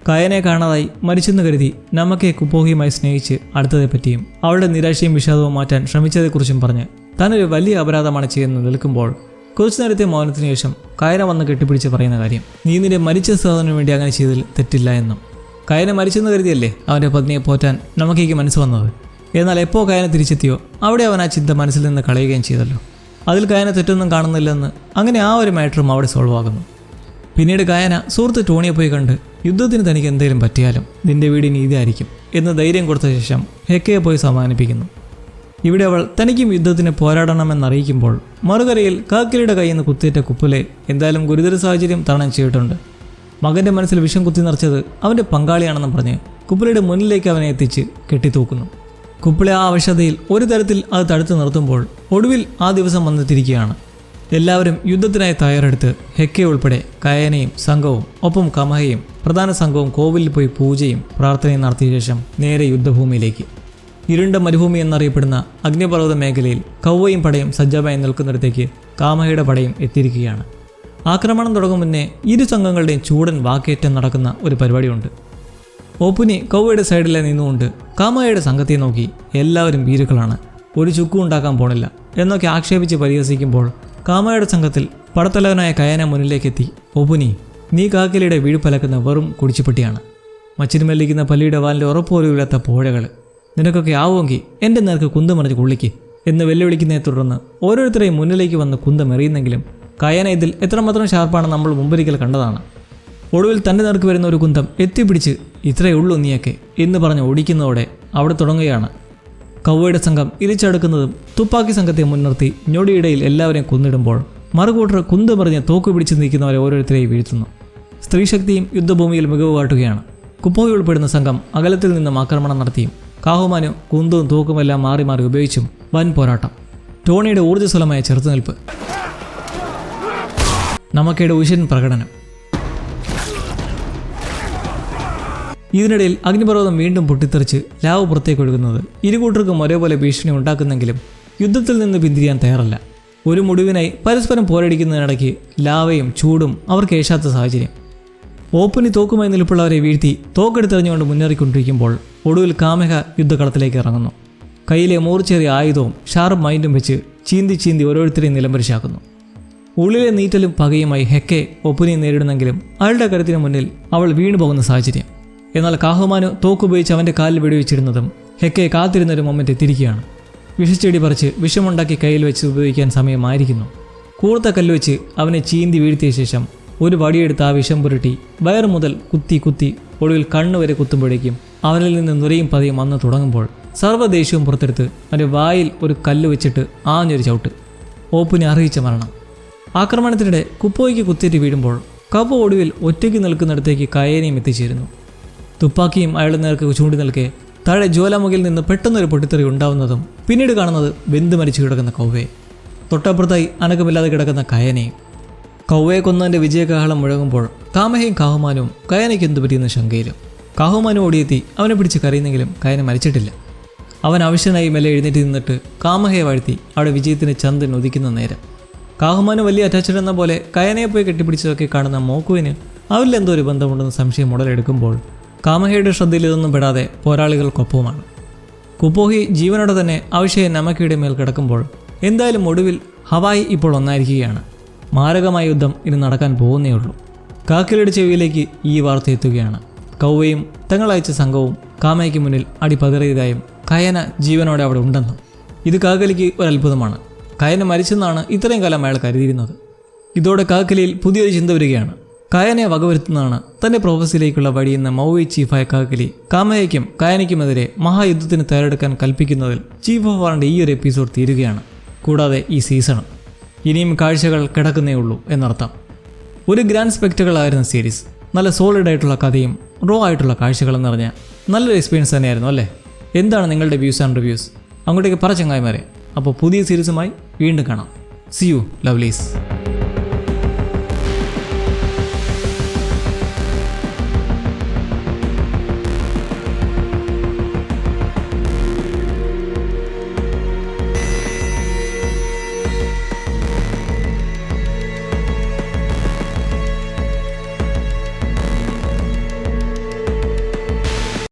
കയനെ കാണാതായി മരിച്ചെന്ന് കരുതി നമക്കെ കുപ്പോഹിയുമായി സ്നേഹിച്ച് അടുത്തതെപ്പറ്റിയും അവളുടെ നിരാശയും വിഷാദവും മാറ്റാൻ ശ്രമിച്ചതെക്കുറിച്ചും പറഞ്ഞ് താനൊരു വലിയ അപരാധമാണ് ചെയ്യുന്നത് നിൽക്കുമ്പോൾ കുറച്ചു നേരത്തെ മൗനത്തിന് ശേഷം കയന വന്ന് കെട്ടിപ്പിടിച്ച് പറയുന്ന കാര്യം, നീ നിന്റെ മരിച്ച സഹോദരന് വേണ്ടി അങ്ങനെ ചെയ്തതിൽ തെറ്റില്ല എന്നും. കയന മരിച്ചെന്ന് കരുതിയല്ലേ അവൻ്റെ പത്നിയെ പോറ്റാൻ നമുക്കേക്ക് മനസ്സ് വന്നത്. എന്നാൽ എപ്പോൾ കയന തിരിച്ചെത്തിയോ അവിടെ അവൻ ആ ചിന്ത മനസ്സിൽ നിന്ന് കളയുകയും ചെയ്തല്ലോ. അതിൽ കയന തെറ്റൊന്നും കാണുന്നില്ലെന്ന് അങ്ങനെ ആ ഒരു മാറ്ററും അവിടെ സോൾവ് ആകുന്നു. പിന്നീട് കയന സുഹൃത്ത് ടോണിയെ പോയി കണ്ട് യുദ്ധത്തിന് തനിക്ക് എന്തെങ്കിലും പറ്റിയാലും നിന്റെ വീട് നീതിയായിരിക്കും എന്ന് ധൈര്യം കൊടുത്ത ശേഷം ഹെക്കയെ പോയി സമാധാനിപ്പിക്കുന്നു. ഇവിടെ അവൾ തനിക്കും യുദ്ധത്തിന് പോരാടണമെന്നറിയിക്കുമ്പോൾ മറുകരയിൽ കാക്കിലിയുടെ കയ്യിൽ നിന്ന് കുത്തേറ്റ കുപ്പുലെ എന്തായാലും ഗുരുതര സാഹചര്യം തരണം ചെയ്തിട്ടുണ്ട്. മകൻ്റെ മനസ്സിൽ വിഷം കുത്തി നിറച്ചത് അവൻ്റെ പങ്കാളിയാണെന്ന് പറഞ്ഞ് കുപ്പുലയുടെ മുന്നിലേക്ക് അവനെ എത്തിച്ച് കെട്ടിത്തൂക്കുന്നു. കുപ്പുലെ ആ അവശതയിൽ ഒരു തരത്തിൽ അത് തടുത്തു നിർത്തുമ്പോൾ ഒടുവിൽ ആ ദിവസം വന്നെത്തിയിരിക്കുകയാണ്. എല്ലാവരും യുദ്ധത്തിനായി തയ്യാറെടുത്ത് ഹെക്കെ ഉൾപ്പെടെ കയനയും സംഘവും ഒപ്പം കമഹയും പ്രധാന സംഘവും കോവിലിൽ പോയി പൂജയും പ്രാർത്ഥനയും നടത്തിയ ശേഷം നേരെ യുദ്ധഭൂമിയിലേക്ക്. ഇരുണ്ട മരുഭൂമി എന്നറിയപ്പെടുന്ന അഗ്നിപർവ്വത മേഖലയിൽ കൗവയും പടയും സജ്ജമായി നിൽക്കുന്നിടത്തേക്ക് കാമഹയുടെ പടയും എത്തിയിരിക്കുകയാണ്. ആക്രമണം തുടങ്ങും മുന്നേ ഇരു സംഘങ്ങളുടെയും ചൂടൻ വാക്കേറ്റം നടക്കുന്ന ഒരു പരിപാടിയുണ്ട്. ഓപ്പുനി കൗവയുടെ സൈഡിലെ നിന്നുകൊണ്ട് കാമഹയുടെ സംഘത്തെ നോക്കി എല്ലാവരും ഭീരുക്കളാണ്, ഒരു ചുക്കും ഉണ്ടാക്കാൻ പോണില്ല എന്നൊക്കെ ആക്ഷേപിച്ച് പരിഹസിക്കുമ്പോൾ കാമഹയുടെ സംഘത്തിൽ പടത്തലവനായ കയന മുന്നിലേക്കെത്തി, ഓപ്പുനി, നീ കാക്കിലിയുടെ വീട് പലക്കുന്ന വെറും കുടിച്ചുപെട്ടിയാണ്. മച്ചിനുമെല്ലിക്കുന്ന പല്ലിയുടെ വാലിൻ്റെ ഉറപ്പുപോലുമില്ലാത്ത പോഴകൾ, നിനക്കൊക്കെ ആവുമെങ്കിൽ എൻ്റെ നേർക്ക് കുന്തമറിഞ്ഞ് കൊള്ളിക്ക് എന്ന് വെല്ലുവിളിക്കുന്നതിനെ തുടർന്ന് ഓരോരുത്തരെയും മുന്നിലേക്ക് വന്ന് കുന്തമെറിയുന്നെങ്കിലും കയന ഇതിൽ എത്രമാത്രം ഷാർപ്പാണ് നമ്മൾ മുമ്പൊരിക്കൽ കണ്ടതാണ്. ഒടുവിൽ തൻ്റെ നേർക്ക് വരുന്ന ഒരു കുന്തം എത്തിപ്പിടിച്ച് ഇത്രയേ ഉള്ളൂ നീയൊക്കെ എന്ന് പറഞ്ഞ് ഓടിക്കുന്നതോടെ അവിടെ തുടങ്ങുകയാണ്. കൗവയുടെ സംഘം ഇരിച്ചടുക്കുന്നതും തുപ്പാക്കി സംഘത്തെ മുൻനിർത്തി ഞൊടിയിടയിൽ എല്ലാവരെയും കുന്നിടുമ്പോൾ മറുകൂട്ടർ കുന്തമെറിഞ്ഞ് തോക്കു പിടിച്ച് നിൽക്കുന്നവരെ ഓരോരുത്തരെയും വീഴ്ത്തുന്നു. സ്ത്രീശക്തിയും യുദ്ധഭൂമിയിൽ മികവ് കാട്ടുകയാണ്. കുപ്പോയി ഉൾപ്പെടുന്ന സംഘം അകലത്തിൽ നിന്നും ആക്രമണം നടത്തിയും കാഹുമാനും കുന്തവും തോക്കുമെല്ലാം മാറി മാറി ഉപയോഗിച്ചും വൻ പോരാട്ടം. ടോണിയുടെ ഊർജ്ജസ്വലമായ ചെറുത്തുനിൽപ്പ്, നമക്കയുടെ ഉശൻ പ്രകടനം. ഇതിനിടയിൽ അഗ്നിപർവ്വതം വീണ്ടും പൊട്ടിത്തെറിച്ച് ലാവ് പുറത്തേക്ക് ഒഴുകുന്നത് ഇരുകൂട്ടർക്കും ഒരേപോലെ ഭീഷണി ഉണ്ടാക്കുന്നെങ്കിലും യുദ്ധത്തിൽ നിന്ന് പിന്തിരിയാൻ തയ്യാറല്ല. ഒരു മുടിവിനായി പരസ്പരം പോരടിക്കുന്നതിനിടയ്ക്ക് ലാവയും ചൂടും അവർക്ക് ഏശാത്ത സാഹചര്യം. ഓപ്പനി തോക്കുമായി നിൽപ്പുള്ളവരെ വീഴ്ത്തി തോക്കെടുത്തെറിഞ്ഞുകൊണ്ട് മുന്നേറിക്കൊണ്ടിരിക്കുമ്പോൾ ഒടുവിൽ കാമഹ യുദ്ധകളത്തിലേക്ക് ഇറങ്ങുന്നു. കയ്യിലെ മൂർച്ചേറിയ ആയുധവും ഷാർപ്പ് മൈൻഡും വെച്ച് ചീന്തി ഓരോരുത്തരെയും നിലംപരിശാക്കുന്നു. ഉള്ളിലെ നീറ്റലും പകയുമായി ഹെക്കെ ഒപ്പുനിയെ നേരിടുന്നെങ്കിലും അയാളുടെ കരുത്തിന് മുന്നിൽ അവൾ വീണുപോകുന്ന സാഹചര്യം. എന്നാൽ കാഹുമാനു തോക്കുപയോഗിച്ച് അവൻ്റെ കാലിൽ വെടിവെച്ചിരുന്നതും ഹെക്കെ കാത്തിരുന്നൊരു മൊമെൻ്റ് എത്തിയിരിക്കുകയാണ്. വിഷച്ചെടി പറിച്ച് വിഷമുണ്ടാക്കി കയ്യിൽ വെച്ച് ഉപയോഗിക്കാൻ സമയമായിരിക്കുന്നു. കൂർത്ത കല്ല് വെച്ച് അവനെ ചീന്തി വീഴ്ത്തിയ ശേഷം ഒരു വടിയെടുത്ത് ആ വിഷം പുരട്ടി വയറ് മുതൽ കുത്തി ഒടുവിൽ കണ്ണുവരെ കുത്തുമ്പോഴേക്കും അവനിൽ നിന്ന് നുരയും പതയും വന്ന് തുടങ്ങുമ്പോൾ സർവ്വദേശവും പുറത്തെടുത്ത് അവൻ്റെ വായിൽ ഒരു കല്ല് വെച്ചിട്ട് ആഞ്ഞൊരു ചവിട്ട്. ഓപ്പുനെ അറിയിച്ച മരണം. ആക്രമണത്തിനിടെ കുപ്പോയ്ക്ക് കുത്തേറ്റ് വീഴുമ്പോൾ കബ ഒടുവിൽ ഒറ്റയ്ക്ക് നിൽക്കുന്നിടത്തേക്ക് കയനയും എത്തിച്ചേരുന്നു. തുപ്പാക്കിയും അയാളുടെ നേർക്ക് ചൂണ്ടി നിൽക്കെ താഴെ ജ്വാലാമുഖിൽ നിന്ന് പെട്ടെന്നൊരു പൊട്ടിത്തെറി ഉണ്ടാവുന്നതും പിന്നീട് കാണുന്നത് വെന്ത് മരിച്ചു കിടക്കുന്ന കൗവയെ, തൊട്ടപ്പുറത്തായി അനക്കമില്ലാതെ കിടക്കുന്ന കയനയും. കൗവയെ കൊന്നതിൻ്റെ വിജയകാഹളം മുഴങ്ങുമ്പോൾ കാമഹയും കാഹുമാനും കയനയ്ക്ക് എന്തു പറ്റിയെന്ന ശങ്കയിലും. കാഹുമാനും ഓടിയെത്തി അവനെ പിടിച്ച് കരയുന്നെങ്കിലും കയന മരിച്ചിട്ടില്ല. അവൻ ആവശ്യനായി മെല്ലെ എഴുന്നേറ്റ് നിന്നിട്ട് കാമഹയെ വാഴ്ത്തി അവിടെ വിജയത്തിന് ചന്ദ്രൻ ഉദിക്കുന്ന നേരം. കാഹുമാന് വലിയ അറ്റാച്ച്ഡ് എന്ന പോലെ കയനയെ പോയി കെട്ടിപ്പിടിച്ചതൊക്കെ കാണുന്ന മോക്കുവിന് അവരിലെന്തോ ഒരു ബന്ധമുണ്ടെന്ന് സംശയം ഉടലെടുക്കുമ്പോൾ കാമഹയുടെ ശ്രദ്ധയിൽ ഇതൊന്നും പെടാതെ പോരാളികൾക്കൊപ്പവുമാണ്. കുപ്പോഹി ജീവനോടെ തന്നെ ആവശ്യം നമക്കയുടെ മേൽ കിടക്കുമ്പോൾ എന്തായാലും ഒടുവിൽ ഹവായി ഇപ്പോൾ ഒന്നായിരിക്കുകയാണ്. മാരകമായ യുദ്ധം ഇനി നടക്കാൻ പോകുന്നേ ഉള്ളൂ. കാക്കിലയുടെ ചെവിയിലേക്ക് ഈ വാർത്ത എത്തുകയാണ്. കൗവയും തങ്ങളയച്ച സംഘവും കാമയ്ക്ക് മുന്നിൽ അടിപതറിയതായും കയന ജീവനോടെ അവിടെ ഉണ്ടെന്നും. ഇത് കാക്കലിക്ക് ഒരത്ഭുതമാണ്. കയന മരിച്ചെന്നാണ് ഇത്രയും കാലം അയാൾ കരുതിയിരുന്നത്. ഇതോടെ കാക്കലിയിൽ പുതിയൊരു ചിന്ത വരികയാണ്. കയനെ വകവരുത്തുന്നതാണ് തൻ്റെ പ്രൊഫസിലേക്കുള്ള വഴിയെന്ന മൗവി ചീഫായ കാക്കലി കാമയ്ക്കും കയനയ്ക്കുമെതിരെ മഹായുദ്ധത്തിന് തയ്യാറെടുക്കാൻ കൽപ്പിക്കുന്നതിൽ ചീഫ് ഓഫ് വാറിൻ്റെ ഈ ഒരു എപ്പിസോഡ് തീരുകയാണ്. കൂടാതെ ഈ സീസണും ഇനിയും കാഴ്ചകൾ കിടക്കുന്നേ ഉള്ളൂ എന്നർത്ഥം. ഒരു ഗ്രാൻഡ് സ്പെക്ടക്കിളായിരുന്ന സീരീസ്, നല്ല സോളിഡായിട്ടുള്ള കഥയും റോ ആയിട്ടുള്ള കാഴ്ചകളും നിറഞ്ഞ നല്ലൊരു എക്സ്പീരിയൻസ് തന്നെയായിരുന്നു അല്ലേ? എന്താണ് നിങ്ങളുടെ വ്യൂസ് ആൻഡ് റിവ്യൂസ്? അങ്ങോട്ടേക്ക് പറ ചങ്ങായിമാരെ. അപ്പോൾ പുതിയ സീരീസുമായി വീണ്ടും കാണാം. See you ലവ്ലീസ്.